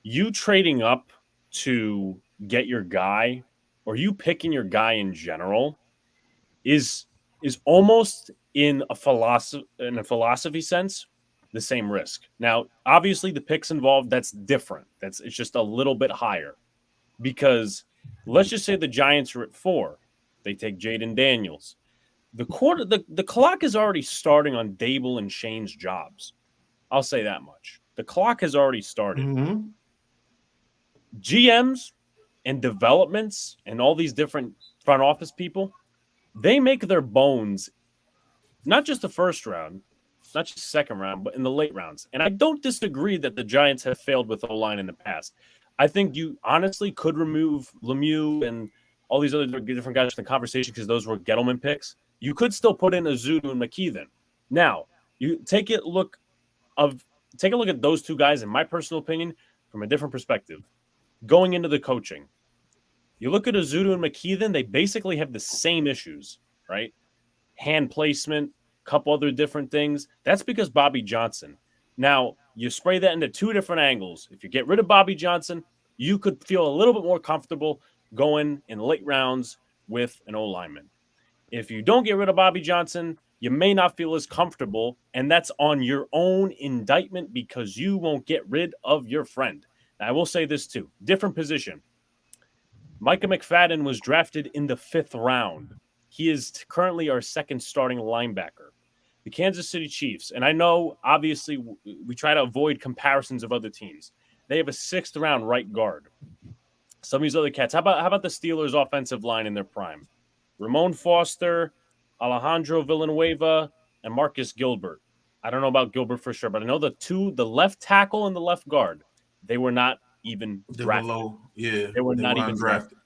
You trading up to get your guy, or you picking your guy in general, is almost in a philosophy sense the same risk. Now, obviously, the picks involved, that's different. It's just a little bit higher. Because let's just say the Giants are at 4. They take Jaden Daniels. The clock is already starting on Dable and Shane's jobs. I'll say that much. The clock has already started. Mm-hmm. GMs and developments and all these different front office people, they make their bones, not just the first round, not just the second round, but in the late rounds. And I don't disagree that the Giants have failed with O-line in the past. I think you honestly could remove Lemieux and all these other different guys from the conversation because those were Gettleman picks. You could still put in Zudu and McKeithen. Now, you take a look at those two guys, in my personal opinion, from a different perspective. Going into the coaching, you look at Zudu and McKeithen, they basically have the same issues, right? Hand placement, couple other different things. That's because Bobby Johnson. Now, you spray that into 2 different angles. If you get rid of Bobby Johnson, you could feel a little bit more comfortable going in late rounds with an O-lineman. If you don't get rid of Bobby Johnson, you may not feel as comfortable, and that's on your own indictment because you won't get rid of your friend. Now, I will say this too. Different position. Micah McFadden was drafted in the 5th round. He is currently our 2nd starting linebacker. The Kansas City Chiefs, and I know, obviously, we try to avoid comparisons of other teams. They have a 6th round right guard. Some of these other cats. How about the Steelers' offensive line in their prime? Ramon Foster, Alejandro Villanueva, and Marcus Gilbert. I don't know about Gilbert for sure, but I know the left tackle and the left guard, they were not even drafted. They were not even drafted.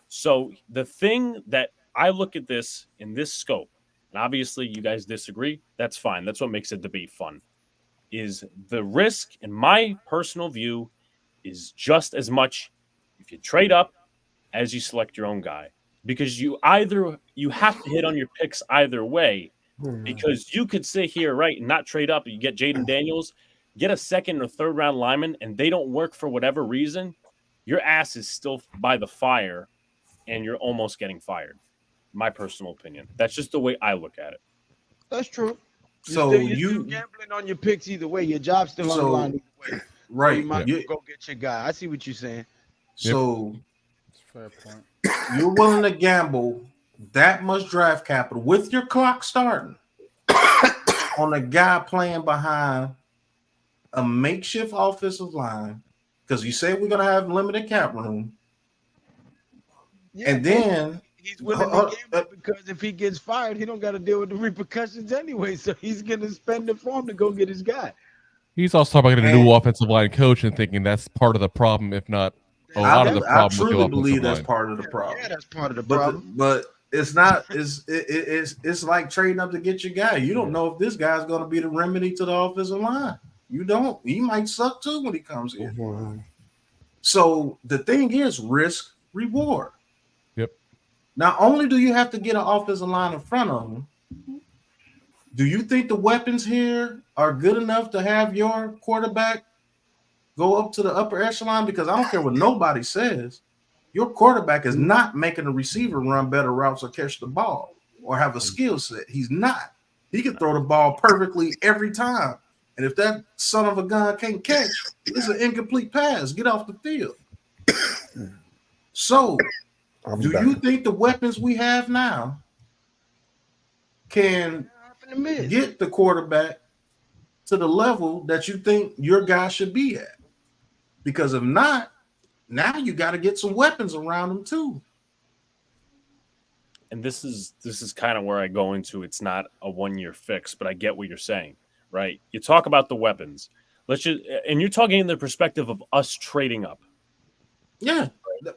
So the thing that I look at this in this scope, and obviously you guys disagree, that's fine. That's what makes a debate fun, is the risk, in my personal view, is just as much if you trade up as you select your own guy. Because you have to hit on your picks either way. Because you could sit here, right, and not trade up. You get Jaden Daniels, get a 2nd or 3rd round lineman, and they don't work for whatever reason, your ass is still by the fire, and you're almost getting fired. My personal opinion. That's just the way I look at it. That's true. So you're still gambling on your picks either way. Your job's still on the line either way. Right. You might go get your guy. I see what you're saying. So Fair point. You're willing to gamble that much draft capital with your clock starting on a guy playing behind a makeshift offensive line because you say we're going to have limited cap room. Yeah, and then he's willing to gamble because if he gets fired, he don't got to deal with the repercussions anyway. So he's going to spend the farm to go get his guy. He's also talking about a new offensive line coach and thinking that's part of the problem, if not a lot of the problem. I truly believe that's part of the problem. Yeah, that's part of the problem. But it's not. It's like trading up to get your guy. You don't know if this guy's going to be the remedy to the offensive line. You don't. He might suck too when he comes in. So the thing is risk reward. Yep. Not only do you have to get an offensive line in front of him, do you think the weapons here are good enough to have your quarterback go up to the upper echelon? Because I don't care what nobody says. Your quarterback is not making a receiver run better routes or catch the ball or have a skill set. He's not. He can throw the ball perfectly every time. And if that son of a gun can't catch, it's an incomplete pass. Get off the field. So, do you think the weapons we have now can get the quarterback to the level that you think your guy should be at? Because if not, now you got to get some weapons around him too. And this is kind of where I go into, it's not a 1-year fix, but I get what you're saying, right? You talk about the weapons. And you're talking in the perspective of us trading up. Yeah,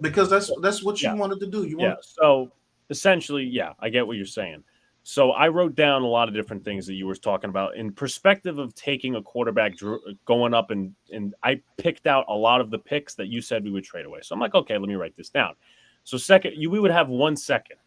because that's what you wanted to do. So essentially, I get what you're saying. So I wrote down a lot of different things that you were talking about in perspective of taking a quarterback going up, and I picked out a lot of the picks that you said we would trade away. So I'm like, okay, let me write this down. So we would have 1 second.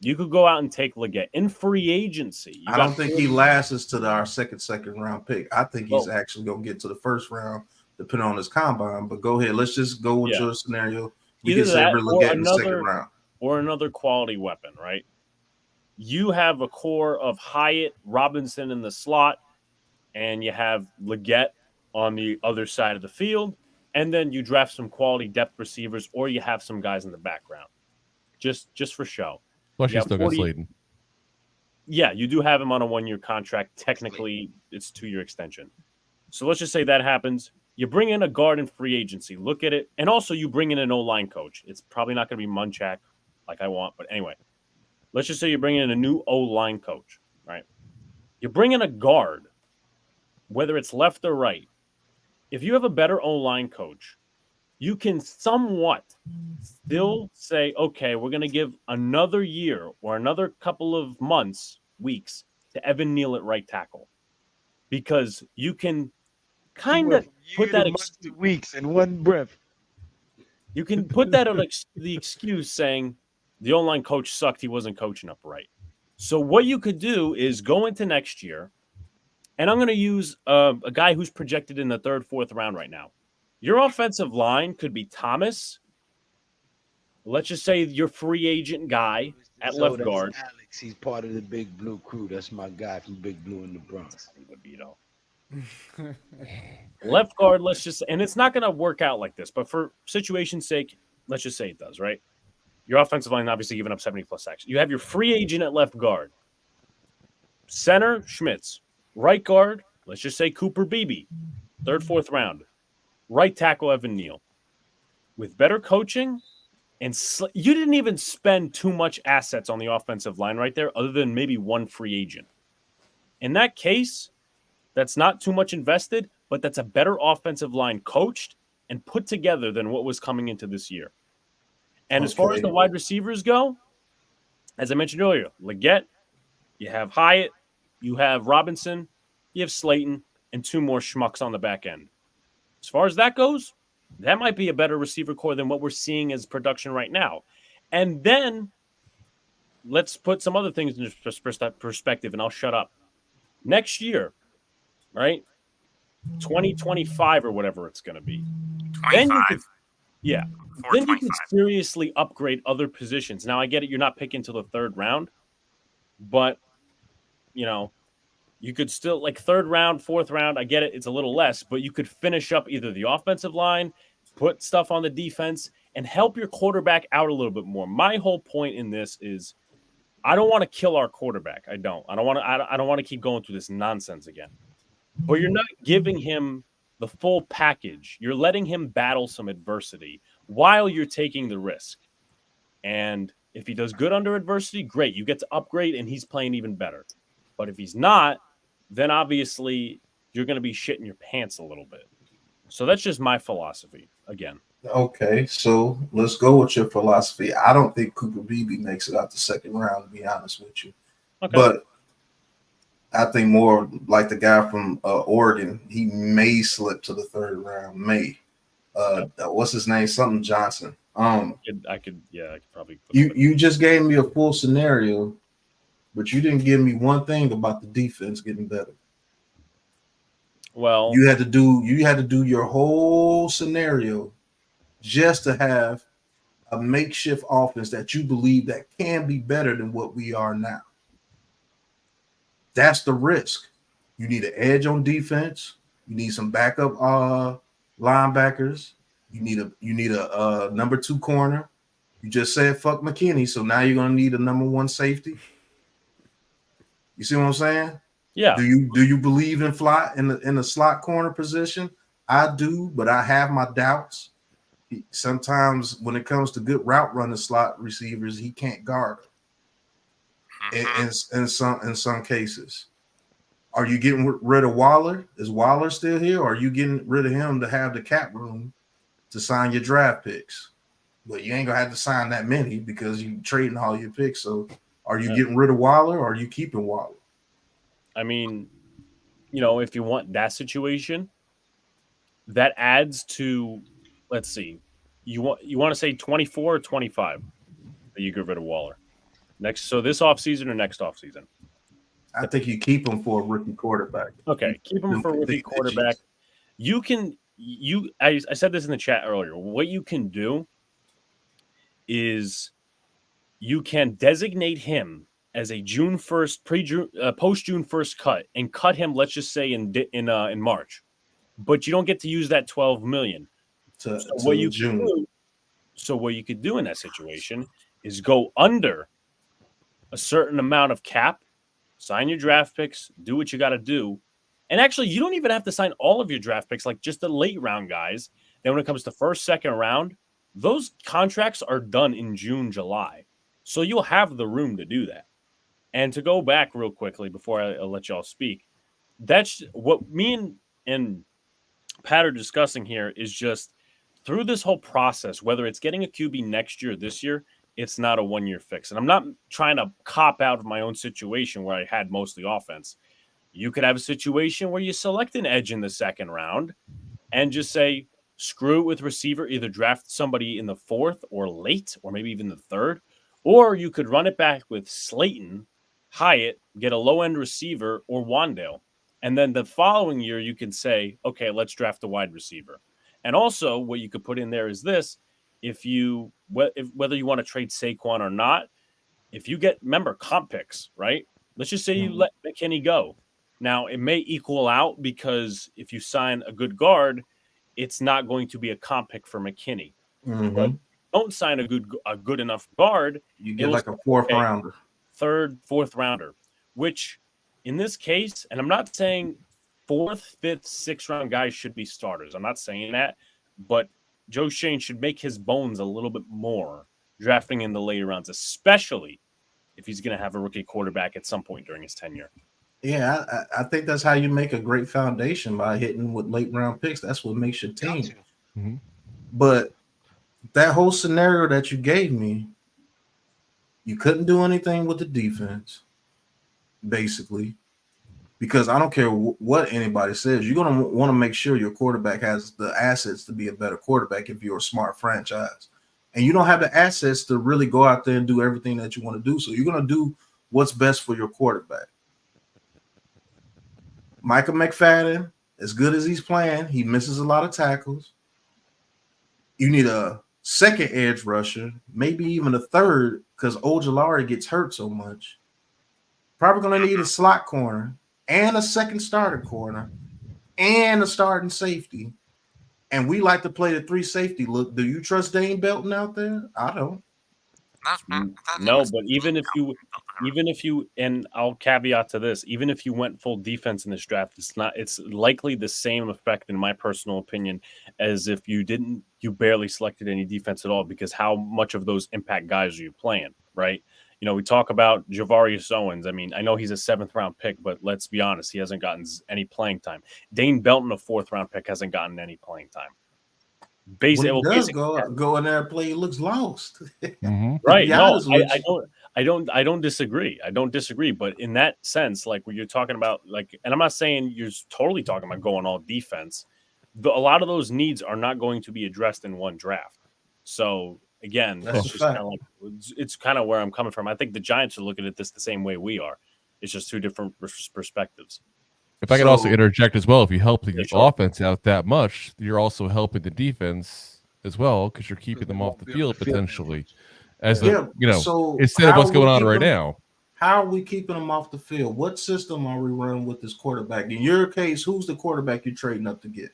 You could go out and take Leggett in free agency. I don't think he lasts to our second round pick. I think he's actually going to get to the first round, depending on his combine. But go ahead. Let's just go with your scenario. We can say Leggett in the second round. Or another quality weapon, right? You have a core of Hyatt, Robinson in the slot, and you have Leggett on the other side of the field. And then you draft some quality depth receivers, or you have some guys in the background. Just for show. Plus, you still got Slayton. Yeah, you do have him on a 1-year contract. Technically, it's 2-year extension. So let's just say that happens. You bring in a guard in free agency. Look at it. And also, you bring in an O-line coach. It's probably not going to be Munchak like I want. But anyway, let's just say you bring in a new O-line coach, right? You bring in a guard, whether it's left or right. If you have a better O-line coach, you can somewhat still say, okay, we're going to give another year or another couple of months, weeks, to Evan Neal at right tackle. Because you can kind of put that weeks in one breath. You can put that on the excuse saying the O-line coach sucked, he wasn't coaching up right. So what you could do is go into next year, and I'm going to use a guy who's projected in the 3rd, 4th round right now. Your offensive line could be Thomas. Let's just say your free agent guy at left guard. Alex, he's part of the Big Blue crew. That's my guy from Big Blue in the Bronx. Left guard, and it's not going to work out like this, but for situation's sake, let's just say it does, right? Your offensive line obviously giving up 70+ sacks. You have your free agent at left guard. Center, Schmitz. Right guard, let's just say Cooper Beebe. 3rd, 4th round. Right tackle, Evan Neal. With better coaching, and you didn't even spend too much assets on the offensive line right there, other than maybe one free agent. In that case, that's not too much invested, but that's a better offensive line coached and put together than what was coming into this year. And as far as the wide receivers go, as I mentioned earlier, Leggett, you have Hyatt, you have Robinson, you have Slayton, and 2 more schmucks on the back end. As far as that goes, that might be a better receiver core than what we're seeing as production right now. And then let's put some other things in perspective, and I'll shut up. Next year, right, 2025 or whatever it's going to be. 25. Then you can seriously upgrade other positions. Now, I get it. You're not picking till the 3rd round, but, you could still, 3rd round, 4th round, I get it. It's a little less, but you could finish up either the offensive line, put stuff on the defense, and help your quarterback out a little bit more. My whole point in this is I don't want to kill our quarterback. I don't want to keep going through this nonsense again. But you're not giving him the full package. You're letting him battle some adversity while you're taking the risk. And if he does good under adversity, great. You get to upgrade, and he's playing even better. But if he's not, then obviously you're going to be shitting your pants a little bit. So that's just my philosophy again. Okay, so let's go with your philosophy. I don't think Cooper Beebe makes it out the 2nd round, to be honest with you. Okay. But I think more like the guy from Oregon, he may slip to the 3rd round. May. What's his name? Something Johnson. I could probably. You just gave me a full scenario, but you didn't give me one thing about the defense getting better. Well, you had to do your whole scenario just to have a makeshift offense that you believe that can be better than what we are now. That's the risk. You need an edge on defense. You need some backup linebackers. You need a number 2 corner. You just said fuck McKinney, so now you're gonna need a number 1 safety. You see what I'm saying? yeah. Do you believe in the slot corner position? I do, but I have my doubts. Sometimes when it comes to good route running slot receivers, he can't guard in some cases. Are you getting rid of Waller? Is Waller still here? Or are you getting rid of him to have the cap room to sign your draft picks? But you ain't gonna have to sign that many because you trading all your picks. So are you getting rid of Waller or are you keeping Waller? I mean, if you want that situation, that adds to, let's see, you want to say 24 or 25 that you get rid of Waller so this offseason or next offseason? I think you keep him for a rookie quarterback. Okay, keep him for a rookie quarterback. I said this in the chat earlier. What you can do is you can designate him as a June 1st, post June 1st cut and cut him, let's just say in March. But you don't get to use that $12 million. So what you could do in that situation is go under a certain amount of cap, sign your draft picks, do what you got to do. And actually, you don't even have to sign all of your draft picks, like just the late round guys. Then when it comes to first, second round, those contracts are done in June, July. So you'll have the room to do that. And to go back real quickly before I let y'all speak, that's what me and Pat are discussing here is just through this whole process, whether it's getting a QB next year or this year, it's not a 1-year fix. And I'm not trying to cop out of my own situation where I had mostly offense. You could have a situation where you select an edge in the second round and just say, screw it with receiver, either draft somebody in the 4th or late, or maybe even the 3rd, or you could run it back with Slayton, Hyatt, get a low-end receiver, or Wandale. And then the following year, you can say, okay, let's draft a wide receiver. And also, what you could put in there is this: whether you want to trade Saquon or not, if you remember, comp picks, right? Let's just say you let McKinney go. Now, it may equal out because if you sign a good guard, it's not going to be a comp pick for McKinney. Mm-hmm. But don't sign a good enough guard, you get like a 4th rounder, 3rd, 4th rounder, which in this case, and I'm not saying 4th, 5th, 6th round guys should be starters. I'm not saying that, but Joe Shane should make his bones a little bit more drafting in the later rounds, especially if he's going to have a rookie quarterback at some point during his tenure. Yeah, I think that's how you make a great foundation, by hitting with late round picks. That's what makes your team. Mm-hmm. But that whole scenario that you gave me, you couldn't do anything with the defense, basically, because I don't care what anybody says. You're going to want to make sure your quarterback has the assets to be a better quarterback if you're a smart franchise. And you don't have the assets to really go out there and do everything that you want to do. So you're going to do what's best for your quarterback. Michael McFadden, as good as he's playing, he misses a lot of tackles. You need a second edge rusher, maybe even a third, because Ojulari gets hurt so much. Probably going to need a slot corner and a second starter corner and a starting safety. And we like to play the 3 safety look. Do you trust Dane Belton out there? I don't. No, but even if you, and I'll caveat to this, even if you went full defense in this draft, it's likely the same effect, in my personal opinion, as if you barely selected any defense at all, because how much of those impact guys are you playing, right? We talk about Javarius Owens. I mean, I know he's a 7th round pick, but let's be honest, he hasn't gotten any playing time. Dane Belton, a 4th round pick, hasn't gotten any playing time. When he does go in there and play, he looks lost. Mm-hmm. Right? No, I don't disagree. I don't disagree. But in that sense, like when you're talking about, like, and I'm not saying you're totally talking about going all defense. A lot of those needs are not going to be addressed in one draft. So again, That's it's a just fact. kind of like it's kind of where I'm coming from. I think the Giants are looking at this the same way we are. It's just two different perspectives. If I could also So- interject as well, if you help the Yeah, sure. offense out that much, you're also helping the defense as well because you're keeping them they off won't the be on field the field potentially. As Yeah, a so instead of how what's are we going on right keeping- now. How are we keeping them off the field? What system are we running with this quarterback? In your case, who's the quarterback you're trading up to get?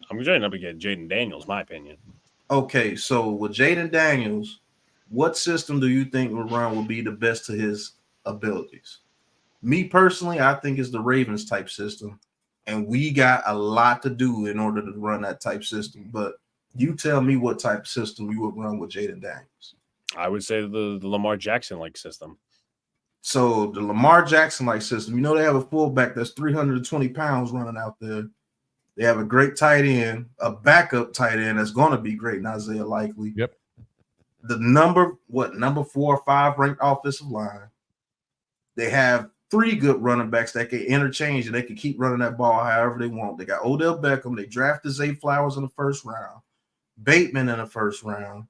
I'm trying up to get Jaden Daniels, my opinion. Okay, so with Jaden Daniels, what system do you think will run will be the best to his abilities? Me personally, I think it's the Ravens type system, and we got a lot to do in order to run that type system. But you tell me what type of system you would run with Jaden Daniels. I would say the Lamar Jackson like system. So the Lamar Jackson like system, you know, they have a fullback that's 320 pounds running out there. They have a great tight end, a backup tight end that's going to be great in Isaiah Likely. Yep. The number 4 or 5 ranked offensive line. They have 3 good running backs that can interchange and they can keep running that ball however they want. They got Odell Beckham. They drafted Zay Flowers in the first round, Bateman in the first round.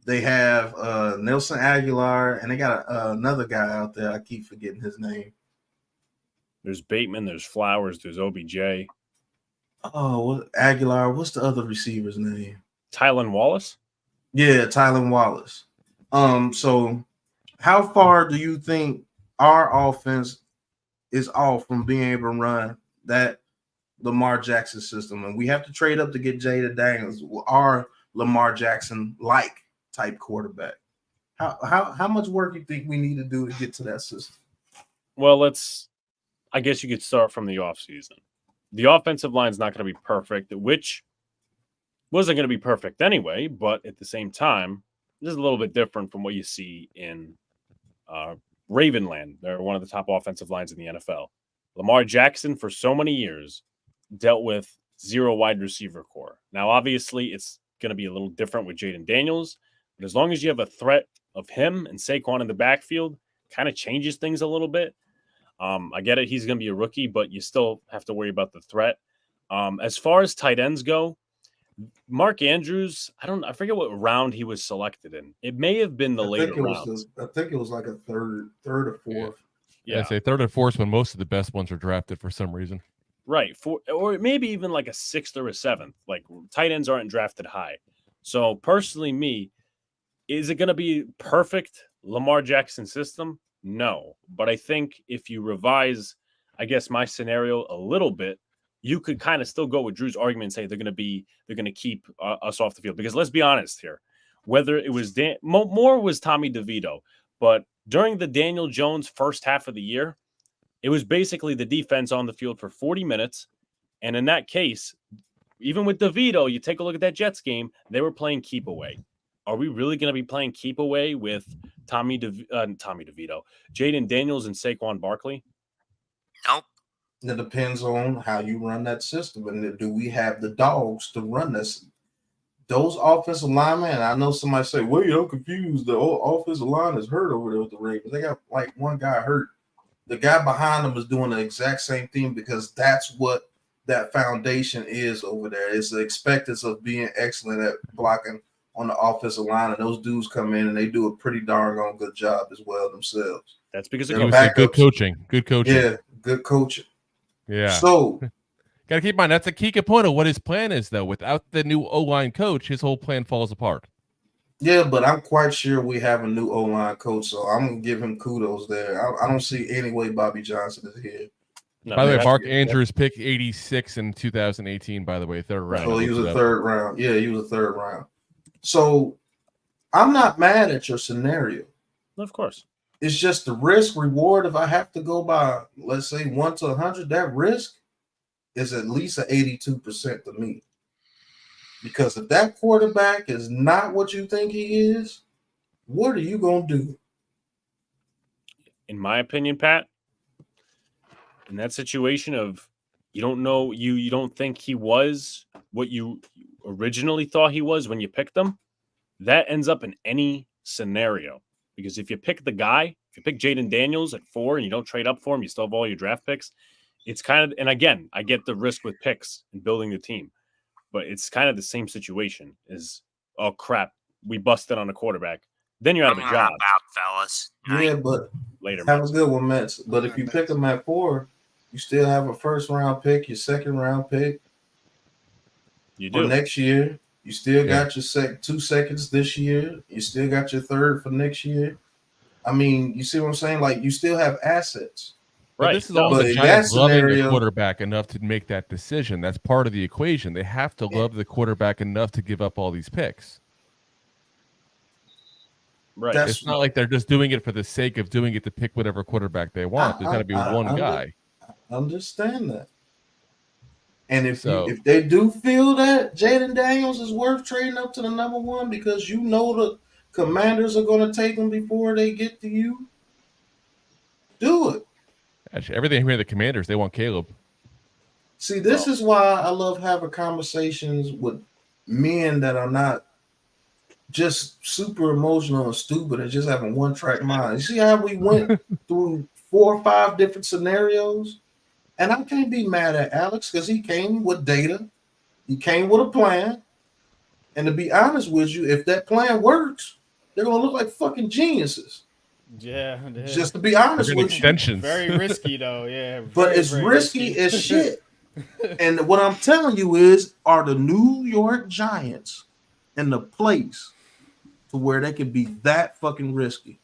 They have Nelson Aguilar, and they got another guy out there. I keep forgetting his name. There's Bateman, there's Flowers, there's OBJ. Oh, Aguilar. What's the other receiver's name? Tylan Wallace? Yeah, Tylan Wallace. So how far do you think our offense is off from being able to run that Lamar Jackson system? And we have to trade up to get Jada Daniels, our Lamar Jackson like type quarterback. How much work do you think we need to do to get to that system? Well, I guess you could start from the offseason. The offensive line is not going to be perfect, which wasn't going to be perfect anyway, but at the same time, this is a little bit different from what you see in Ravenland. They're one of the top offensive lines in the NFL. Lamar Jackson, for so many years, dealt with 0 wide receiver core. Now, obviously, it's going to be a little different with Jaden Daniels, but as long as you have a threat of him and Saquon in the backfield, kind of changes things a little bit. I get it. He's going to be a rookie, but you still have to worry about the threat. As far as tight ends go, Mark Andrews, I forget what round he was selected in. It may have been the later rounds. I think it was like a third or fourth. Yeah, I say third or fourth when most of the best ones are drafted for some reason. Right. Or maybe even like a 6th or a 7th. Like tight ends aren't drafted high. So personally, is it going to be perfect Lamar Jackson system? No. But I think if you revise, I guess, my scenario a little bit, you could kind of still go with Drew's argument and say they're going to keep us off the field. Because let's be honest here, whether it was more was Tommy DeVito, but during the Daniel Jones first half of the year, it was basically the defense on the field for 40 minutes. And in that case, even with DeVito, you take a look at that Jets game, they were playing keep away. Are we really going to be playing keep away with Tommy DeVito, Jaden Daniels, and Saquon Barkley? Nope. It depends on how you run that system, and do we have the dogs to run this? Those offensive linemen, and I know somebody say, "Well, you're confused. The offensive line is hurt over there with the Ravens. They got like one guy hurt. The guy behind them is doing the exact same thing because that's what that foundation is over there. It's the expectance of being excellent at blocking on the offensive line, and those dudes come in and they do a pretty darn good job as well themselves. That's because of good coaching. Good coaching. Yeah, good coaching. Yeah. So got to keep in mind that's a key component of what his plan is, though. Without the new O-line coach, his whole plan falls apart. yeah, but I'm quite sure we have a new O-line coach, so I'm gonna give him kudos there. I don't see any way Bobby Johnson is here. No, By the way, Mark Andrews picked 86 in 2018. By the way, third round. So he was a third round. Yeah, he was a third round. So I'm not mad at your scenario. Of course. It's just the risk reward. If I have to go by, let's say 1 to 100, that risk is at least an 82% to me. Because if that quarterback is not what you think he is, what are you going to do? In my opinion, Pat, in that situation of you don't know, you don't think he was what you originally thought he was when you picked him, that ends up in any scenario. Because if you pick the guy, if you pick Jaden Daniels at 4 and you don't trade up for him, you still have all your draft picks. It's kind of, and again, I get the risk with picks and building the team, but it's kind of the same situation as, oh crap, we busted on a quarterback, then you're out of a Coming job. about, fellas. Yeah, but Later, have Mets. a good one, Mets. But if you pick them at 4, you still have a first round pick, your second round pick You for do. next year. You still Yeah. got your 2 seconds this year. You still got your third for next year. I mean, you see what I'm saying? Like, you still have assets. But Right. this is No, all but the in Giants that loving their scenario- quarterback enough to make that decision. That's part of the equation. They have to love the quarterback enough to give up all these picks. right. That's- It's not like they're just doing it for the sake of doing it to pick whatever quarterback they want. There's got to be one guy. I understand that. And if So- if they do feel that Jaden Daniels is worth trading up to the number 1 because you know the Commanders are going to take him before they get to you, do it. Actually, everything here, the Commanders, they want Caleb. See, this is why I love having conversations with men that are not just super emotional and stupid and just having one-track mind. You see how we went through 4 or 5 different scenarios? And I can't be mad at Alex because he came with data. He came with a plan. And to be honest with you, if that plan works, they're going to look like fucking geniuses. Yeah. Just to be honest They're gonna with you. extensions. Very risky though. Yeah. But very, it's very risky as shit. And what I'm telling you is, are the New York Giants in the place to where they can be that fucking risky?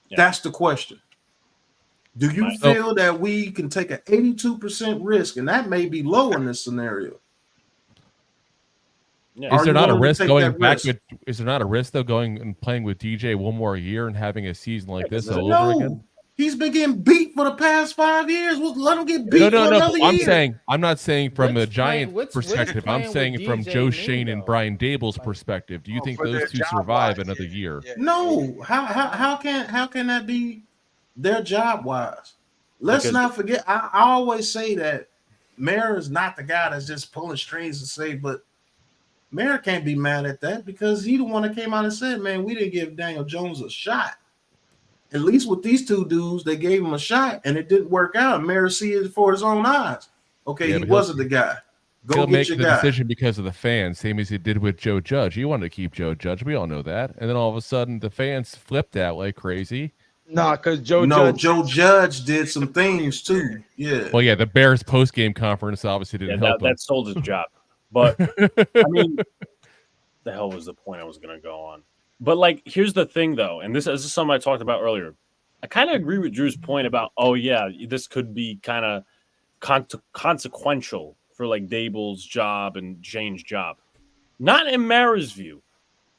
Yeah. That's the question. Do you Right. feel that we can take an 82% risk, and that may be low in this scenario? Yeah. Is Are there you not a willing to risk take going that back risk? with? Is there not a risk though going and playing with DJ one more year and having a season like this all over No, again? he's been getting beat for the past 5 years. We'll let him get beat No. for another I'm year. saying I'm not saying from a What's Giant playing- what's perspective. I'm playing saying with from DJ Joe mean, Shane and though? Brian Dable's perspective. Do you think for their those two job survive wise, another yeah, year? yeah. No, how can that be their job wise? Let's Because- not forget. I always say that Mayer is not the guy that's just pulling strings and say, but Mayer can't be mad at that because he the one that came out and said, "Man, we didn't give Daniel Jones a shot." At least with these 2 dudes, they gave him a shot and it didn't work out. Mayer see it for his own eyes. Okay, Yeah, he but he'll- wasn't the guy. Go He'll get make your the guy. decision because of the fans, same as he did with Joe Judge. He wanted to keep Joe Judge. We all know that. And then all of a sudden, the fans flipped out like crazy. Nah, because Joe Judge did some things too. Yeah. Well, yeah, the Bears post-game conference obviously Yeah, didn't help that sold his job. But I mean, the hell was the point I was going to go on? But like, here's the thing, though, and this is something I talked about earlier. I kind of agree with Drew's point about, oh yeah, this could be kind of consequential for like Dable's job and Shane's job. Not in Mara's view,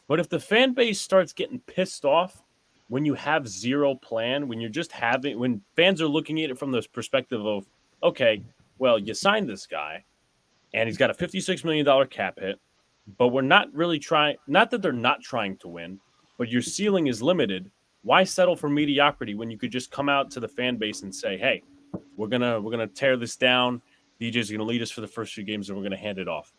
but if the fan base starts getting pissed off when you have zero plan, when fans are looking at it from this perspective of, okay, well, you signed this guy and he's got a $56 million cap hit, but we're not really trying, not that they're not trying to win, but your ceiling is limited. Why settle for mediocrity when you could just come out to the fan base and say, hey, we're gonna tear this down. DJ's gonna lead us for the first few games and we're gonna hand it off.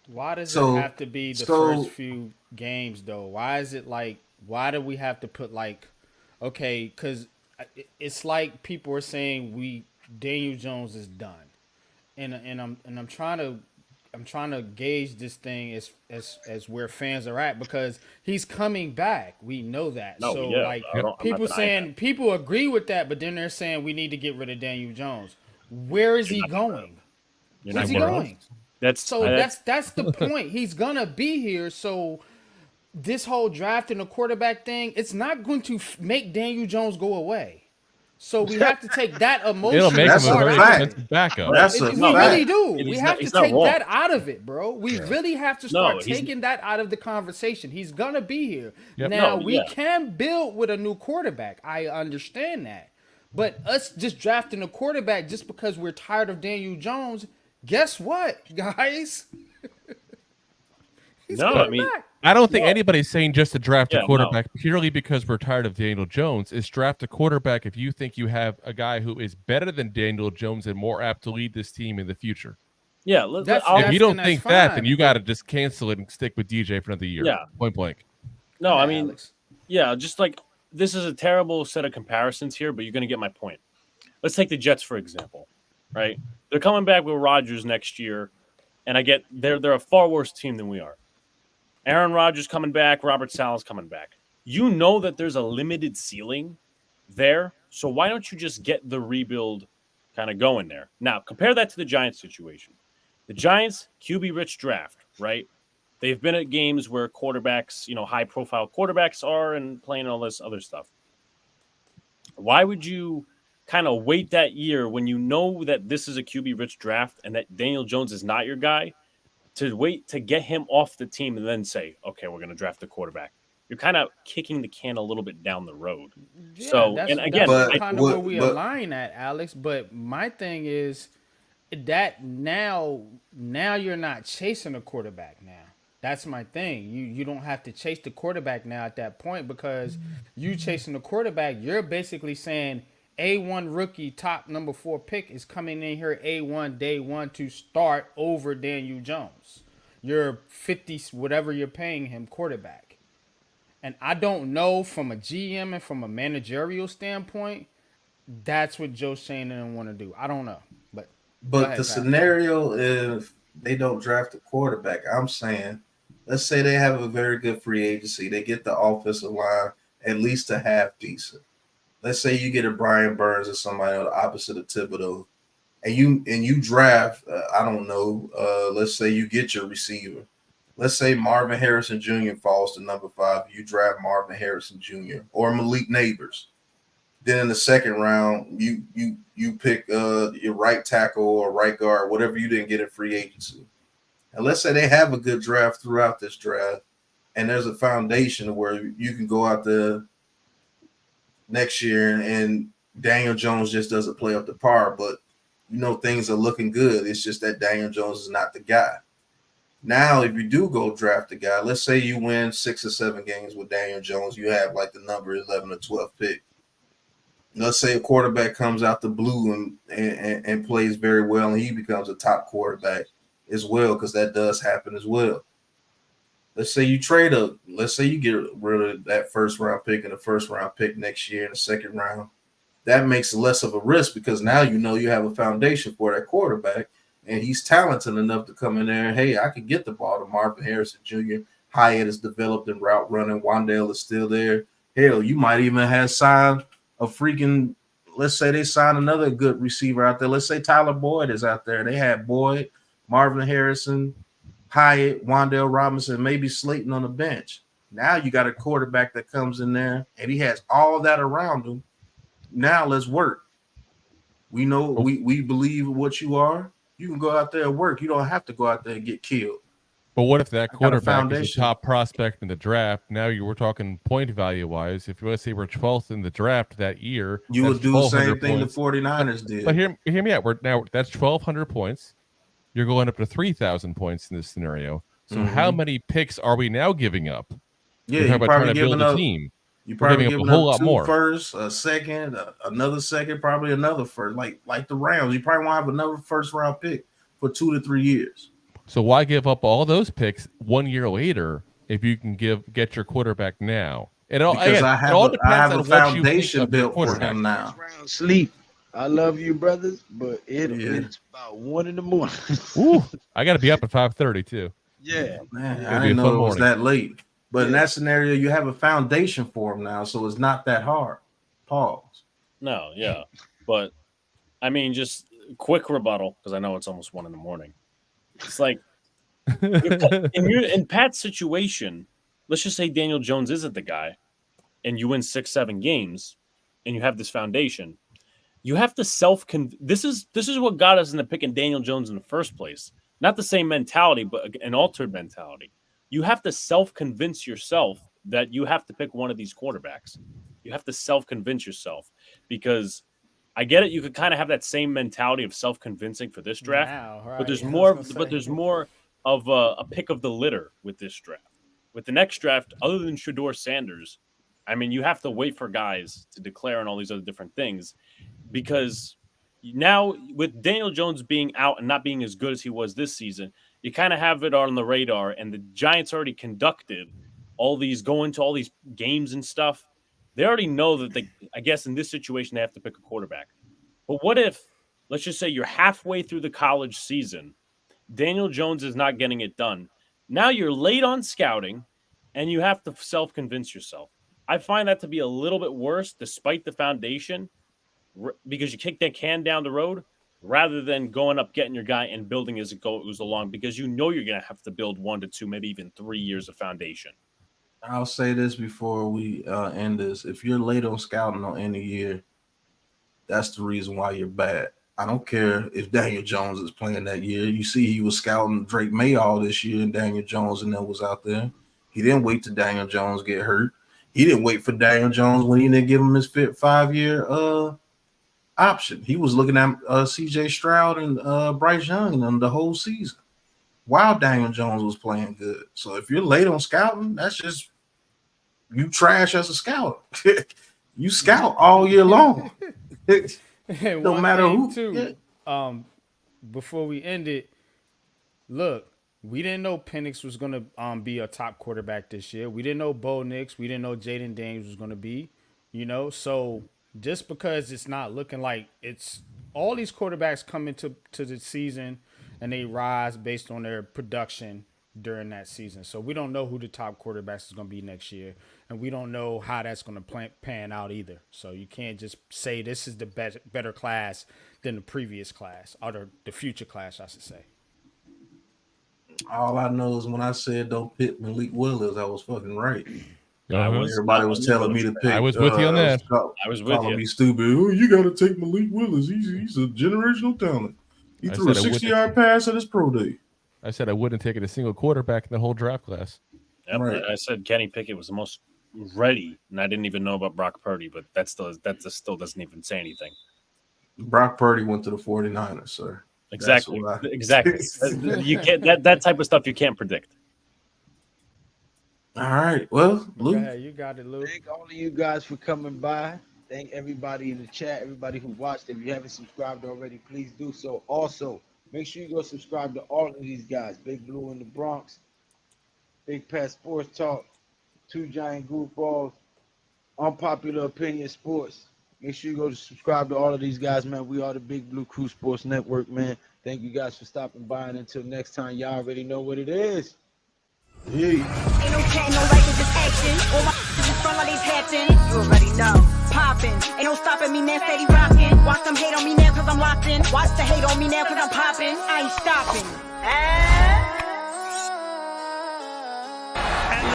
Why does So- it have to be the so- first few games though? Why is it like? Why do we have to put like? Okay, because it's like people are saying Daniel Jones is done, and I'm trying to gauge this thing as where fans are at because he's coming back. We know that. No, so yeah, like I'm not people denying saying people agree with that, but then they're saying we need to get rid of Daniel Jones. Where is he going? You're Where's not he getting- going? That's That's the point. He's gonna be here. So this whole draft and the quarterback thing, it's not going to make Daniel Jones go away. So we have to take that emotion. It'll make That's him a a very fact. expensive backup. That's a We fact. really do. And We he's have not- to he's not take wrong. that out of it, bro. We really have to No, start he's- taking that out of the conversation. He's gonna be here. Yep. Now No, we yeah. can build with a new quarterback. I understand that. But us just drafting a quarterback just because we're tired of Daniel Jones, guess what, guys? He's No, coming I mean- back. I don't think anybody's saying just to draft Yeah, a quarterback purely because we're tired of Daniel Jones. It's draft a quarterback if you think you have a guy who is better than Daniel Jones and more apt to lead this team in the future. Yeah, If you don't that's think that, then fine, you got to just cancel it and stick with DJ for another year. Yeah. Point blank. no, I Yeah, mean, Alex. yeah, just like this is a terrible set of comparisons here, but you're going to get my point. Let's take the Jets for example, right? They're coming back with Rodgers next year, and I get they're a far worse team than we are. Aaron Rodgers coming back, Robert Sala's coming back. You know that there's a limited ceiling there, so why don't you just get the rebuild kind of going there? Now, compare that to the Giants situation. The Giants, QB rich draft, right? They've been at games where quarterbacks, high profile quarterbacks are and playing all this other stuff. Why would you kind of wait that year when you know that this is a QB rich draft and that Daniel Jones is not your guy to wait to get him off the team and then say, okay, we're going to draft a quarterback? You're kind of kicking the can a little bit down the road. Yeah, So, that's and again, that's But kind of where what? we But align at, Alex. But my thing is that now you're not chasing a quarterback now. That's my thing. You don't have to chase the quarterback now at that point, because you chasing the quarterback, you're basically saying A1 rookie top number 4 pick is coming in here A1 day 1 to start over Daniel Jones. You're 50 whatever you're paying him quarterback. And I don't know, from a GM and from a managerial standpoint, that's what Joe Shane want to do. I don't know. But go But the ahead, Pat. scenario, if they don't draft a quarterback, I'm saying, let's say they have a very good free agency, they get the offensive line at least a half decent. Let's say you get a Brian Burns or somebody on the opposite of Thibodeau, and you draft, I don't know, let's say you get your receiver. Let's say Marvin Harrison Jr. falls to number 5. You draft Marvin Harrison Jr. or Malik Neighbors. Then in the second round, you pick your right tackle or right guard, whatever you didn't get in free agency. And let's say they have a good draft throughout this draft, and there's a foundation where you can go out there next year and Daniel Jones just doesn't play up to par, but things are looking good. It's just that Daniel Jones is not the guy. Now, if you do go draft a guy, let's say you win 6 or 7 games with Daniel Jones, you have like the number 11 or 12 pick. Let's say a quarterback comes out the blue and plays very well, and he becomes a top quarterback as well, because that does happen as well. Let's say you trade up. Let's say you get rid of that first round pick and the first round pick next year in the second round. That makes less of a risk, because now you have a foundation for that quarterback, and he's talented enough to come in there and, hey, I can get the ball to Marvin Harrison Jr. Hyatt is developed in route running. Wandale is still there. Hell, you might even have signed a freaking, let's say they sign another good receiver out there. Let's say Tyler Boyd is out there. They had Boyd, Marvin Harrison, Hyatt, Wandale Robinson, maybe Slayton on the bench. Now you got a quarterback that comes in there and he has all that around him. Now let's work. We know we believe what you are. You can go out there and work. You don't have to go out there and get killed. But what if that quarterback is a top prospect in the draft? Now you were talking point value wise. If you want to say we're 12th in the draft that year, you would do the same thing points. the 49ers did. But hear me out. That's 1,200 points. You're going up to 3,000 points in this scenario. So how many picks are we now giving up? Yeah, you're probably giving up. Team. You probably giving a whole lot 2 more. firsts, a second, another second, probably another first. Like the Rams, you probably won't have another first round pick for 2 to 3 years. So why give up all those picks 1 year later if you can get your quarterback now? Because I have a foundation built for him now. Sleep. I love you, brothers, but it's about 1 in the morning. Ooh, I got to be up at 5:30 too. Yeah, man, I didn't know it was that late. But in that scenario, you have a foundation for him now, so it's not that hard. Pause. No, yeah, but I mean, just quick rebuttal, because I know it's almost 1 in the morning. It's like in Pat's situation, let's just say Daniel Jones isn't the guy, and you win 6, 7 games, and you have this foundation. You have to this is what got us into picking Daniel Jones in the first place. Not the same mentality, but an altered mentality. You have to self-convince yourself that you have to pick one of these quarterbacks. You have to self-convince yourself, because I get it. You could kind of have that same mentality of self-convincing for this draft, Right. but there's more. But there's more of a pick of the litter with this draft. With the next draft, other than Shedeur Sanders, I mean, you have to wait for guys to declare and all these other different things, because now with Daniel Jones being out and not being as good as he was this season, you kind of have it on the radar, and the Giants already conducted going to all these games and stuff. They already know that I guess in this situation, they have to pick a quarterback. But what if, let's just say you're halfway through the college season, Daniel Jones is not getting it done. Now you're late on scouting, and you have to self-convince yourself. I find that to be a little bit worse, despite the foundation, because you kick that can down the road rather than going up, getting your guy, and building as it goes along, because you know you're going to have to build 1 to 2, maybe even 3 years of foundation. I'll say this before we end this. If you're late on scouting on any year, that's the reason why you're bad. I don't care if Daniel Jones is playing that year. You see he was scouting Drake May all this year, and Daniel Jones and that was out there. He didn't wait till Daniel Jones get hurt. He didn't wait for Daniel Jones when he didn't give him his 5-year option. He was looking at C.J. Stroud and Bryce Young and the whole season while Daniel Jones was playing good. So if you're late on scouting, that's just you trash as a scout. You scout all year long. No matter who. Too, before we end it, look, we didn't know Penix was going to be a top quarterback this year. We didn't know Bo Nix. We didn't know Jaden Daniels was going to be, So just because it's not looking like it's all these quarterbacks come into the season and they rise based on their production during that season. So we don't know who the top quarterbacks is going to be next year, and we don't know how that's going to pan out either. So you can't just say this is the better class than the previous class, or the future class, I should say. All I know is when I said don't pick Malik Willis, I was fucking right. Uh-huh. Everybody was telling me to pick. I was with you on that. I was with calling you. me stupid. Oh, you got to take Malik Willis. He's a generational talent. He threw a 60-yard pass at his pro day. I said I wouldn't take it a single quarterback in the whole draft class. Yep, Right. I said Kenny Pickett was the most ready, and I didn't even know about Brock Purdy, but that still doesn't even say anything. Brock Purdy went to the 49ers, sir. Exactly. Exactly. You can't that type of stuff you can't predict. All right. Well, Lou. Yeah, you got it, Lou. Thank all of you guys for coming by. Thank everybody in the chat, everybody who watched. If you haven't subscribed already, please do so. Also, make sure you go subscribe to all of these guys. Big Blue in the Bronx, Big Pat Sports Talk, Two Giant Goofballs, Unpopular Opinion Sports. Make sure you go to subscribe to all of these guys, man. We are the Big Blue Crew Sports Network, man. Thank you guys for stopping by. And until next time, y'all already know what it is. Yeah. Ain't no chat, no like, just action. All my in front like these hatching. You already know. Poppin'. Ain't no stopping me, man. Steady rockin'. Watch them hate on me now, cause I'm locked in. Watch the hate on me now, cause I'm poppin'. I ain't stopping.